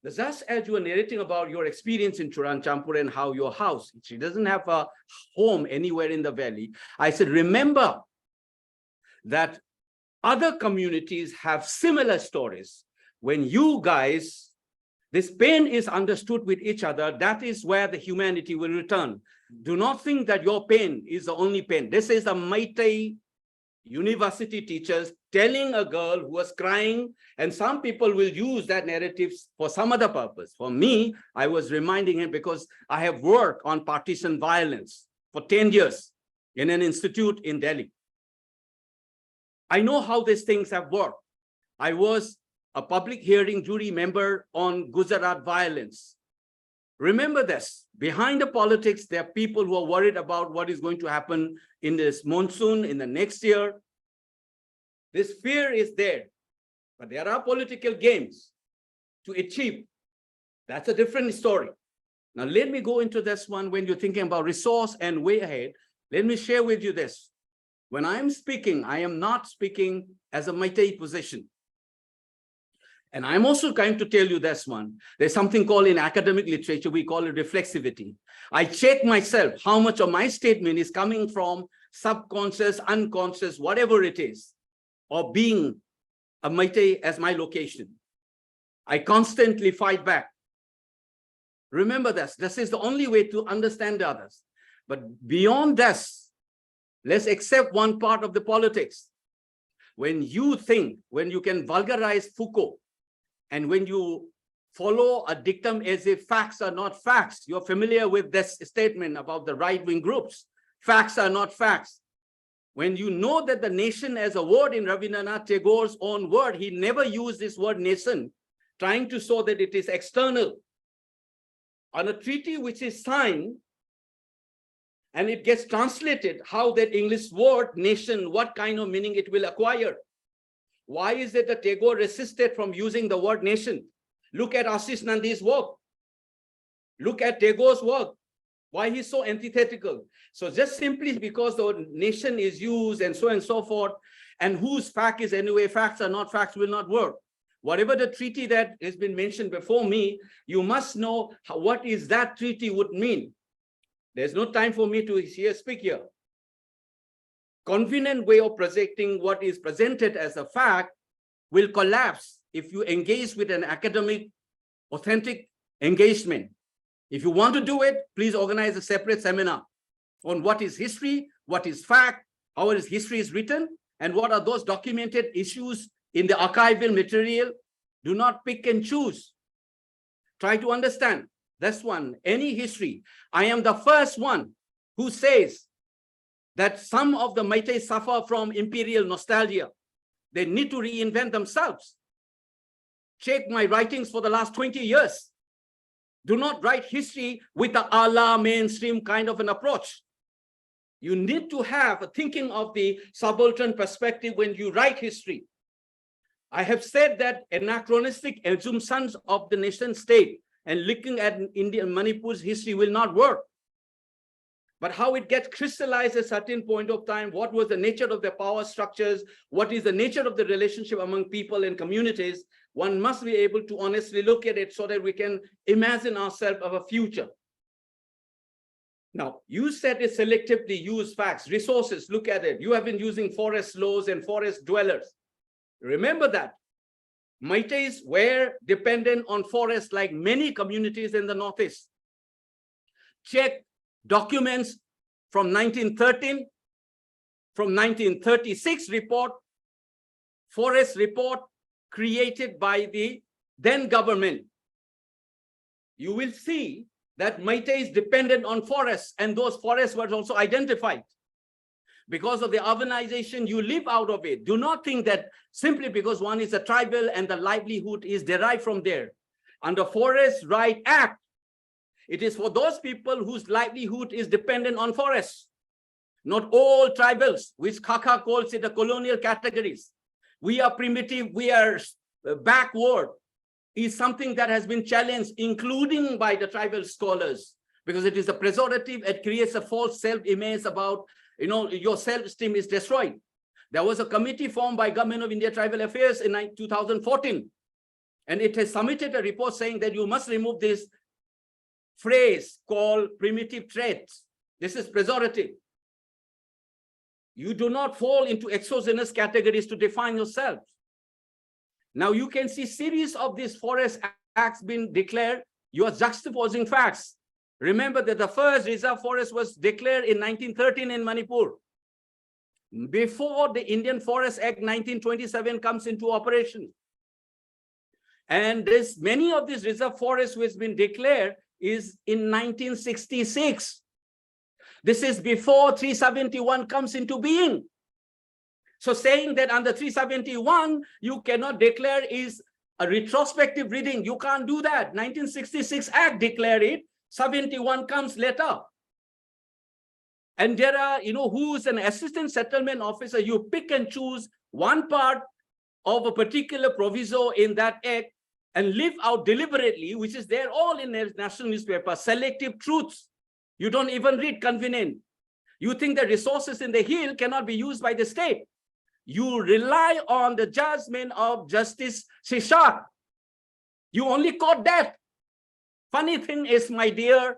just as you were narrating about your experience in Churachandpur and how your house, she doesn't have a home anywhere in the valley. I said, remember that other communities have similar stories. When you guys, this pain is understood with each other, that is where the humanity will return. Do not think that your pain is the only pain. This is a Meitei university teachers telling a girl who was crying, and some people will use that narrative for some other purpose. For me, I was reminding him because I have worked on partisan violence for 10 years in an institute in Delhi. I know how these things have worked. I was a public hearing jury member on Gujarat violence. Remember this, behind the politics, there are people who are worried about what is going to happen in this monsoon, in the next year. This fear is there, but there are political games to achieve. That's a different story. Now, let me go into this one. When you're thinking about resource and way ahead, let me share with you this. When I'm speaking, I am not speaking as a Meitei position. And I'm also trying to tell you this one. There's something called in academic literature, we call it reflexivity. I check myself how much of my statement is coming from subconscious, unconscious, whatever it is, or being a Meitei as my location. I constantly fight back. Remember this. This is the only way to understand others. But beyond this, let's accept one part of the politics. When you think, when you can vulgarize Foucault, and when you follow a dictum as if facts are not facts, you're familiar with this statement about the right-wing groups. Facts are not facts. When you know that the nation as a word in Rabindranath Tagore's own word, he never used this word nation, trying to show that it is external. On a treaty which is signed, and it gets translated, how that English word nation, what kind of meaning it will acquire. Why is it that Tagore resisted from using the word nation? Look at Ashish Nandi's work. Look at Tagore's work. Why he's so antithetical. So just simply because the nation is used and so forth, and whose fact is anyway, facts are not facts will not work. Whatever the treaty that has been mentioned before me, you must know what is that treaty would mean. There's no time for me to speak here. Convenient way of projecting what is presented as a fact will collapse if you engage with an academic, authentic engagement. If you want to do it, please organize a separate seminar on what is history, what is fact, how history is written, and what are those documented issues in the archival material. Do not pick and choose. Try to understand. That's one. Any history. I am the first one who says that some of the Meiteis suffer from imperial nostalgia. They need to reinvent themselves. Check my writings for the last 20 years. Do not write history with the a la mainstream kind of an approach. You need to have a thinking of the subaltern perspective when you write history. I have said that anachronistic assumptions of the nation state and looking at India and Manipur's history will not work. But how it gets crystallized at a certain point of time, what was the nature of the power structures, what is the nature of the relationship among people and communities, one must be able to honestly look at it so that we can imagine ourselves of a future. Now, you said it selectively use facts, resources, look at it. You have been using forest laws and forest dwellers. Remember that. Meiteis were dependent on forests like many communities in the Northeast. Check documents from 1913, from 1936 report, forest report created by the then government. You will see that Meiteis depended on forests, and those forests were also identified. Because of the urbanization, you live out of it. Do not think that simply because one is a tribal and the livelihood is derived from there. Under Forest Right Act, it is for those people whose livelihood is dependent on forests. Not all tribals, which Kaka calls it the colonial categories. We are primitive, we are backward, is something that has been challenged, including by the tribal scholars, because it is a pejorative, it creates a false self-image about, your self-esteem is destroyed. There was a committee formed by Government of India Tribal Affairs in 2014, and it has submitted a report saying that you must remove this phrase called primitive traits. This is pejorative. You do not fall into exogenous categories to define yourself. Now you can see series of these forest acts being declared. You are juxtaposing facts. Remember that the first reserve forest was declared in 1913 in Manipur. Before the Indian Forest Act 1927 comes into operation. And many of these reserve forests which has been declared is in 1966. This is before 371 comes into being. So saying that under 371, you cannot declare is a retrospective reading. You can't do that. 1966 Act declared it. 71 comes later. And there are, who's an assistant settlement officer, you pick and choose one part of a particular proviso in that act and live out deliberately, which is there all in the national newspaper, selective truths. You don't even read convenient. You think the resources in the hill cannot be used by the state. You rely on the judgment of Justice Shishak. You only caught that. Funny thing is, my dear,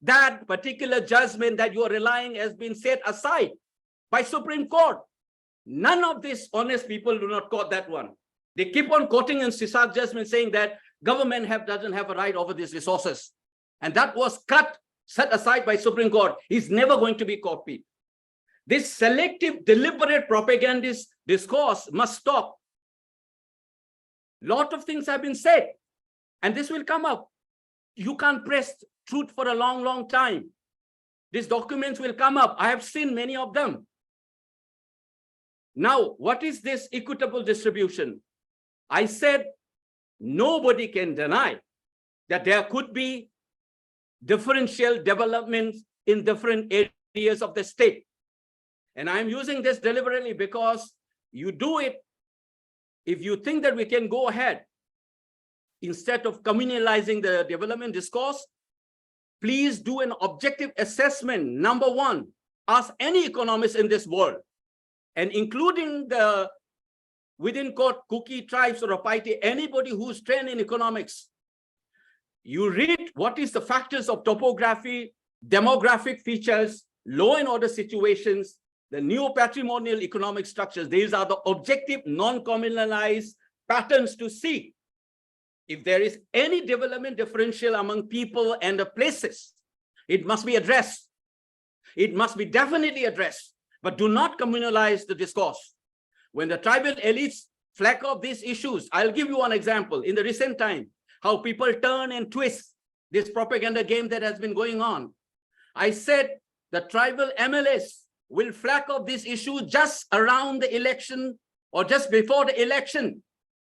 that particular judgment that you are relying has been set aside by Supreme Court. None of these honest people do not quote that one. They keep on quoting in Shishak judgment saying that government doesn't have a right over these resources. And that was set aside by Supreme Court. It's never going to be copied. This selective, deliberate propagandist discourse must stop. Lot of things have been said, and this will come up. You can't press truth for a long, long time. These documents will come up. I have seen many of them. Now, what is this equitable distribution? I said, nobody can deny that there could be differential developments in different areas of the state. And I'm using this deliberately because you do it if you think that we can go ahead. Instead of communalizing the development discourse, please do an objective assessment. Number one, ask any economist in this world, and including the within quote, Kuki tribes or Apaiti, anybody who's trained in economics, you read what is the factors of topography, demographic features, law and order situations, the neo-patrimonial economic structures. These are the objective, non-communalized patterns to see if there is any development differential among people and the places. It must be addressed. It must be definitely addressed, but do not communalize the discourse. When the tribal elites flag off these issues, I'll give you one example. In the recent time, how people turn and twist this propaganda game that has been going on. I said the tribal MLAs will flag off this issue just around the election or just before the election.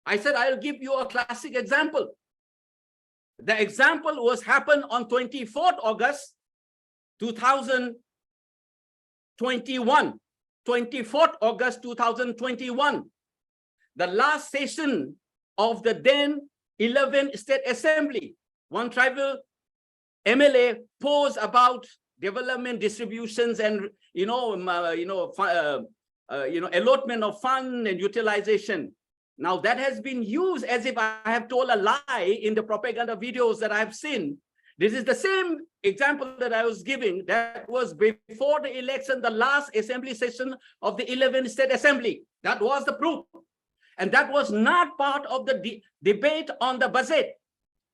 I said, I'll give you a classic example. The example was happened on 24th August, 2021. 24th August, 2021. The last session of the then 11th State Assembly. One tribal MLA posed about development distributions and allotment of fund and utilization. Now that has been used as if I have told a lie in the propaganda videos that I've seen. This is the same example that I was giving. That was before the election, the last assembly session of the 11th State Assembly. That was the proof. And that was not part of the debate on the budget.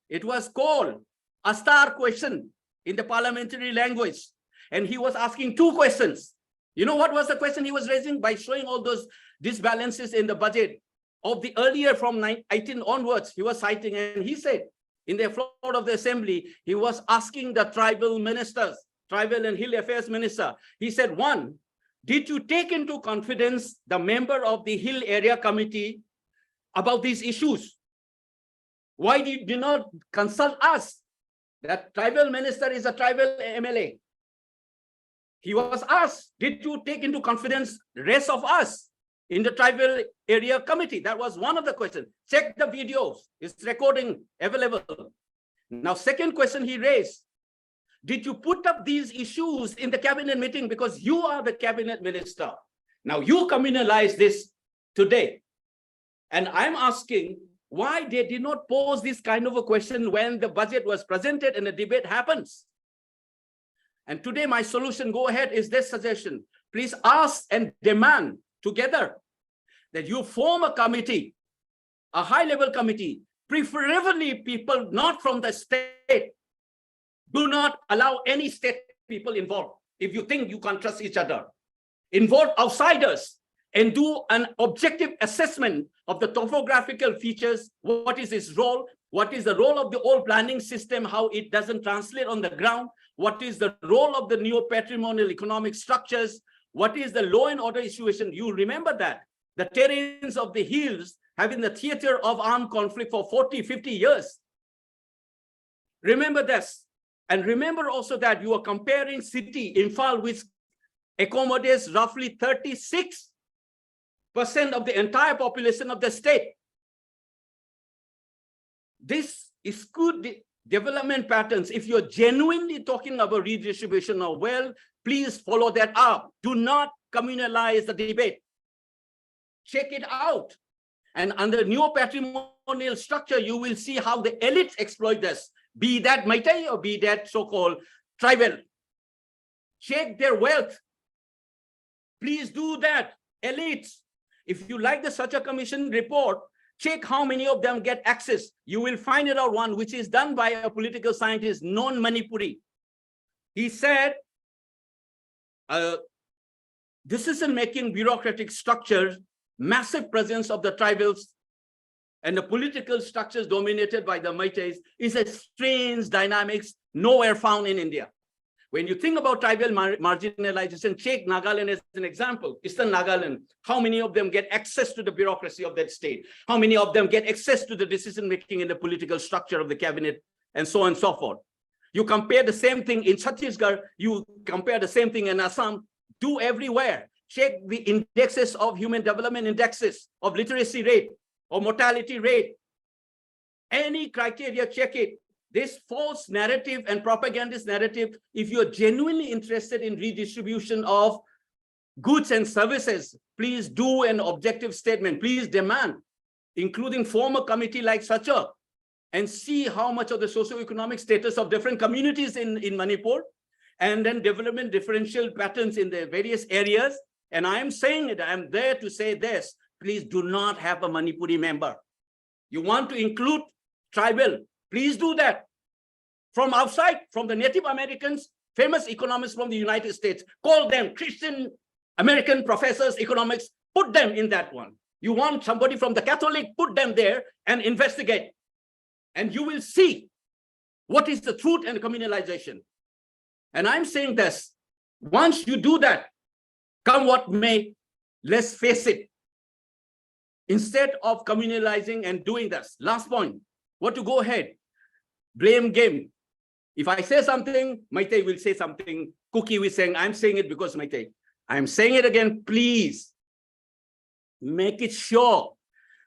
It was called a star question in the parliamentary language. And he was asking two questions. You know what was the question he was raising? By showing all those disbalances in the budget of the earlier from 19 onwards, he was citing, and he said in the floor of the assembly, he was asking the tribal ministers, tribal and hill affairs minister. He said, one, did you take into confidence the member of the hill area committee about these issues? Why did you not consult us? That tribal minister is a tribal MLA. He was asked, did you take into confidence the rest of us in the tribal area committee? That was one of the questions. Check the videos, it's recording available. Now, second question he raised, did you put up these issues in the cabinet meeting because you are the cabinet minister? Now you communalize this today. And I'm asking why they did not pose this kind of a question when the budget was presented and the debate happens. And today my solution, go ahead, is this suggestion. Please ask and demand together that you form a committee, a high-level committee, preferably people not from the state. Do not allow any state people involved. If you think you can't trust each other, involve outsiders and do an objective assessment of the topographical features. What is its role? What is the role of the old planning system? How it doesn't translate on the ground? What is the role of the neo-patrimonial economic structures? What is the law and order situation? You remember that the terrains of the hills have been the theater of armed conflict for 40, 50 years. Remember this. And remember also that you are comparing city, Imphal, which accommodates roughly 36% of the entire population of the state. This is good development patterns. If you're genuinely talking about redistribution of wealth, please follow that up. Do not communalize the debate. Check it out. And under neo-patrimonial structure, you will see how the elites exploit this, be that Meitei or be that so-called tribal. Check their wealth. Please do that, elites. If you like the Sacha Commission report, check how many of them get access. You will find it out one, which is done by a political scientist, non-Manipuri. He said, decision-making bureaucratic structures, massive presence of the tribals, and the political structures dominated by the Meiteis is a strange dynamics nowhere found in India. When you think about tribal marginalization, take Nagaland as an example, Eastern Nagaland, how many of them get access to the bureaucracy of that state? How many of them get access to the decision-making in the political structure of the cabinet, and so on and so forth? You compare the same thing in Chhattisgarh, you compare the same thing in Assam, do everywhere. Check the indexes of human development indexes, of literacy rate, or mortality rate. Any criteria, check it. This false narrative and propagandist narrative, if you're genuinely interested in redistribution of goods and services, please do an objective statement. Please demand, including form a committee like such a, and see how much of the socioeconomic status of different communities in Manipur, and then development differential patterns in the various areas. And I am saying it, I am there to say this, please do not have a Manipuri member. You want to include tribal, please do that. From outside, from the Native Americans, famous economists from the United States, call them Christian American professors, economics, put them in that one. You want somebody from the Catholic, put them there and investigate. And you will see what is the truth and communalization. And I'm saying this, once you do that, come what may, let's face it, instead of communalizing and doing this, last point, what to go ahead, blame game. If I say something, Maite will say something, Cookie will saying, I'm saying it because Maite. I'm saying it again, please make it sure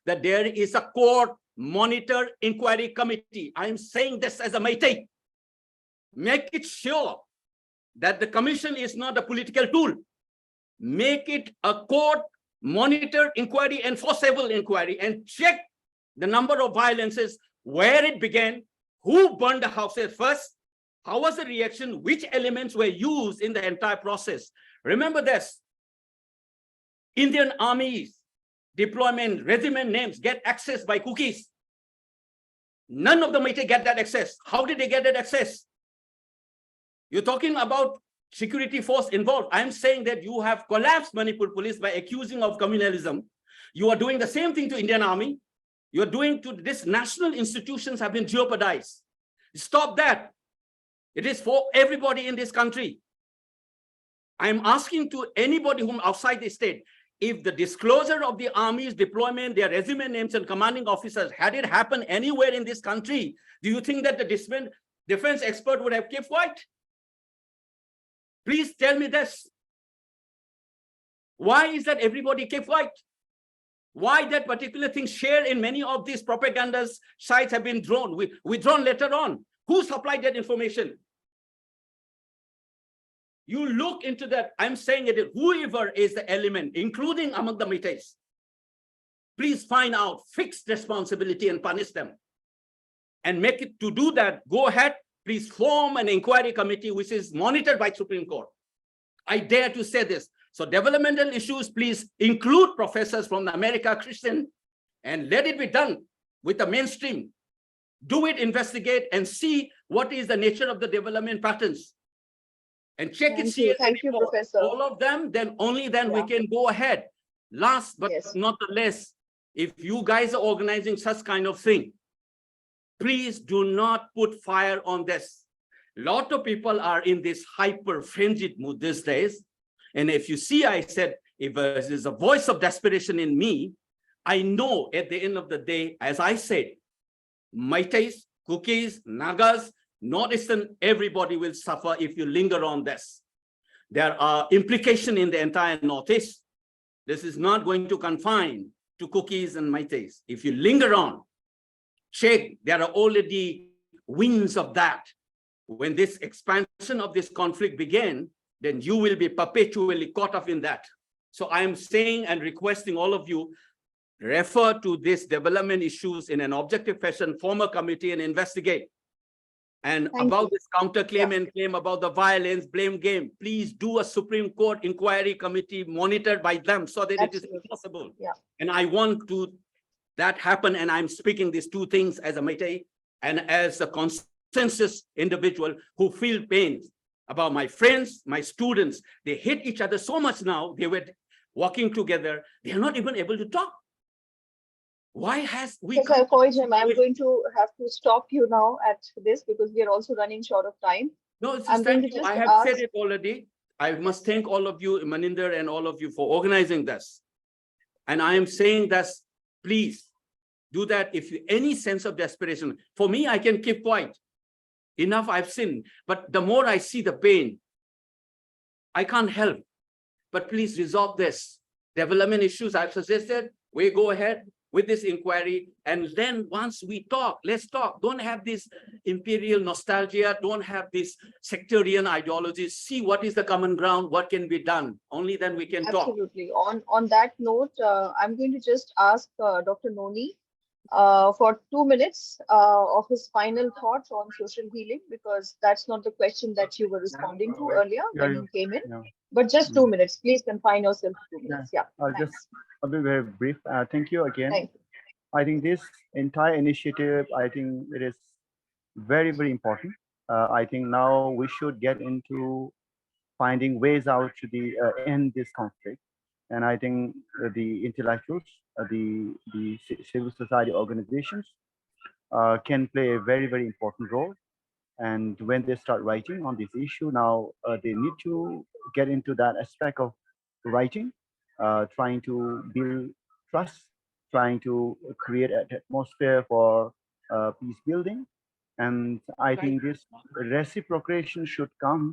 that there is a court monitor inquiry committee. I'm saying this as a Maite. Make it sure that the commission is not a political tool. Make it a court monitor inquiry, enforceable inquiry, and check the number of violences, where it began, who burned the houses first, how was the reaction, which elements were used in the entire process. Remember this, Indian Army's deployment regiment names get access by cookies. None of the Meitei get that access. How did they get that access? You're talking about security force involved. I'm saying that you have collapsed Manipur police by accusing of communalism. You are doing the same thing to Indian Army. You're doing to this national institutions have been jeopardized. Stop that. It is for everybody in this country. I'm asking to anybody whom outside the state, if the disclosure of the Army's deployment, their regiment names and commanding officers, had it happened anywhere in this country, do you think that the defense expert would have kept quiet? Please tell me this. Why is that everybody kept quiet? Why that particular thing shared in many of these propaganda sites have been withdrawn later on? Who supplied that information? You look into that. I'm saying it, whoever is the element, including among the Meiteis, please find out, fix responsibility and punish them. And make it to do that, go ahead, please form an inquiry committee which is monitored by Supreme Court. I dare to say this. So developmental issues, please include professors from the America Christian and let it be done with the mainstream. Do it, investigate and see what is the nature of the development patterns. And check it, see Thank you, Professor. all of them, then only then we can go ahead. Last but not the least, if you guys are organizing such kind of thing, please do not put fire on this. A lot of people are in this hyper frenzied mood these days. And if you see, I said, if there's a voice of desperation in me, I know at the end of the day, as I said, Meiteis, Cookies, Nagas, Northeastern, everybody will suffer if you linger on this. There are implications in the entire Northeast. This is not going to confine to Cookies and Meiteis. If you linger on, check, there are already winds of that. When this expansion of this conflict began, then you will be perpetually caught up in that. So I am saying and requesting all of you, refer to these development issues in an objective fashion, form a committee and investigate. And about this counterclaim and claim about the violence, blame game, please do a Supreme Court inquiry committee monitored by them so that it is impossible. And I want to that happen. And I'm speaking these two things as a Meitei and as a consensus individual who feel pain about my friends, my students. They hate each other so much now. They were working together. They are not even able to talk. Why has we? Professor Koijam, I'm going to have to stop you now at this because we are also running short of time. No, thank you. I have said it already. I must thank all of you, Maninder, and all of you for organizing this. And I am saying that, please do that if you any sense of desperation. For me, I can keep quiet. Enough I've seen. But the more I see the pain, I can't help. But please resolve this. Development issues I've suggested, we go ahead. with this inquiry. And then once we talk, let's talk. Don't have this imperial nostalgia. Don't have this sectarian ideologies. See what is the common ground, what can be done. Only then we can talk. Absolutely. On that note, I'm going to just ask Dr. Noni for 2 minutes of his final thoughts on social healing, because that's not the question that you were responding to earlier when you came in. Yeah. But just 2 minutes. Please confine yourself to 2 minutes. Yeah. I'll be very brief. Thank you again. Thank you. I think this entire initiative, I think it is very, very important. I think now we should get into finding ways out to end this conflict. And I think the intellectuals, the civil society organizations can play a very, very important role. And when they start writing on this issue, now they need to get into that aspect of writing, trying to build trust, trying to create an atmosphere for peace building. And I think this reciprocation should come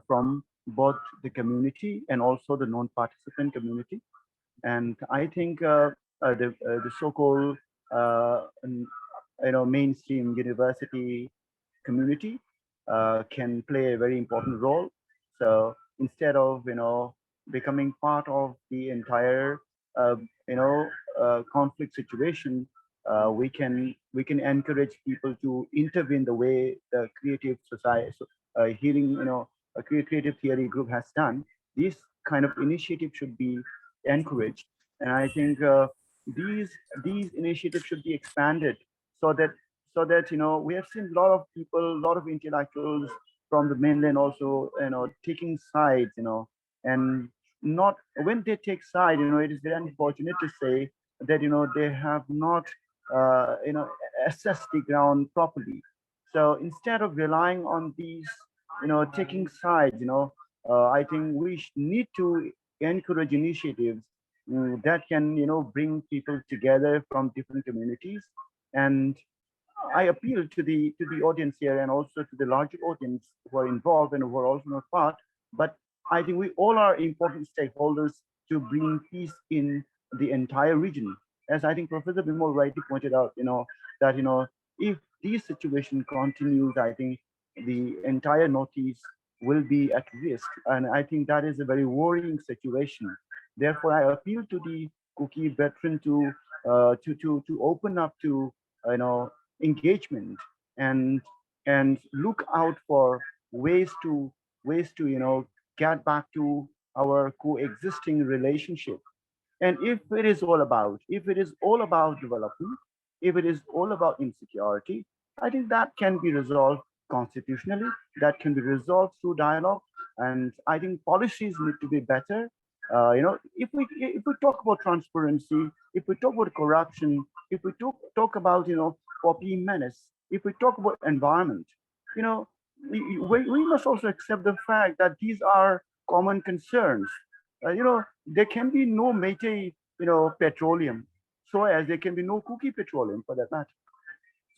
from both the community and also the non-participant community. And I think the so-called mainstream university community can play a very important role. So instead of becoming part of the entire conflict situation, we can encourage people to intervene the way the creative society healing a creative theory group has done. This kind of initiative should be encouraged, and I think these initiatives should be expanded so that we have seen a lot of people, a lot of intellectuals from the mainland also taking sides, and not when they take side, it is very unfortunate to say that they have not assessed the ground properly. So instead of relying on these taking sides, I think we need to encourage initiatives that can bring people together from different communities. And I appeal to the audience here and also to the larger audience who are involved and who are also not part. But I think we all are important stakeholders to bring peace in the entire region. As I think Professor Bimal rightly pointed out, that if this situation continues, I think the entire Northeast will be at risk, and I think that is a very worrying situation. Therefore, I appeal to the Kuki veteran to open up to engagement and look out for ways to get back to our coexisting relationship. And if it is all about development, if it is all about insecurity, I think that can be resolved constitutionally, that can be resolved through dialogue. And I think policies need to be better. If we talk about transparency, if we talk about corruption, if we talk about poppy menace, if we talk about environment, we must also accept the fact that these are common concerns. There can be no Métis, petroleum, so as there can be no Kuki petroleum for that matter.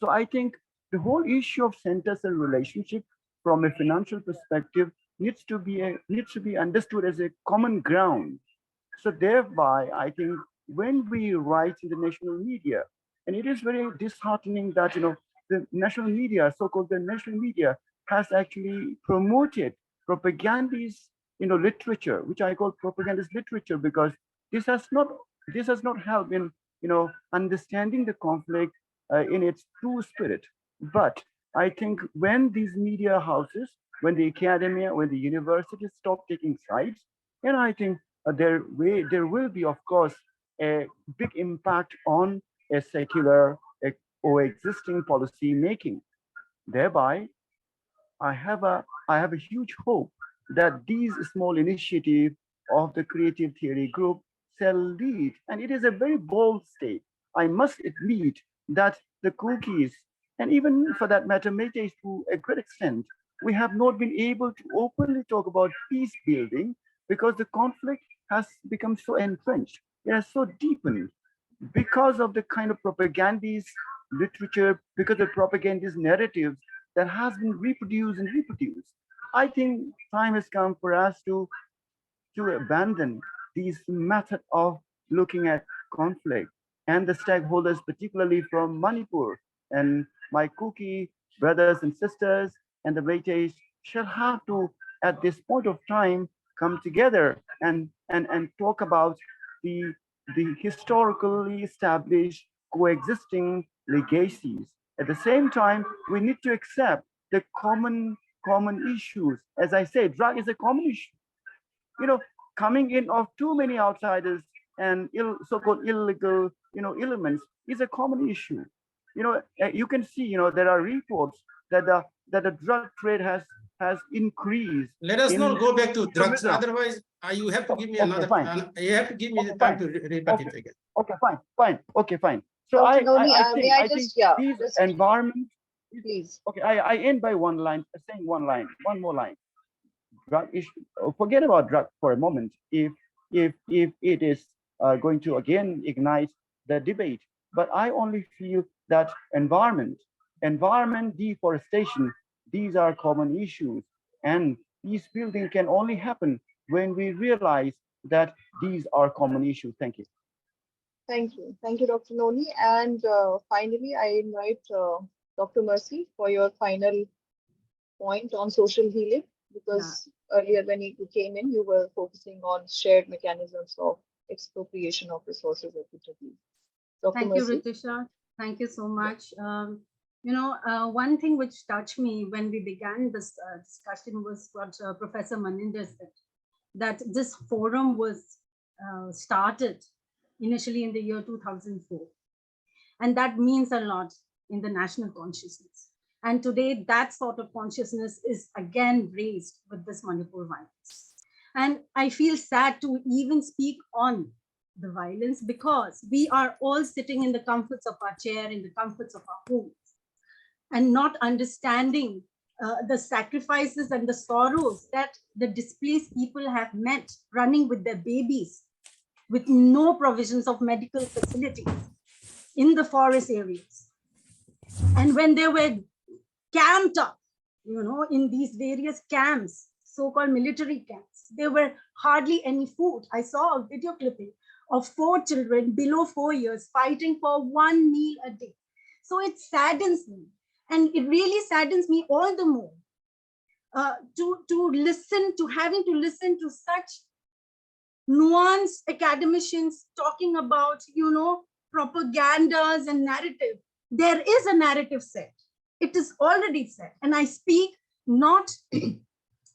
So I think the whole issue of center-cell relationship from a financial perspective needs to be understood as a common ground. So thereby, I think when we write in the national media, and it is very disheartening that the national media, so-called the national media, has actually promoted propagandist literature, which I call propagandist literature, because this has not helped in understanding the conflict in its true spirit. But I think when these media houses, when the academia, when the universities stop taking sides, and I think there will be, of course, a big impact on a secular or existing policy making. Thereby, I have a huge hope that these small initiatives of the creative theory group shall lead, and it is a very bold state. I must admit that the cookies, and even for that matter, Métis to a great extent, we have not been able to openly talk about peace building because the conflict has become so entrenched. It has so deepened because of the kind of propagandist literature, because of propagandist narratives that has been reproduced and reproduced. I think time has come for us to abandon these method of looking at conflict. and the stakeholders, particularly from Manipur, and my Kuki brothers and sisters and the British shall have to, at this point of time, come together and talk about the historically established coexisting legacies. At the same time, we need to accept the common issues. As I say, drug is a common issue. You know, coming in of too many outsiders and so-called illegal, elements is a common issue. You can see, there are reports that the drug trade has increased. Let us in not go back to drugs. tourism. Otherwise, you have to give me Okay, another. fine. You have to give me the Okay, time fine. to rebut it again. Okay, fine. Okay, fine. So Dr. Noni, I may I think just, yeah, these just environment. please. Okay, I end by one more line. Drug issue. Forget about drug for a moment. If it is going to again ignite the debate, but I only feel that environment, deforestation, these are common issues, and peace building can only happen when we realize that these are common issues. Thank you. Thank you. Thank you, Dr. Noni. And finally, I invite Dr. Mercy for your final point on social healing, because earlier when you came in, you were focusing on shared mechanisms of expropriation of resources equitably. Dr. Thank Mercy. you, Ritusha. Thank you so much. One thing which touched me when we began this discussion was what Professor Maninder said, that this forum was started initially in the year 2004. And that means a lot in the national consciousness. And today that sort of consciousness is again raised with this Manipur violence. And I feel sad to even speak on the violence, because we are all sitting in the comforts of our chair, in the comforts of our homes, and not understanding the sacrifices and the sorrows that the displaced people have met, running with their babies, with no provisions of medical facilities in the forest areas. And when they were camped up, in these various camps, so-called military camps, there were hardly any food. I saw a video clipping of 4 children below 4 years fighting for 1 meal a day. So it saddens me, and it really saddens me all the more having to listen to such nuanced academicians talking about, propagandas and narrative. There is a narrative set. It is already set. And I speak not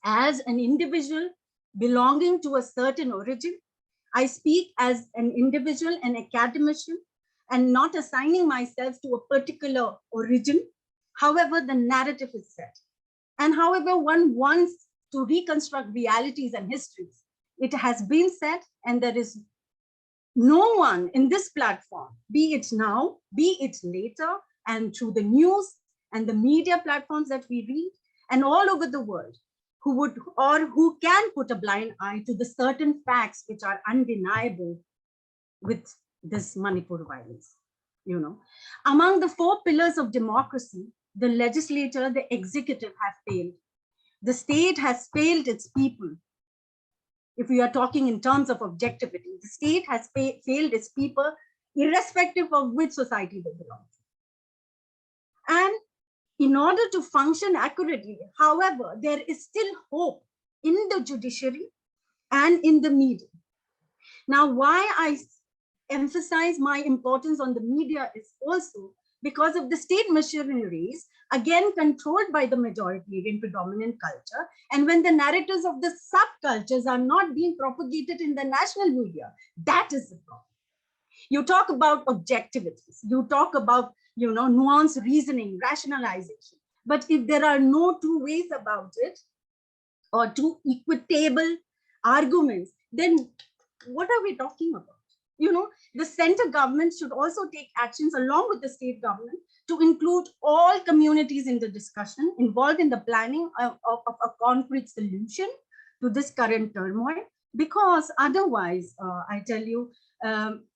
as an individual belonging to a certain origin. I speak as an individual, an academician, and not assigning myself to a particular origin. However, the narrative is set. And however one wants to reconstruct realities and histories, it has been set, and there is no one in this platform, be it now, be it later, and through the news and the media platforms that we read, and all over the world, who would or who can put a blind eye to the certain facts which are undeniable with this Manipur violence. Among the 4 pillars of democracy, the legislature, the executive have failed. The state has failed its people. If we are talking in terms of objectivity, the state has failed its people, irrespective of which society they belong to. And in order to function accurately, however, there is still hope in the judiciary and in the media. Now, why I emphasize my importance on the media is also because of the state machineries, again controlled by the majoritarian predominant culture. And when the narratives of the subcultures are not being propagated in the national media, that is the problem. You talk about objectivities, you talk about nuanced reasoning, rationalization. But if there are no 2 ways about it, or 2 equitable arguments, then what are we talking about? The center government should also take actions along with the state government to include all communities in the discussion, involved in the planning of a concrete solution to this current turmoil, because otherwise, I tell you,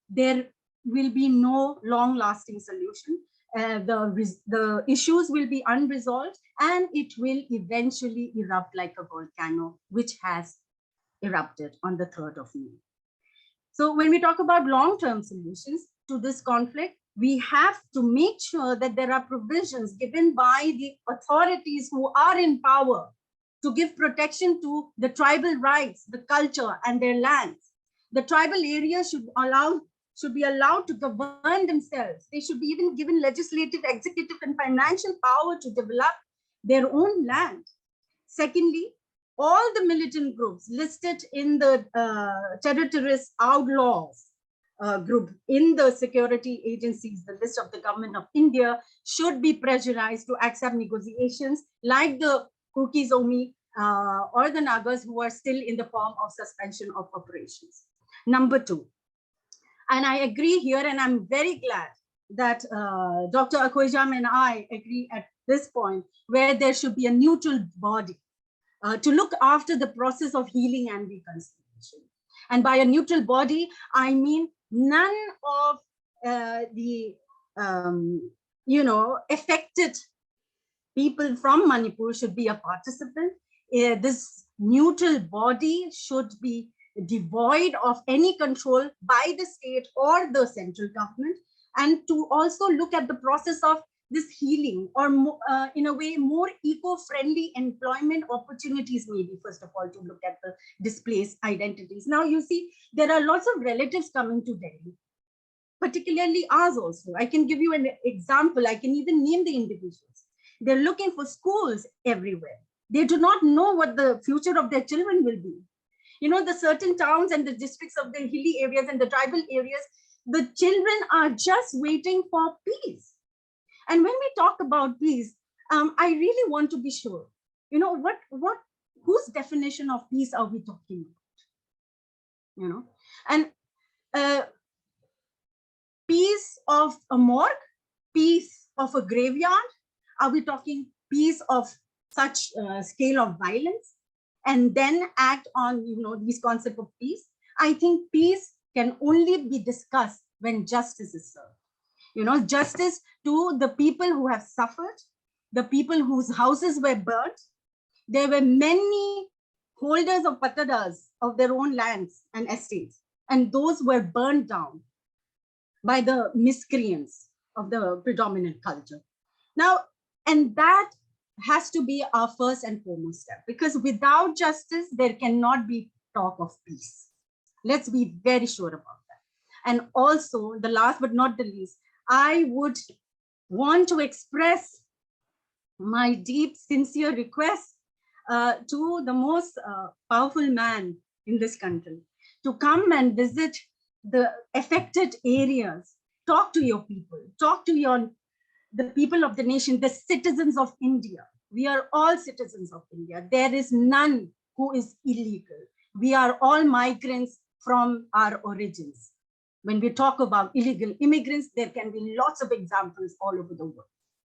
there will be no long-lasting solution. The issues will be unresolved, and it will eventually erupt like a volcano, which has erupted on the 3rd of May. So when we talk about long-term solutions, to this conflict, we have to make sure that there are provisions given by the authorities who are in power to give protection to the tribal rights, the culture, and their lands. The tribal areas should be allowed to govern themselves. They should be even given legislative, executive, and financial power to develop their own land. Secondly, all the militant groups listed in the terrorist outlaws group in the security agencies, the list of the government of India, should be pressurized to accept negotiations like the Kuki Zomi or the Nagas, who are still in the form of suspension of operations. Number two, and I agree here, and I'm very glad that Dr. Akoijam and I agree at this point, where there should be a neutral body to look after the process of healing and reconciliation. And by a neutral body, I mean none of the affected people from Manipur should be a participant. This neutral body should be devoid of any control by the state or the central government, and to also look at the process of this healing, or in a way more eco-friendly employment opportunities, maybe first of all to look at the displaced identities. Now you see, there are lots of relatives coming to Delhi, particularly ours also. I can give you an example. I can even name the individuals. They're looking for schools everywhere. They do not know what the future of their children will be. You know, the certain towns and the districts of the hilly areas and the tribal areas, the children are just waiting for peace. And when we talk about peace, I really want to be sure, you know, whose definition of peace are we talking about? You know, and peace of a morgue, peace of a graveyard? Are we talking peace of such scale of violence, and then act on, you know, these concepts of peace? I think peace can only be discussed when justice is served. You know, justice to the people who have suffered, the people whose houses were burnt. There were many holders of patadas of their own lands and estates, and those were burned down by the miscreants of the predominant culture. Now, and that has to be our first and foremost step, because without justice, there cannot be talk of peace. Let's be very sure about that. And also, the last but not the least, I would want to express my deep, sincere request to the most powerful man in this country to come and visit the affected areas, talk to your people, talk to the people of the nation, the citizens of India. We are all citizens of India. There is none who is illegal. We are all migrants from our origins. When we talk about illegal immigrants, there can be lots of examples all over the world.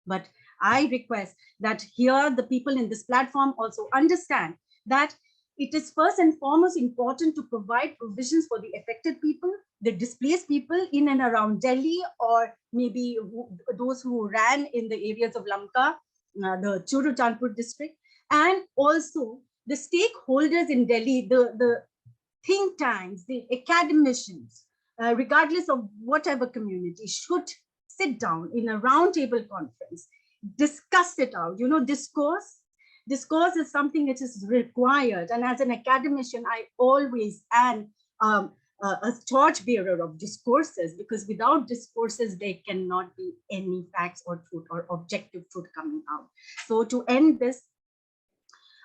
But I request that here the people in this platform also understand that it is first and foremost important to provide provisions for the affected people, the displaced people in and around Delhi, or maybe those who ran in the areas of Lamka, the Churu-Chandpur district, and also the stakeholders in Delhi, the think tanks, the academicians, regardless of whatever community, should sit down in a roundtable conference, discuss it out. You know, discourse is something that is required. And as an academician, I always am a torchbearer of discourses, because without discourses, there cannot be any facts or truth or objective truth coming out. So to end this,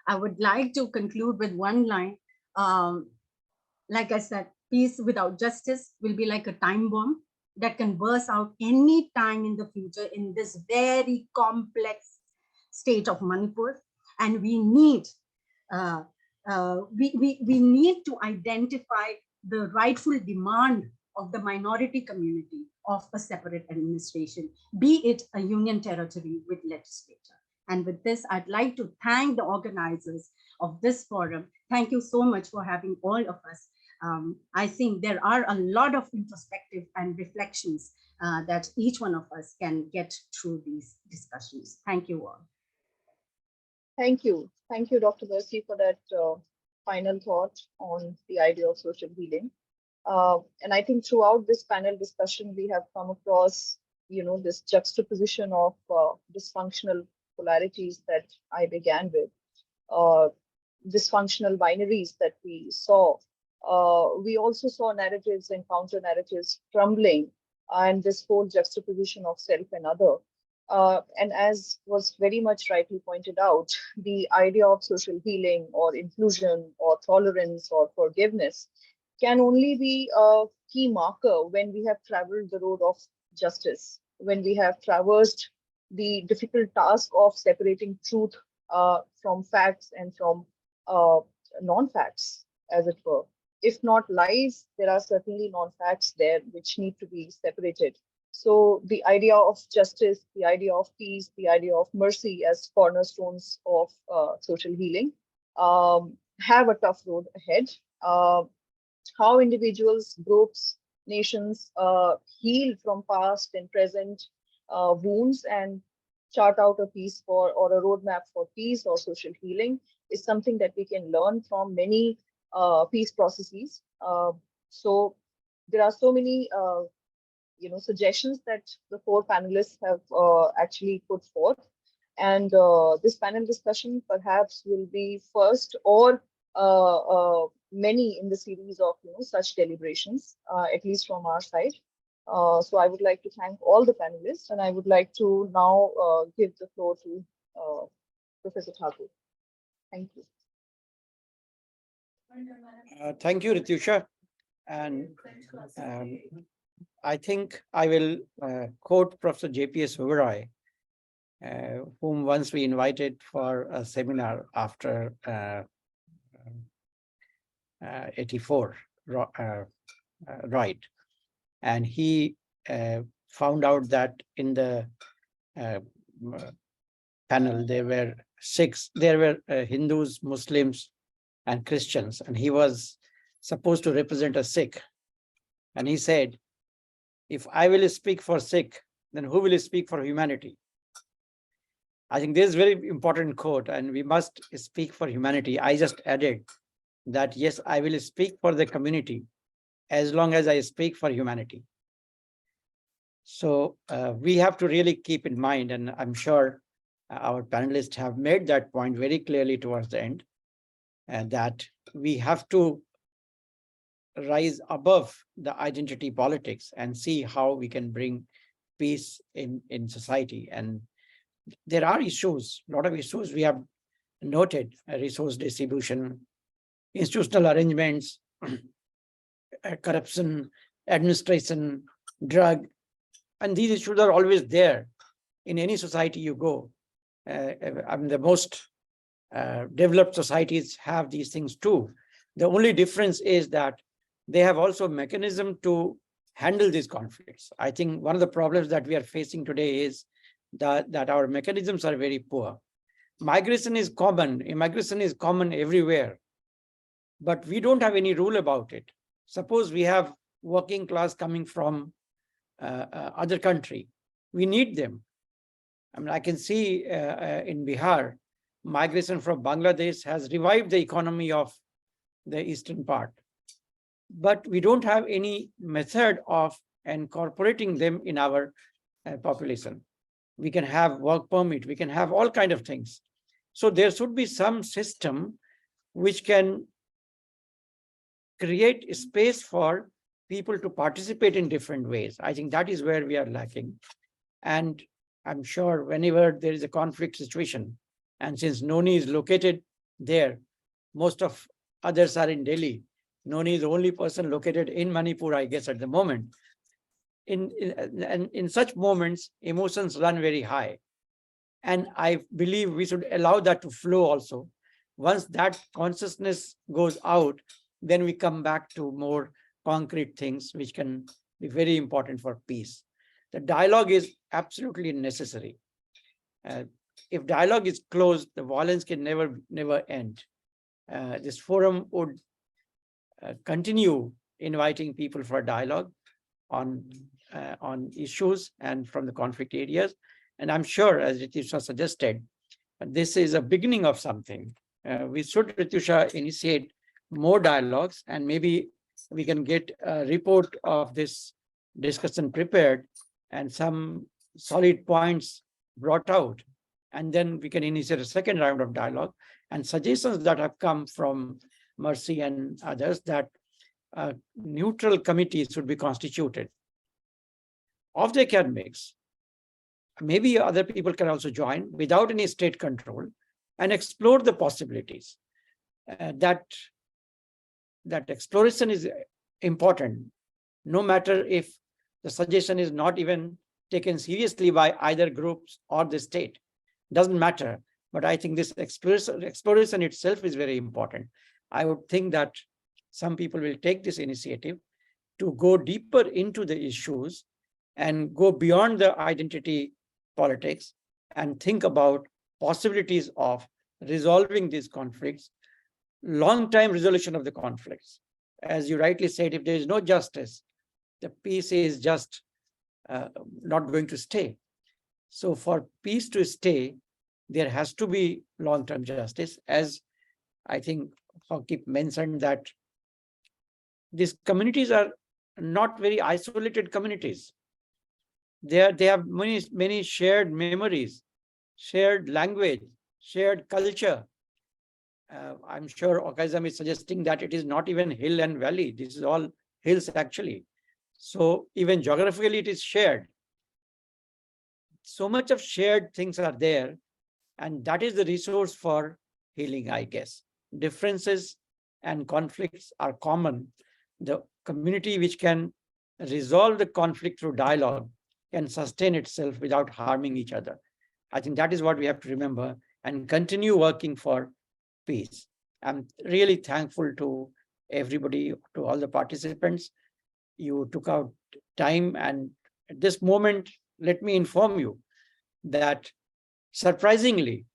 I would like to conclude with one line. Like I said, peace without justice will be like a time bomb that can burst out any time in the future in this very complex state of Manipur. And we need we need to identify the rightful demand of the minority community of a separate administration, be it a union territory with legislature. And with this, I'd like to thank the organizers of this forum. Thank you so much for having all of us. I think there are a lot of introspective and reflections that each one of us can get through these discussions. Thank you all. Thank you. Thank you, Dr. Bersi, for that final thought on the idea of social healing. And I think throughout this panel discussion, we have come across, this juxtaposition of dysfunctional polarities that I began with, dysfunctional binaries that we saw. We also saw narratives and counter narratives crumbling, and this whole juxtaposition of self and other. And as was very much rightly pointed out, the idea of social healing or inclusion or tolerance or forgiveness can only be a key marker when we have traveled the road of justice, when we have traversed the difficult task of separating truth from facts and from non-facts, as it were. If not lies, there are certainly non-facts there which need to be separated. So the idea of justice, the idea of peace, the idea of mercy as cornerstones of social healing have a tough road ahead. How individuals, groups, nations heal from past and present wounds and chart out a peace for or a roadmap for peace or social healing is something that we can learn from many peace processes. So there are so many suggestions that the four panelists have actually put forth, and this panel discussion perhaps will be first or many in the series of such deliberations, at least from our side. So I would like to thank all the panelists, and I would like to now give the floor to Professor Thakur. Thank you. Thank you, Ritusha. And I think I will quote Professor J.P.S. Oberoi, whom once we invited for a seminar after 84, right? And he found out that in the panel there were Hindus, Muslims, and Christians, and he was supposed to represent a Sikh. And he said, if I will speak for Sikh, then who will speak for humanity? I think this is a very important quote, and we must speak for humanity. I just added that, yes, I will speak for the community as long as I speak for humanity. So we have to really keep in mind, and I'm sure our panelists have made that point very clearly towards the end, and that we have to rise above the identity politics and see how we can bring peace in society. And there are issues, a lot of issues we have noted: resource distribution, institutional arrangements, corruption, administration, drug, and these issues are always there in any society you go. I mean, the most developed societies have these things too. The only difference is that they have also a mechanism to handle these conflicts. I think one of the problems that we are facing today is that our mechanisms are very poor. Migration is common, immigration is common everywhere, but we don't have any rule about it. Suppose we have working class coming from other country, we need them. I mean, I can see in Bihar, migration from Bangladesh has revived the economy of the eastern part. But we don't have any method of incorporating them in our population. We can have work permit, we can have all kinds of things. So there should be some system which can create space for people to participate in different ways. I think that is where we are lacking. And I'm sure whenever there is a conflict situation, and since Noni is located there, most of others are in Delhi. Noni is the only person located in Manipur, I guess, at the moment. In such moments, emotions run very high. And I believe we should allow that to flow also. Once that consciousness goes out, then we come back to more concrete things which can be very important for peace. The dialogue is absolutely necessary. If dialogue is closed, the violence can never end. This forum would continue inviting people for dialogue on issues and from the conflict areas. And I'm sure, as Ritusha suggested, this is a beginning of something. We should, Ritusha, initiate more dialogues, and maybe we can get a report of this discussion prepared and some solid points brought out. And then we can initiate a second round of dialogue, and suggestions that have come from Mercy and others that neutral committees should be constituted of the academics. Maybe other people can also join without any state control and explore the possibilities. That exploration is important, no matter if the suggestion is not even taken seriously by either groups or the state. Doesn't matter. But I think this exploration itself is very important. I would think that some people will take this initiative to go deeper into the issues and go beyond the identity politics and think about possibilities of resolving these conflicts, long-time resolution of the conflicts. As you rightly said, if there is no justice, the peace is just not going to stay. So for peace to stay, there has to be long-term justice. As I think Hokip mentioned, that these communities are not very isolated communities. They have many shared memories, shared language, shared culture. I'm sure Okaizam is suggesting that it is not even hill and valley. This is all hills actually. So even geographically it is shared. So much of shared things are there, and that is the resource for healing, I guess. Differences and conflicts are common. The community which can resolve the conflict through dialogue can sustain itself without harming each other. I think that is what we have to remember and continue working for peace. I'm really thankful to everybody, to all the participants. You took out time, and at this moment, let me inform you that surprisingly,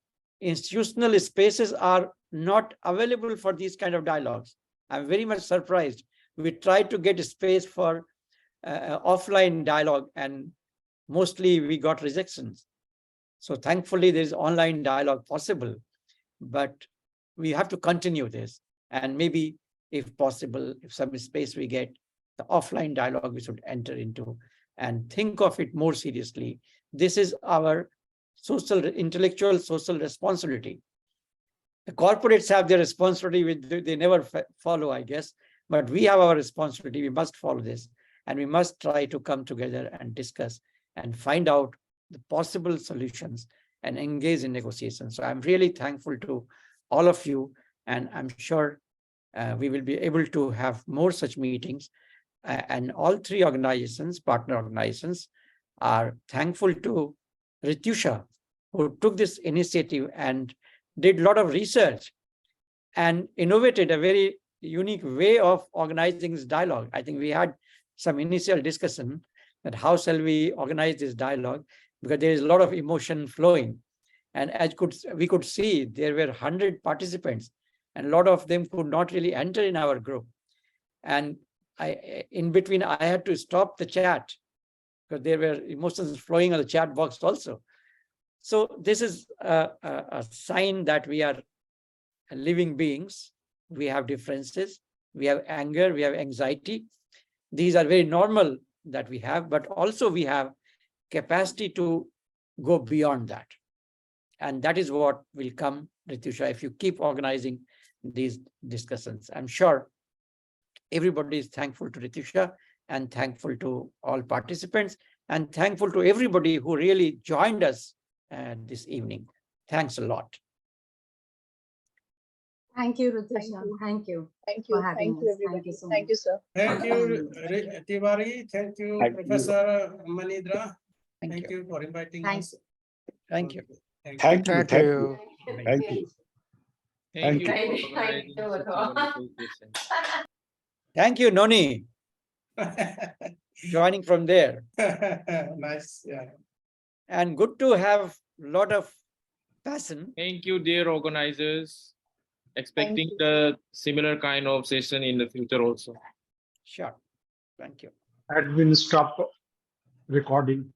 institutional spaces are not available for these kind of dialogues. I'm very much surprised. We tried to get a space for offline dialogue, and mostly we got rejections. So thankfully, there is online dialogue possible, but we have to continue this. And maybe, if possible, if some space we get, the offline dialogue we should enter into and think of it more seriously. This is our intellectual social responsibility. The corporates have their responsibility, which they never follow, I guess, but we have our responsibility. We must follow this, and we must try to come together and discuss and find out the possible solutions and engage in negotiations. So I'm really thankful to all of you, and I'm sure we will be able to have more such meetings. And all three organizations, partner organizations, are thankful to Ritusha, who took this initiative and did a lot of research and innovated a very unique way of organizing this dialogue. I think we had some initial discussion that how shall we organize this dialogue, because there is a lot of emotion flowing. And as we could see, there were 100 participants, and a lot of them could not really enter in our group. And in between, I had to stop the chat because there were emotions flowing on the chat box also. So this is a sign that we are living beings. We have differences, we have anger, we have anxiety. These are very normal that we have, but also we have capacity to go beyond that. And that is what will come, Ritusha, if you keep organizing these discussions. I'm sure everybody is thankful to Ritusha and thankful to all participants and thankful to everybody who really joined us this evening. Thanks a lot. Thank you, Ritusha. Thank you. Thank you. for having Thank you, us. everybody. so Thank much. you, sir. Thank you, Tiwari. Thank you, Thank you. Professor Manidra. Thank Thank you. you for inviting Thank us. Thank you. Thank you. Thank you. Thank you. Thank you. Thank you, Noni, joining from there. Nice. Yeah. And good to have a lot of passion. Thank you, dear organizers. Expecting you. the similar kind of session in the future also. Sure. Thank you. Admin stop recording.